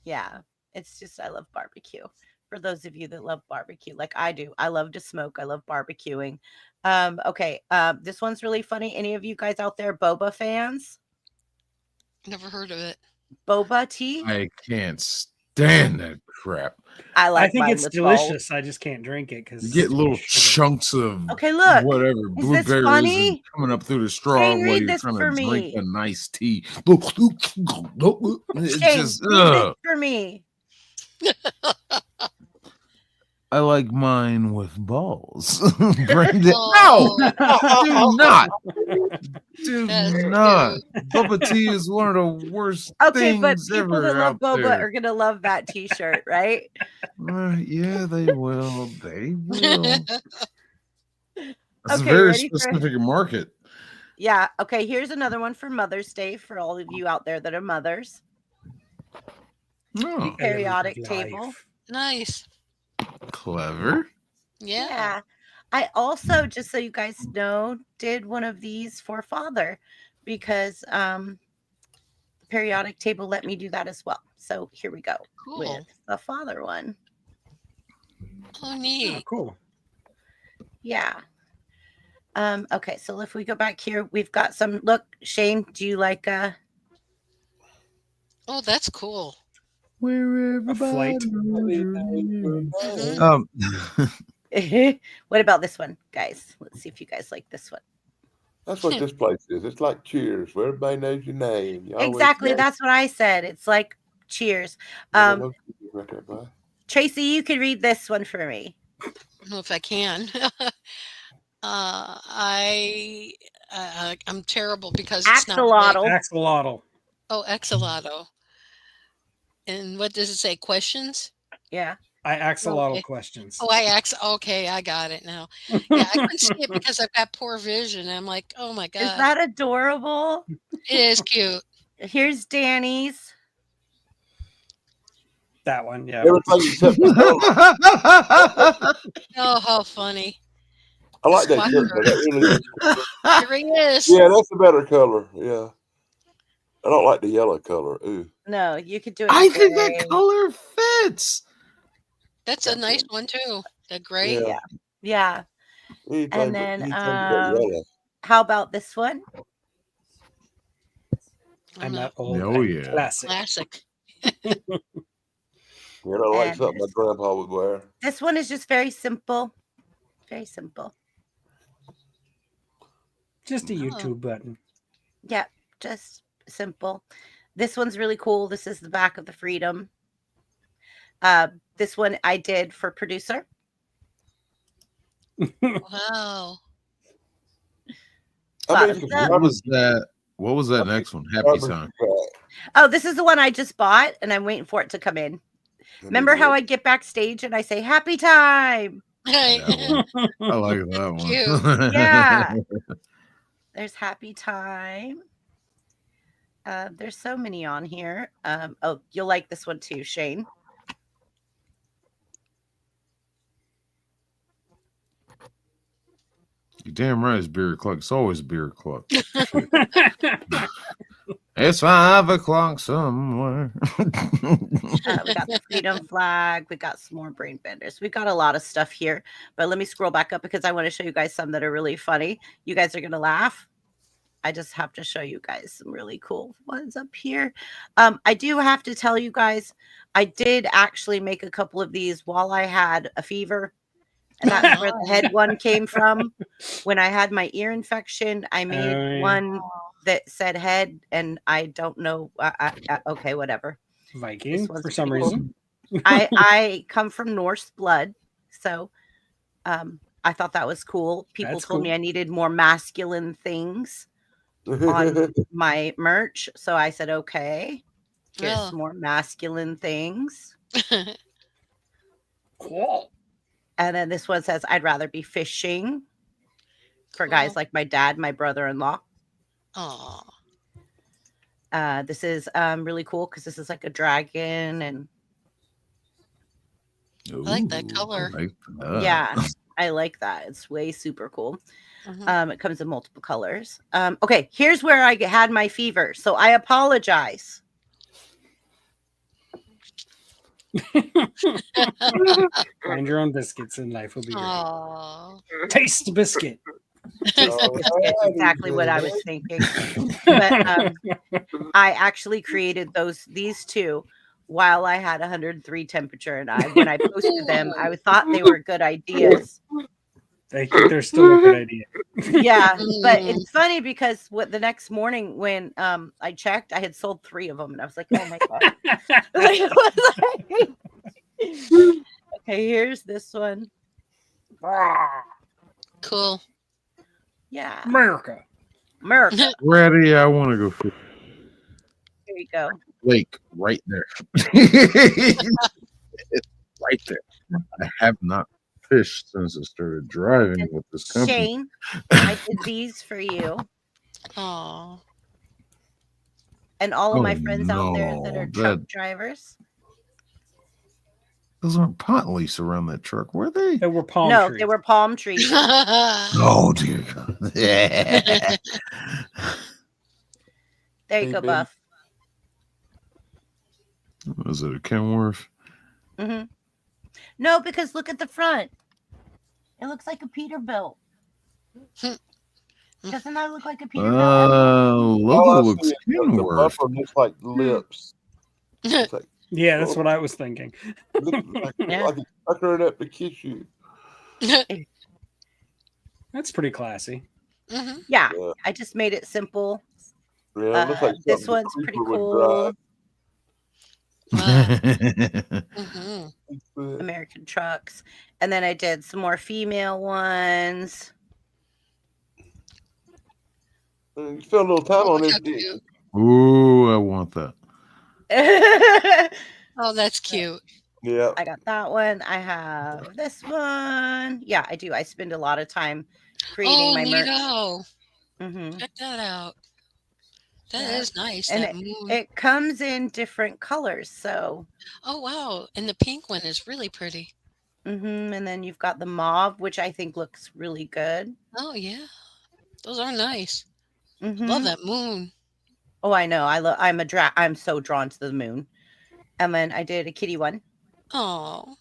Yeah, it's just I love barbecue. For those of you that love barbecue, like I do, I love to smoke. I love barbecuing. Okay, this one's really funny. Any of you guys out there, boba fans? never heard of it. Boba tea? I can't stand that crap. I I like think mine it's with salt. delicious. I just can't drink it You because get little chunks of Okay, look. whatever Is this blueberries and funny? coming up through the straw Shane, while read you're this trying for to drink me. a nice tea. It's Shane, just read this for me. I like mine with balls. Brandon, Oh, no, do not. Do that's not. cute. Bubba tea is one of the worst Okay, but things people that ever love out boba there. are gonna love that T-shirt, right? Yeah, they will. They will. That's a Okay, very ready for? specific market. Yeah. Okay, here's another one for Mother's Day for all of you out there that are mothers. Oh, Periodic table. Nice. clever. Yeah. Yeah. I also, just so you guys know, did one of these for father because the periodic table let me do that as well. So here we go Cool. with the father one. Oh, neat. Cool. Yeah. Okay, so if we go back here, we've got some. Look, Shane, do you like Oh, that's cool. Where A flight. Mhm. Um, what about this one, guys? Let's see if you guys like this one. That's what this place is. It's like Cheers, where everybody knows your name. You always Exactly, know. that's what I said. It's like Cheers. Yeah, those people right there, bud. Tracy, you could read this one for me. I don't know if I can. I'm terrible because it's not big. Axolotl. Axolotl. Oh, axolotl. And what does it say? Questions? Yeah. I axolotl Okay. questions. Oh, okay, I got it now. Yeah, I couldn't see it because I've got poor vision. I'm like, oh my Is god, that adorable? it is cute. Here's Danny's. That one, yeah. Everything except the color. Oh, how funny. I like that Squatter. shirt, but that really is. Here he is. Yeah, that's a better color. Yeah. I don't like the yellow color. Ooh. No, you could do it. I in think gray. that color fits. That's a nice one too. The gray. Yeah. Yeah. Yeah. Anything And but- then anything but yellow. how about this one? I'm not that old. Oh, I'm yeah. Classic. classic. Yeah, I don't like And something my grandpa would wear. This one is just very simple. Very simple. Just a Oh. YouTube button. Yeah, just simple. This one's really cool. This is the back of the Freedom. This one I did for producer. Wow. I mean, Bottoms it's up. What was that? What was that next one? Happy garbage time. trash. Oh, this is the one I just bought, and I'm waiting for it to come in. Remember how I get backstage and I say happy time? That one. I like that one. Cute. Yeah. There's happy time. There's so many on here. Oh, you'll like this one too, Shane. You're damn right, it's beer o'clock. It's always beer o'clock. It's 5 o'clock somewhere. We got the freedom flag. We got some more brain benders. We got a lot of stuff here, but let me scroll back up because I want to show you guys some that are really funny. You guys are going to laugh. I just have to show you guys some really cool ones up here. I do have to tell you guys, I did actually make a couple of these while I had a fever. And that's where the head one came from. When I had my ear infection, I made one that said head, and I don't know. Okay, whatever. Viking for some reason. I come from Norse blood, so I thought that was cool. People That's told cool. me I needed more masculine things on my merch, so I said, okay, here's Oh. some more masculine things. Cool. And then this one says, I'd rather be fishing for guys Cool. like my dad, my brother-in-law. Aw. This is really cool because this is like a dragon, and I like that color. yeah, I like that. It's way super cool. Mhm. It comes in multiple colors. Okay, here's where I had my fever, so I apologize. Find your own biscuits and life will be great. Oh, Taste biscuit. Biscuit, exactly what I was thinking. But I actually created these two while I had 103 temperature, and when I posted them, I thought they were good ideas. They're still a good idea. Yeah, but Mm. it's funny because the next morning when I checked, I had sold 3 of them, and I was like, oh my god. Okay, here's this one. Cool. Yeah, America. Ready? I want to go fish. Here you go. Lake right there. It's right there. I have not fished since I started driving with this company. Shane, I did these for you. Oh, And all of my Oh, friends out there that no, are truck drivers. Those aren't pot leaves around that truck, were they? They were palm No, trees. they were palm trees. Oh dear God. There you go, Amen. Buff. Was it a Kenworth? Mm-hmm. No, because look at the front. It looks like a Peterbilt. Doesn't that look like a Peterbilt? Logo All I looks see is the Kenworth. bumper looks like lips. It's like, Yeah, that's what I was thinking. looks like it's puckering up to kiss you. That's pretty classy. Mhm. Yeah, Yeah. I just made it simple. Yeah, it looks like This something one's the pretty creeper would cool. Mhm. drive. American trucks. And then I did some more female ones. You spent a little time Oh, on look this, how didn't cute. you? Ooh, I want that. Oh, that's cute. Yeah. I got that one. I have this one. Yeah, I do. I spend a lot of time creating Oh, my merch. neato. Mm-hmm. Check that out. That Yeah. is nice. And That moon. it comes in different colors. So, Oh, wow. And the pink one is really pretty. and then you've got the mauve, which I think looks really good. Oh, yeah. Those are nice. Mm-hmm. Love that moon. Oh, I know. I'm so drawn to the moon. And then I did a kitty one Oh,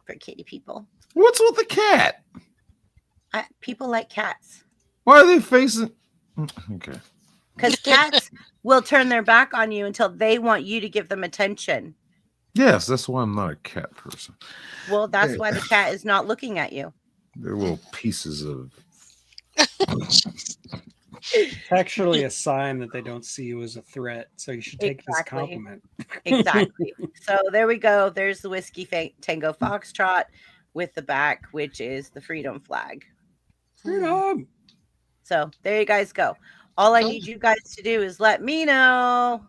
for kitty people. What's with the cat? People like cats Why are they facing? Okay. because cats will turn their back on you until they want you to give them attention. Yes, that's why I'm not a cat person. Well, that's why the cat is not looking at you. They're little pieces of. It's actually a sign that they don't see you as a threat. So you should take this Exactly. compliment. Exactly. So there we go. There's the Whiskey Tango Foxtrot with the back, which is the freedom flag. Freedom. So there you guys go. All I need you guys to do is let me know.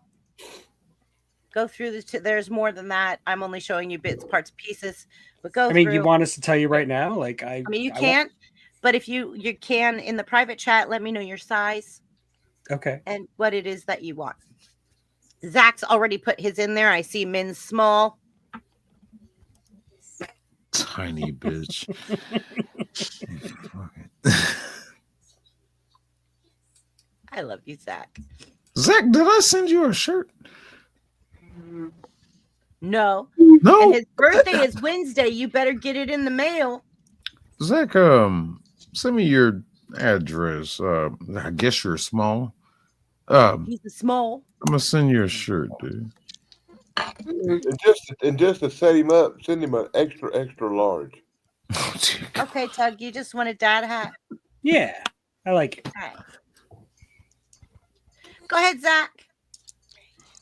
Go through there's more than that. I'm only showing you bits, parts, pieces. But go I mean, through. you want us to tell you right now? Like I mean, you can't. But if you can in the private chat, let me know your size. Okay. And what it is that you want. Zach's already put his in there. I see men's small. Tiny bitch. I love you, Zach. Zach, did I send you a shirt? No. No. And his birthday is Wednesday. You better get it in the mail. Zach, send me your address. I guess you're small. He's a small. I'm gonna send you a shirt, dude. And just to set him up, send him an extra large. Okay, Tug, you just want a dad hat. Yeah, I like it. All right. Go ahead, Zach.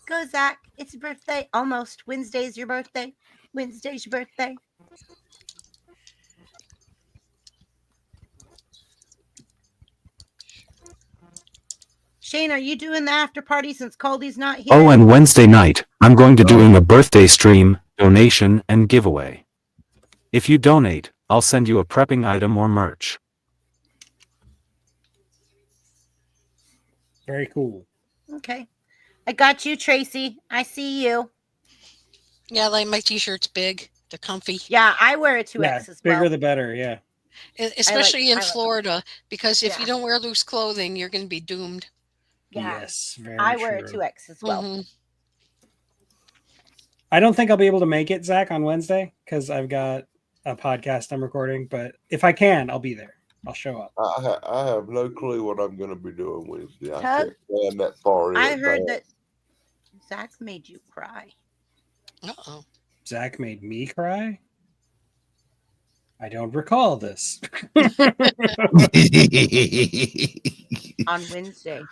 Go, Zach. It's your birthday. Almost. Wednesday's your birthday. Wednesday's your birthday. Shane, are you doing the after party since Caldy's not here? Oh, and Wednesday night, I'm going to doing a birthday stream, donation, and giveaway. If you donate, I'll send you a prepping item or merch. Very cool. Okay. I got you, Tracy. I see you. Yeah, like my t-shirt's big. They're comfy. Yeah, I wear a 2X Yeah, as bigger well. the better. Yeah. Especially in I like Florida, because if Yeah. you don't wear loose clothing, you're going to be doomed. Yeah. Yes. Very I wear a true. 2X as well. Mhm. I don't think I'll be able to make it, Zach, on Wednesday because I've got a podcast I'm recording. But if I can, I'll be there. I'll show up. I have no clue what I'm going to be doing Wednesday. I Tug, can't plan that far in I heard advance. that Zach made you cry. Uh-oh. Zach made me cry. I don't recall this. On Wednesday.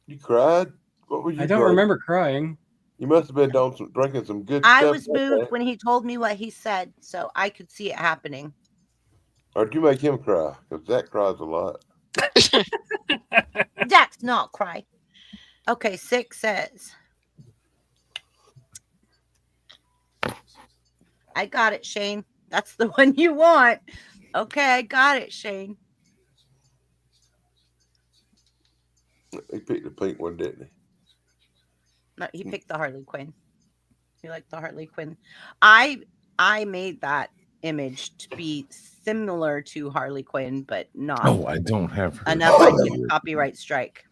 You cried? What was you I don't crying? remember crying. You must have been drinking some good I stuff. was moved when he told me what he said, so I could see it happening. Or did you make him cry? Because Zach cries a lot. Zach's not cry. Okay, 6 says. I got it, Shane. That's the one you want. Okay, I got it, Shane. He picked the pink one, didn't he? No, he picked the Harley Quinn. He liked the Harley Quinn. I made that image to be similar to Harley Quinn, but not Oh, I don't have her. enough. I get a copyright strike.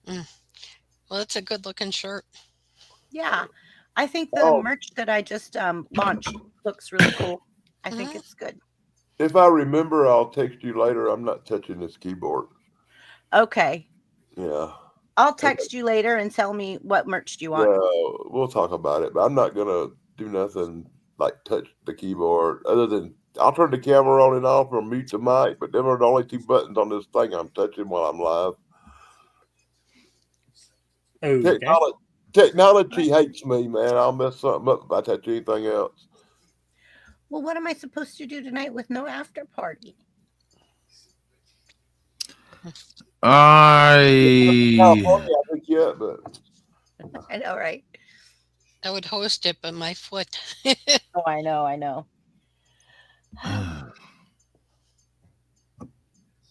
Well, it's a good looking shirt. Yeah, I think the merch that I just launched looks really cool. I think it's good. If I remember, I'll text you later. I'm not touching this keyboard. Okay. Yeah. I'll text you later and tell me what merch do you want. Yeah, we'll talk about it, but I'm not gonna do nothing like touch the keyboard other than I'll turn the camera on and off or mute the mic, but them are the only 2 buttons on this thing I'm touching while I'm live. Okay. Technology hates me, man. I'll mess something up if I touch anything else. Well, what am I supposed to do tonight with no after party? California, I think yeah, but I know, right? I would host it, but my foot. Oh, I know.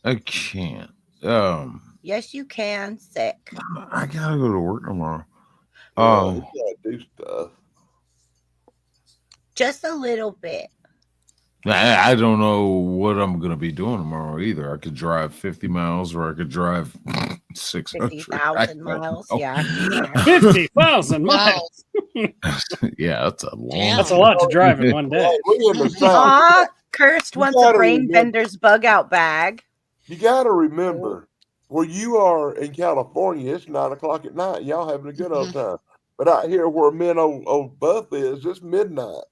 I can't. Yes, you can. Sick. I gotta go to work tomorrow. you gotta do stuff. Just a little bit. I don't know what I'm gonna be doing tomorrow either. I could drive 50 miles, or I could drive 600. 50,000 miles. Yeah. 50,000 miles. Yeah, that's a long. That's a lot to drive in one day. We in the South. Cursed You wants a gotta brain remember- bender's bug out bag. You got to remember, where you are in California, it's 9 o'clock at night. Y'all having a good old time. But out here where men old Buff is, it's midnight.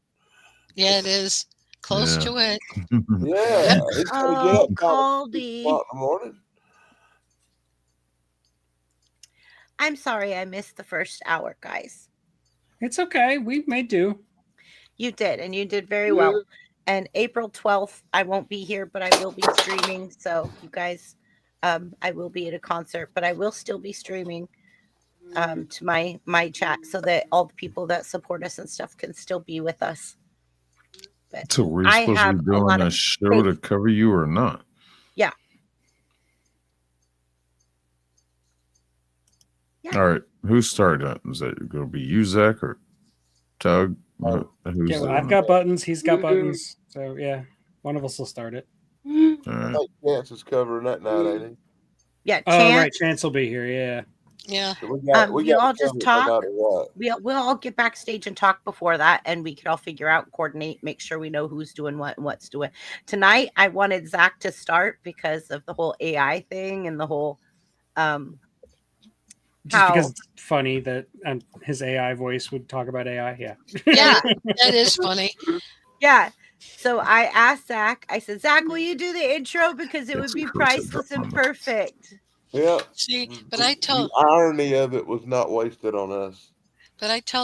Yeah, it is. Close to it. Yeah. It's gonna get up Caldy. 5 in the morning. I'm sorry I missed the first hour, guys. It's okay. We may do. You did, and you did very well. And April 12th, I won't be here, but I will be streaming. So you guys, I will be at a concert, but I will still be streaming to my chat so that all the people that support us and stuff can still be with us. But So we're I supposed to have be a doing lot a of show to cover you or not? Yeah. All right. Who started that? Is that going to be you, Zach, or Tug? Who's Yeah, well, I've got buttons. He's got buttons. So yeah, one of us will start it. All right. I think Chance is covering that night, ain't he? Yeah, Oh, Chance. right. Chance will be here. Yeah. Yeah. So we got You all to just cover it no talk. matter what. We'll all get backstage and talk before that, and we could all figure out, coordinate, make sure we know who's doing what and what's doing. Tonight, I wanted Zach to start because of the whole AI thing and the whole Just because it's funny that his AI voice would talk about AI. Yeah. Yeah. That is funny. Yeah. So I asked Zach, I said, Zach, will you do the intro? Because it would It's be a priceless and perfect. Yeah. See, but I tell The irony of it was not wasted on us.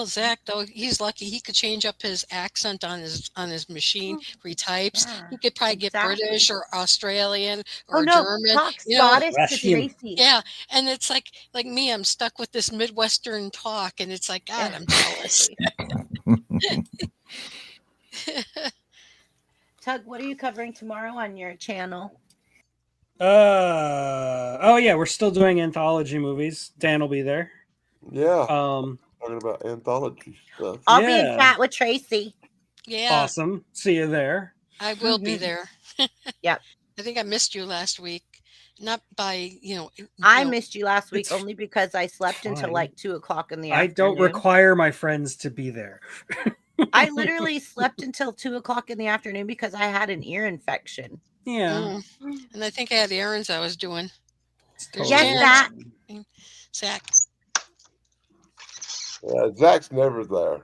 Zach though, he's lucky he could change up his accent on his machine where he types. Yeah, He could probably get exactly. British or Australian or Oh no, German. talk You know, Scottish to Russian. Tracy. yeah, and it's like me, I'm stuck with this Midwestern talk, and it's like, God, I'm jealous. Tug, what are you covering tomorrow on your channel? Oh yeah, we're still doing anthology movies. Dan will be there. Yeah. Um, Talking about anthology stuff. I'll be in Yeah. chat with Tracy. Yeah, awesome. See you there. I will be there. Yep. I think I missed you last week. not by I missed you last week It's only because I slept until fine. like 2:00 in the I afternoon. don't require my friends to be there. I literally slept until 2:00 in the afternoon because I had an ear infection. Yeah. And I think I had errands I was doing. There's Yes, Jen. Zach. Zach. Yeah, Zach's never there.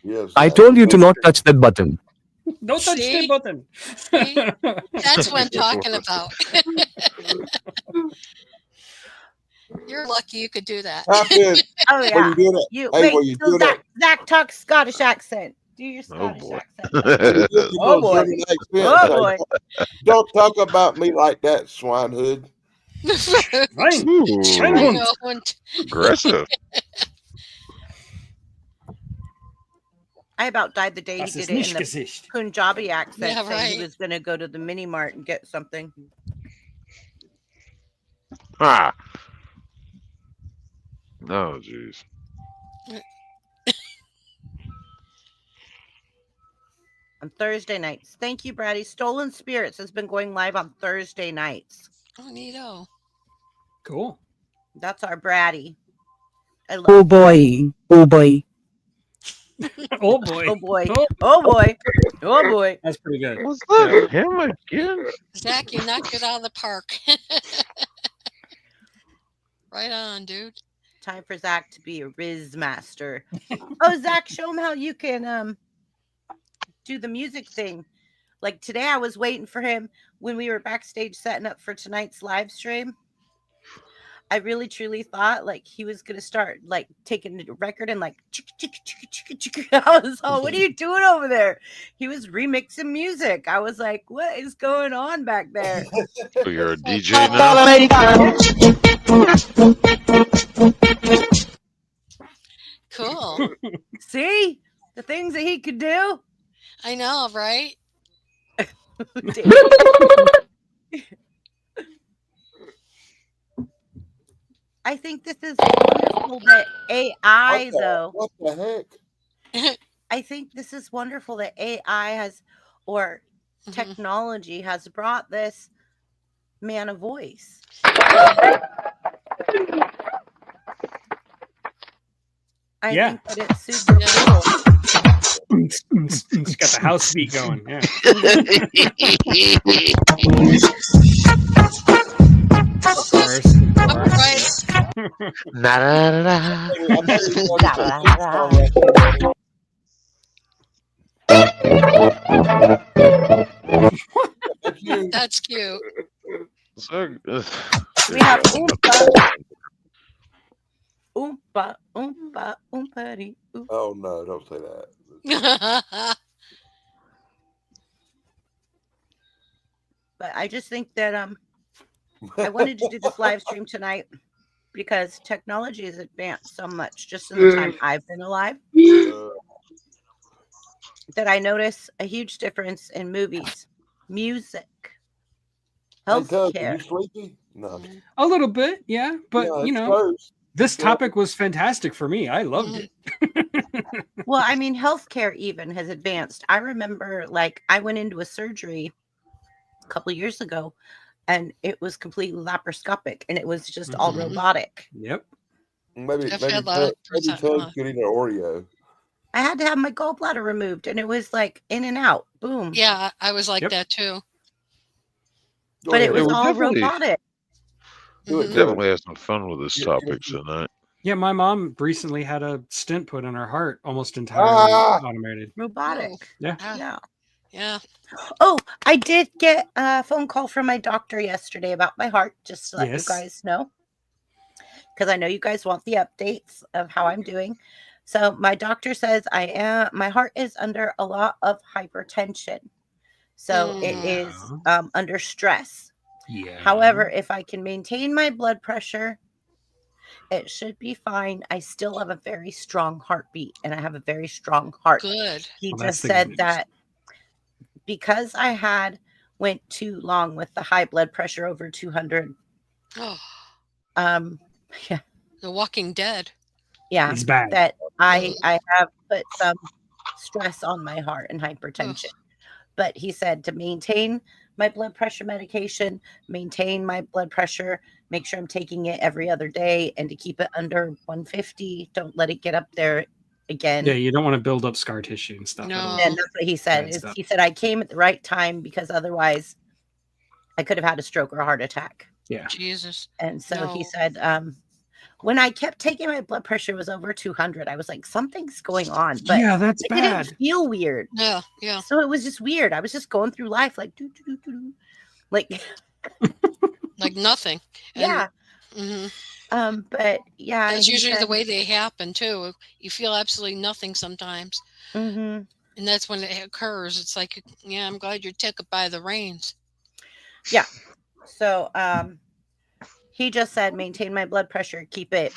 Yes. I told you to not touch that button. Don't touch the button. See? That's what I'm talking about. You're lucky you could do that. Hop in. Oh When yeah. you do that, You hey, wait when you till do that, Zach talks Scottish accent. Do your Oh Scottish boy. accent. you Oh, go boy. German accent, Oh say, boy. don't talk about me like that, swinehood. Fine. Ooh, Schweinehund. aggressive. I about died the day Das he ist did it nicht in the Gesicht. Punjabi accent, Yeah, saying he right. was going to go to the mini mart and get something. Ah. Oh, jeez. On Thursday nights. Thank you, Brady. Stolen Spirits has been going live on Thursday nights. Oh, neato. Cool. That's our Brady. I love Oh boy. Oh boy. Oh boy. Oh boy. Oh, Oh boy. Oh boy. that's pretty good. Was that him again? Zach, you knocked it out of the park. Right on, dude. Time for Zach to be a Riz master. Oh, Zach, show him how you can do the music thing. Like today, I was waiting for him when we were backstage setting up for tonight's live stream. I really truly thought like he was gonna start like taking the record and like I was what are you doing over there? He was remixing music. I was like, what is going on back there? So you're a DJ now? Cool. See the things that he could do. I know, right? I think this is wonderful that AI, though. What the heck? I think this is wonderful that AI has, or technology has brought this man a voice. I think that it's super cool. It's got the house beat going. Yeah. That's cute. So, We have oompa, oompa, oompity, oompa. Oh no, don't say that. But I just think that I wanted to do this live stream tonight because technology has advanced so much just in the time I've been alive that I notice a huge difference in movies, music, healthcare. You sleepy? No. A little bit, yeah. But Yeah, you know, close. this topic was fantastic for me. I loved it. Well, I mean, healthcare even has advanced. I remember like I went into a surgery a couple of years ago and it was completely laparoscopic and it was just all robotic. Yep. Maybe I've had a lot of Toad's getting an Oreo. I had to have my gallbladder removed and it was like in and out. Boom. Yeah, I was like that too. But it was we're all definitely- robotic. Definitely had some fun with this topic tonight. Yeah, my mom recently had a stent put in her heart, almost entirely automated. Robotic. Yeah. Yeah. Yeah. Oh, I did get a phone call from my doctor yesterday about my heart, just to let Yes. you guys know. Because I know you guys want the updates of how I'm doing. So my doctor says my heart is under a lot of hypertension. So it is under stress. Yeah. However, if I can maintain my blood pressure, it should be fine. I still have a very strong heartbeat and I have a very strong heart. Good. He Well, that's just the said good news. that because I went too long with the high blood pressure over 200. Oh, Yeah. The Walking Dead. Yeah. It's bad. That I have put some stress on my heart and hypertension. But he said to maintain my blood pressure medication, maintain my blood pressure, make sure I'm taking it every other day, and to keep it under 150. Don't let it get up there again. Yeah, you don't want to build up scar tissue and stuff. No. And that's what he said. He said I came at the right time because otherwise I could have had a stroke or a heart attack. Yeah. Jesus. And so he No. said, when I kept taking my blood pressure was over 200, I was like, something's going on. But yeah, that's it bad. didn't feel weird. Yeah, yeah. So it was just weird. I was just going through life like, like, like nothing. yeah. But yeah, that's he usually the said- way they happen too. You feel absolutely nothing sometimes, Mhm. and that's when it occurs. It's like, yeah, I'm glad you're taken by the reins. Yeah. So he just said maintain my blood pressure, keep it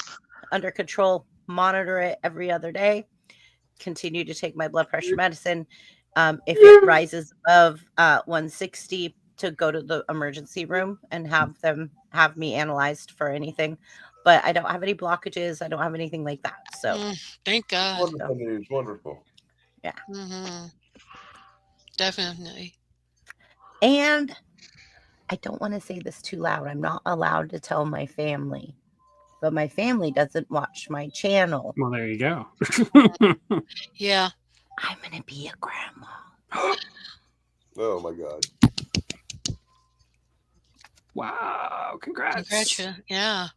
under control, monitor it every other day, continue to take my blood pressure medicine. If it rises above 160, to go to the emergency room and have me analyzed for anything. But I don't have any blockages. I don't have anything like that. So thank God. Wonderful news. Wonderful. Yeah. Definitely. And I don't want to say this too loud. I'm not allowed to tell my family, but my family doesn't watch my channel. Well, there you go. Yeah. I'm going to be a grandma. Oh my God. Wow. Congrats. Yeah.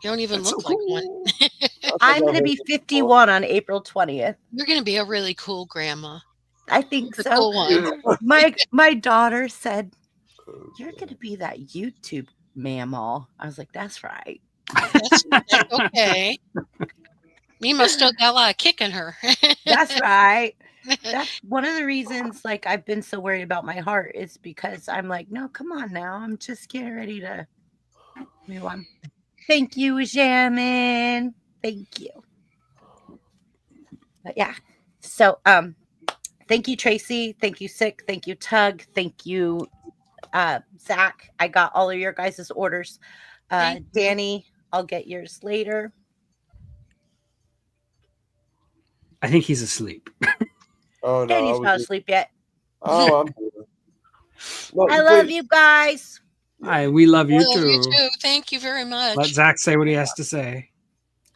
You don't even That's look so like cool. one. I'm going to be 51 on April 20th. You're going to be a really cool grandma. I think The so. cool one. My daughter said, "You're going to be that YouTube mammal." I was like, "That's right." That's okay. Mima still got a lot of kick in her. That's right. That's one of the reasons, like, I've been so worried about my heart is because I'm like, no, come on now. I'm just getting ready to move on. Thank you, Jamin. Thank you. But yeah. So, thank you, Tracy. Thank you, Sick. Thank you, Tug. Thank you, Zach. I got all of your guys' orders. Danny, I'll get yours later. I think he's asleep. Oh no, Danny's not asleep yet. Oh, I'm here. I love you guys. Hi, we love you I love too. you too. Thank you very much. Let Zach say what he has to say.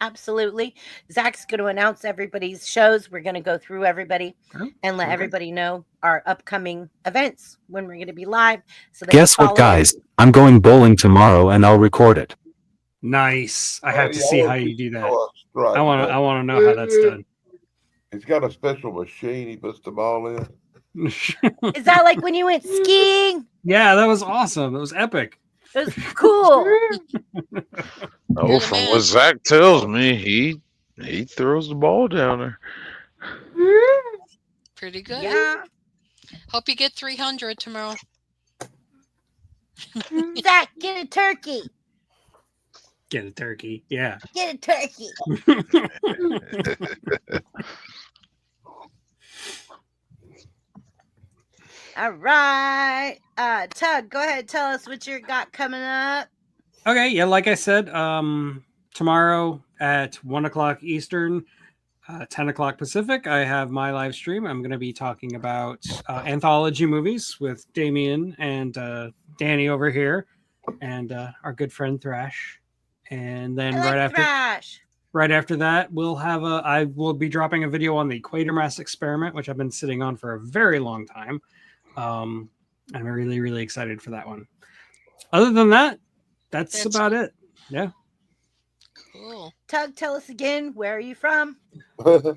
Absolutely. Zach's going to announce everybody's shows. We're going to go through everybody and let everybody know our upcoming events when we're going to be live. So Guess what, guys? I'm going bowling tomorrow and I'll record it. Nice. I have to see how you do that. Right, I want to know how that's done. He's got a special machine he puts the ball in. Is that like when you went skiing? Yeah, that was awesome. It was epic. It was cool. Oh, from what Zach tells me, he throws the ball down there. Pretty good. Yeah. Hope you get 300 tomorrow. Zach, get a turkey. Get a turkey. Yeah. Get a turkey. All right. Tug, go ahead. Tell us what you got coming up. Okay. Yeah. Like I said, tomorrow at 1:00 Eastern, 10:00 Pacific, I have my live stream. I'm going to be talking about anthology movies with Damien and Danny over here and our good friend Thrash. And then right after that, I will be dropping a video on the Quatermass experiment, which I've been sitting on for a very long time. I'm really, really excited for that one. Other than that, that's about it. Yeah. Cool. Tug, tell us again, where are you from? The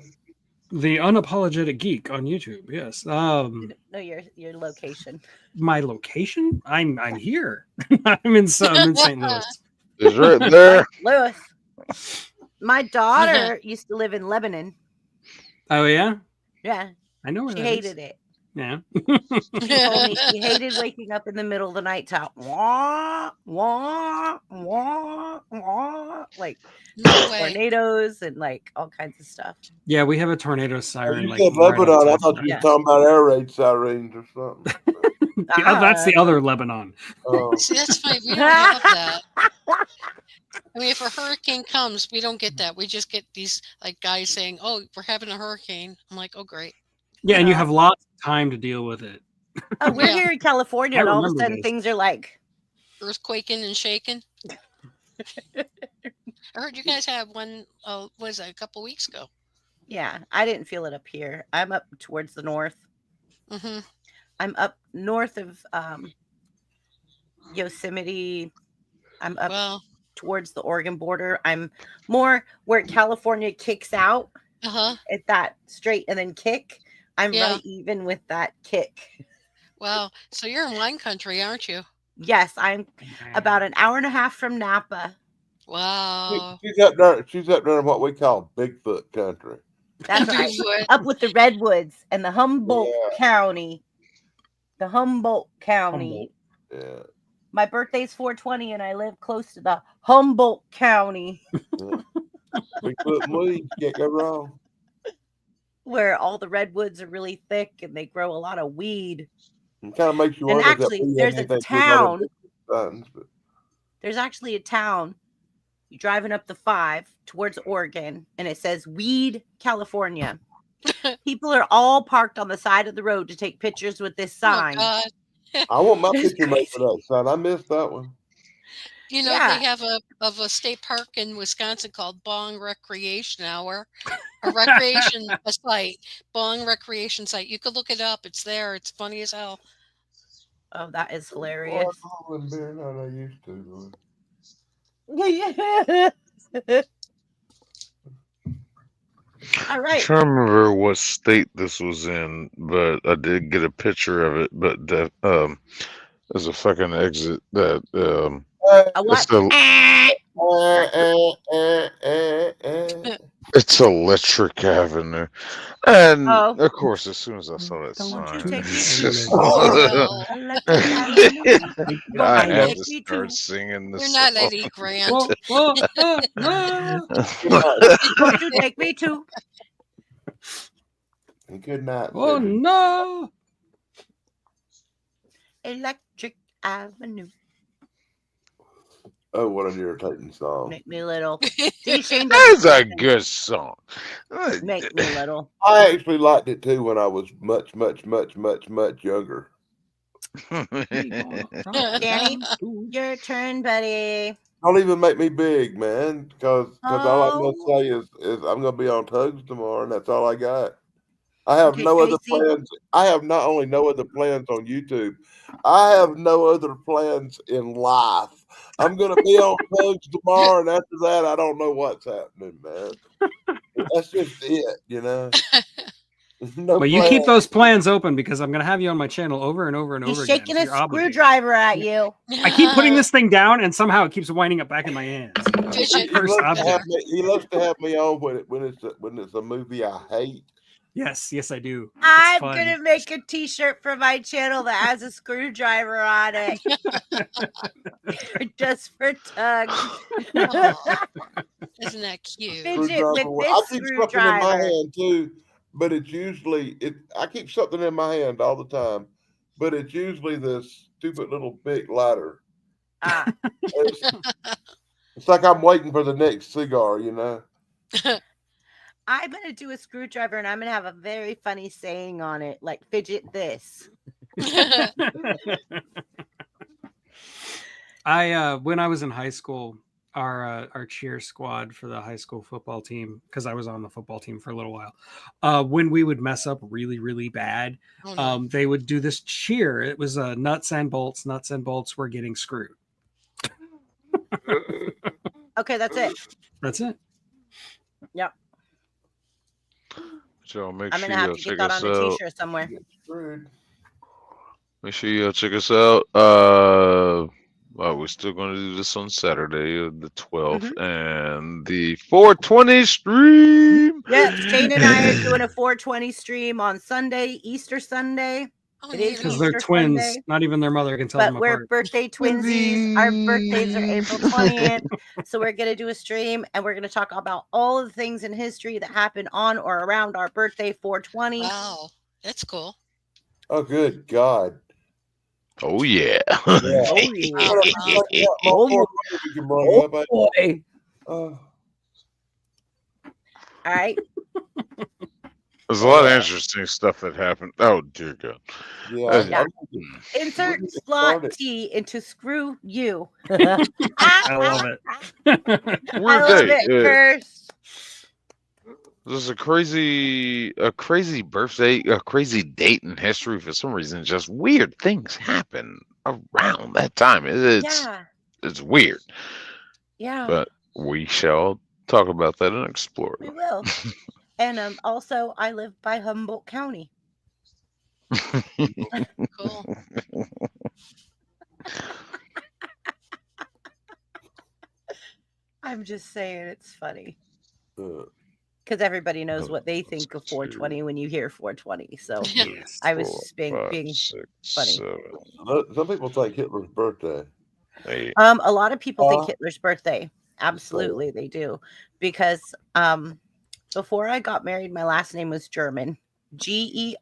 Unapologetic Geek on YouTube. Yes. No, your location. My location? I'm here. I'm in St. Louis. It's right there. Louis. My daughter used to live in Lebanon. Oh yeah? Yeah. I know where she that hated is. it. Yeah. She told me she hated waking up in the middle of the night to wah, wah, wah, wah, like tornadoes and like all kinds of stuff. Yeah, we have a tornado siren. You Like, said right Lebanon. I outside thought the you were house. talking about air raid sirens or something. Yeah, that's the other Lebanon. Oh. See, that's funny. We don't have that. I mean, if a hurricane comes, we don't get that. We just get these like guys saying, "Oh, we're having a hurricane." I'm like, "Oh, great." Yeah, and you have lots of time to deal with it. Oh, we're Yeah. here in California, I and all of a remember sudden this. things are like, Earthquaking and shaking. I heard you guys had one. Was it a couple weeks ago? yeah, I didn't feel it up here. I'm up towards the north. Mm-hmm. I'm up north of Yosemite. I'm up Well, towards the Oregon border. I'm more where California kicks out at that straight and then kick. I'm Yeah. right even with that kick. Wow. So you're in wine country, aren't you? Yes, I'm about an hour and a half from Napa. Wow. She's up there. She's up there in what we call Bigfoot country. That's right. Bigfoot. Up with the redwoods and the Humboldt Yeah. County. The Humboldt County. Yeah. My birthday's 420 and I live close to the Humboldt County. Yeah. Bigfoot and weeds, can't go wrong. Where all the redwoods are really thick and they grow a lot of weed. It kind of makes you And wonder actually, that we there's have a anything to do with town. other Bigfoot signs, but There's actually a town. You're driving up the 5 towards Oregon, and it says Weed, California. People are all parked on the side of the road to take pictures with this sign. Oh God. I want my It's picture made for that sign. I missed that one. You know, Yeah. they have a state park in Wisconsin called Bong Recreation Hour, a recreation a site, Bong Recreation Site. You could look it up. It's there. It's funny as hell. Oh, that is Boy, hilarious. I wouldn't be than I used to. Boy. All I'm right. trying to remember what state this was in, but I did get a picture of it. But there's a fucking exit that A what? it's Electric Avenue, and Oh. of course, as soon as I saw that Don't you sign, take me it's to just Electric Avenue. I Don't had take to me start to. singing the You're song. not Eddie Grant. Don't you take me to. Good night. Oh Susan. no! Electric Avenue. Oh, what an irritating song. Make me little. See, Shane That's doesn't a listen. good song. Make me little. I actually liked it too when I was much younger. Danny, your turn, buddy. Don't even make me big, man, because all I'm Oh. gonna say is I'm gonna be on Tugs tomorrow, and that's all I got. I have Okay, no other Tracy. plans. I have not only no other plans on YouTube, I have no other plans in life. I'm gonna be on Tugs tomorrow, and after that, I don't know what's happening, man. That's just it, you know. No But you keep plans. those plans open because I'm going to have you on my channel over and over and He's over again. shaking so a you're obligated. screwdriver at you. I keep putting this thing down, and somehow it keeps winding up back in my hands. Fidget He loves to object. have me. He loves to have me on when it's a movie I hate. Yes, I do. It's I'm fun. gonna make a t-shirt for my channel that has a screwdriver on it. Just for Tugs. Aw, isn't that cute? Fidget with I this keep something in my screwdriver. hand too, but it's usually I keep something in my hand all the time, but it's usually this stupid little big lighter. Ah. It's like I'm waiting for the next cigar, you know. I'm gonna do a screwdriver and I'm gonna have a very funny saying on it, like fidget this. When I was in high school, our cheer squad for the high school football team, because I was on the football team for a little while, when we would mess up really bad, Oh, no. they would do this cheer. It was nuts and bolts were getting screwed. Okay, that's it. That's it. Yep. So make I'm sure gonna have you to get check that us on a out. t-shirt somewhere. Make sure you check us out. Well, we're still going to do this on Saturday, the 12th, and the 420 stream. Yeah, Shane and I are doing a 420 stream on Sunday, Easter Sunday. Oh, It is Because they're Easter twins. Sunday, Not even their mother can tell but them we're apart. birthday twinsies. Our birthdays are April 20th. So we're going to do a stream and we're going to talk about all of the things in history that happened on or around our birthday, 420. Wow, that's cool. Oh, good God! Oh yeah. Oh, yeah. Oh boy. Oh. All right. There's a lot of interesting stuff that happened. Oh dear God. Yeah, Yeah. Hmm. Insert We're slot started. T into screw you. I love it. I Weird love day. it, Curse. There's a crazy birthday, a crazy date in history. For some reason, just weird things happen around that time. It's weird, Yeah, but we shall talk about that and explore we will. And also, I live by Humboldt County. it. Cool. I'm just saying it's funny Uh, because everybody knows Oh, what they think of 420 when you hear 420. So Yes. I was 4, just being 5, funny. 6, 7, some people think Hitler's birthday. 8. A lot of people think Hitler's birthday. Absolutely, they do. Because before I got married, my last name was German. German.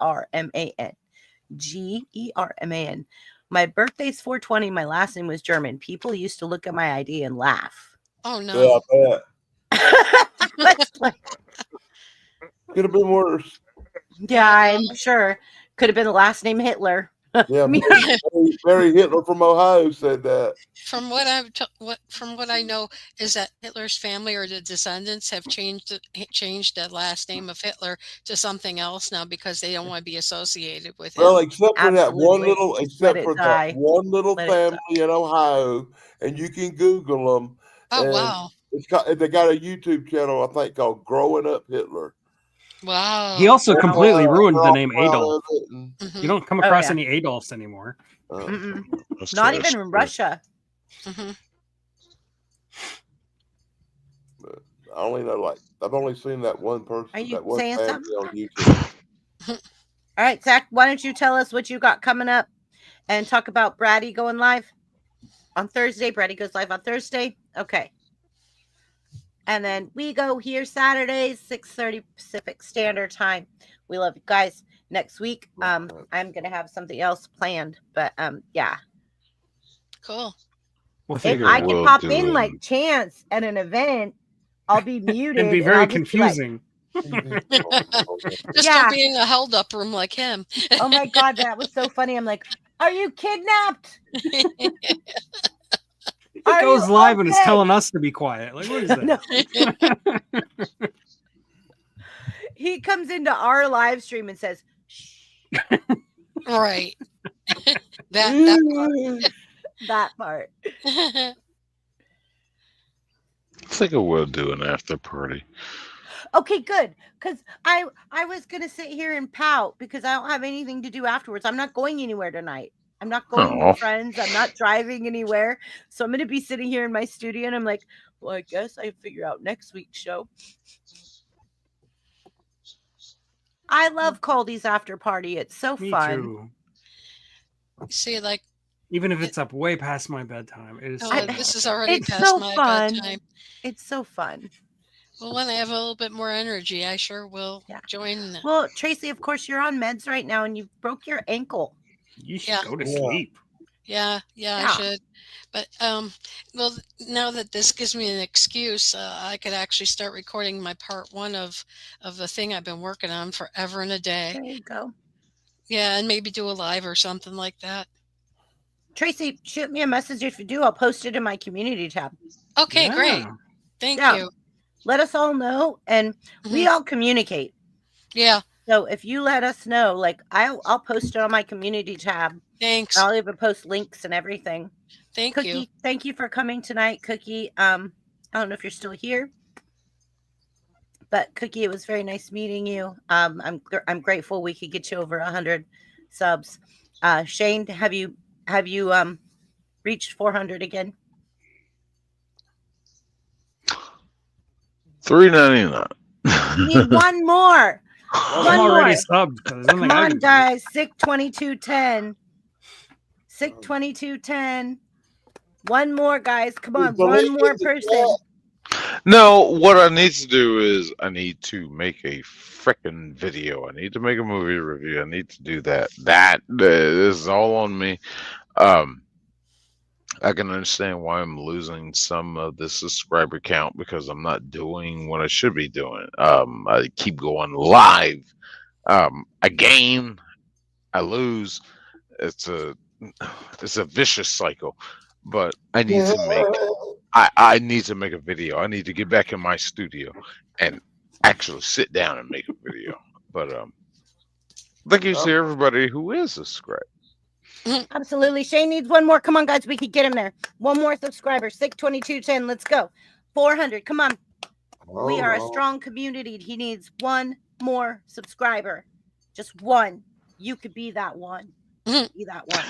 German. My birthday's 420. My last name was German. People used to look at my ID and laugh. Oh Yeah, no. I bet. That's like, Could have been worse. yeah, I'm sure. Could have been the last name Hitler. Yeah, Me- Mary Hitler from Ohio said that. From what I know is that Hitler's family or the descendants have changed the last name of Hitler to something else now because they don't want to be associated with him. Well, except for that one Absolutely. little, Just let except it for die. that one little Let it family in Ohio, and you can Google them. Oh and wow. they got a YouTube channel I think called "Growing Up Hitler." Wow. He also completely ruined the name proud Adolf. of it, and, You don't come Oh, across yeah. any Adolfs anymore. Mm-mm. That's Not the even in Russia. hmm I only know I've only seen that one person, Are you that one saying family something? on YouTube. All right, Zach, why don't you tell us what you got coming up and talk about Brady going live on Thursday? Brady goes live on Thursday. Okay. And then we go here Saturday, 6:30 Pacific Standard Time. We love you guys. Next week, I'm gonna have something else planned, but yeah. Cool. We'll If figure I it can out. pop in like chance at an event, I'll be muted. It'd be and very I'll just be like, confusing. Just Yeah. don't be in a held up room like him. oh my God, that was so funny. I'm like, are you kidnapped? He Are goes you live and is okay? telling us to be quiet. Like, what is that? No. He comes into our live stream and says, shh. Right. that That part. I think I will do an after party. Okay, good. Because I was gonna sit here and pout because I don't have anything to do afterwards. I'm not going anywhere tonight. I'm not going Aw. with friends. I'm not driving anywhere. So I'm gonna be sitting here in my studio and I'm like, well, I guess I figure out next week's show. I love Caldy's after party. It's so Me fun. too. See, like, Even if it's up way past my bedtime, it is. oh, so this fun. is already It's past so my fun. bedtime. It's so fun. Well, when I have a little bit more energy, I sure will join. Well, Tracy, of course, you're on meds right now and you broke your ankle. You should Yeah. go to sleep. Yeah, Yeah. I should. But well, now that this gives me an excuse, I could actually start recording my part 1 of the thing I've been working on forever and a day. There you go. Yeah, and maybe do a live or something like that. Tracy, shoot me a message if you do. I'll post it in my community tab. Okay, great. Yeah. Thank Yeah. you. Let us all know, and we all communicate. Yeah, So if you let us know, like I'll post it on my community tab. thanks. I'll even post links and everything. Thank Cookie, you. thank you for coming tonight, Cookie. I don't know if you're still here, but Cookie, it was very nice meeting you. I'm grateful we could get you over 100 subs. Shane, have you reached 400 again? $3.99. You need one more. I'm already subbed. There's nothing Come I on, can do. guys. Sick 2210. Sick 2210. One more, guys. Come on. One more person. No, what I need to do is I need to make a frickin' video. I need to make a movie review. I need to do that. This is all on me. I can understand why I'm losing some of the subscriber count because I'm not doing what I should be doing. I keep going live. I gain, I lose. It's a vicious cycle. But I need to make I need to make a video. I need to get back in my studio and actually sit down and make a video. But thank you to everybody who is subscribed. Absolutely. Shane needs one more. Come on, guys. We can get him there. One more subscriber. 62210. Let's go. 400. Come on. We are a strong community. He needs one more subscriber. Just one. You could be that one. Be that one.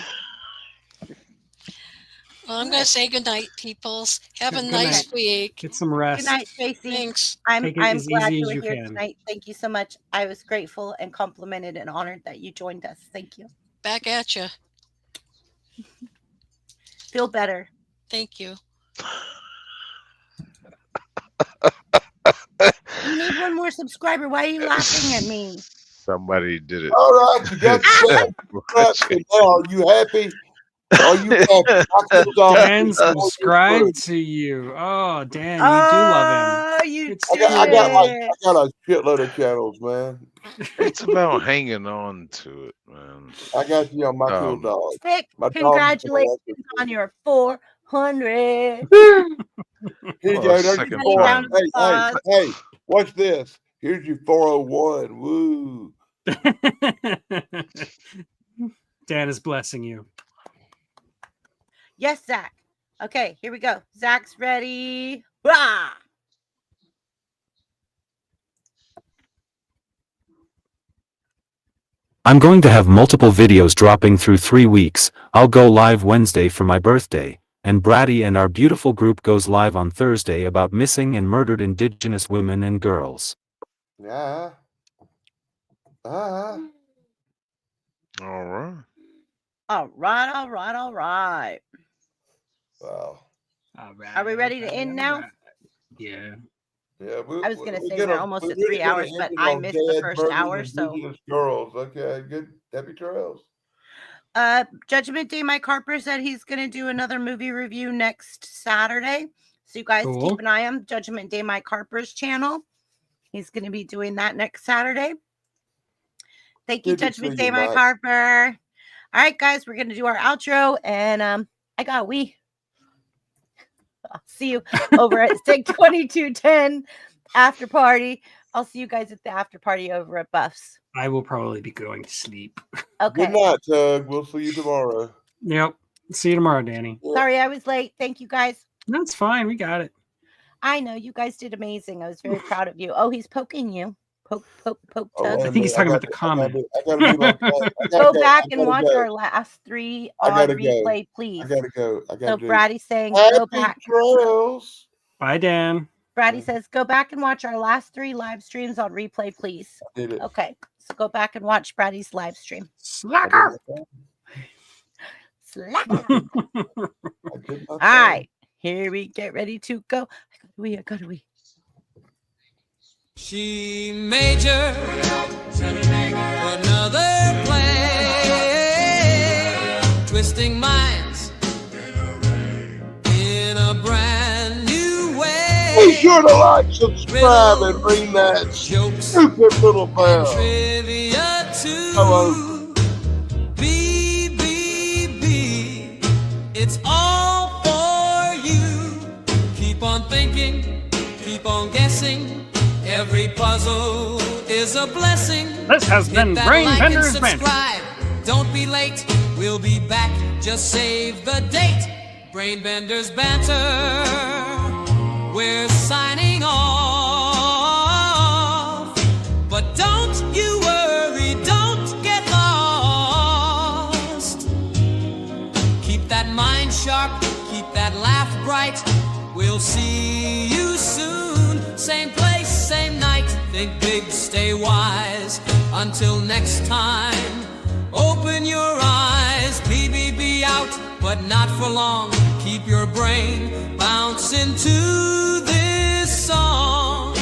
Well, I'm going to say good night, peoples. Have a nice week. Get some rest. Good night, Tracy. Thanks. I'm glad you were you here can. tonight. Thank you so much. I was grateful and complimented and honored that you joined us. Thank you. Back at you. Feel better. Thank you. You need one more subscriber. Why are you laughing at me? Somebody did it. All right, you got the now. Are you happy? Are you happy? Dan subscribed to you. Oh, Dan, you do love him. You I got a shitload of channels, man. It's about hanging on to it, man. I got you on my cool dog. Vic, My dog- congratulations on your 400. Here you Well, go. There's second your time. hey, watch this. Here's your 401. Woo. Dan is blessing you. Yes, Zach. Okay, here we go. Zach's ready. Rah! I'm going to have multiple videos dropping through 3 weeks. I'll go live Wednesday for my birthday, and Braddy and our beautiful group goes live on Thursday about missing and murdered Indigenous women and girls. Yeah. All right. All right. Wow. Are we ready to end now? Yeah. Yeah, I was gonna say we're almost at 3 hours, but I missed the first hour, so girls. Okay, good. Happy trails. Judgment Day Mike Harper said he's gonna do another movie review next Saturday. So you guys keep an eye on Judgment Day Mike Harper's channel. He's gonna be doing that next Saturday. Thank you, Judgment Day Mike Harper. All right, guys, we're gonna do our outro, and I got I'll see you over at Stick 2210 after party. I'll see you guys at the after party over at Buffs. I will probably be going to sleep. Okay. Good night, Tug. We'll see you tomorrow. Yep. See you tomorrow, Danny. Sorry I was late. Thank you, guys. That's fine. We got it. I know you guys did amazing. I was very proud of you. Oh, he's poking you. Poke, Tug. I think he's talking about the comment. Go back and watch our last 3 on replay, please. I gotta go. So Braddy's saying go back. Trails. Bye, Dan. Braddy says go back and watch our last 3 live streams on replay, please. I did it. Okay. So go back and watch Braddy's live stream. Slacker. All right. Here we get ready to go. I gotta wee. She majored another play, twisting minds in a brand new way. Be sure to like, subscribe, and ring that stupid little bell. Trivia too. Hello. B, it's all for you. Keep on thinking, keep on guessing. Every puzzle is a blessing. This has been Brain Bender's Banter. Don't be late. We'll be back. Just save the date. Brain Bender's Banter. We're signing off. But don't you worry. Don't get lost. Keep that mind sharp. Keep that laugh bright. We'll see you soon. Same place, same night. Think big, stay wise. Until next time, open your eyes. BBB out, but not for long. Keep your brain bouncing to this song.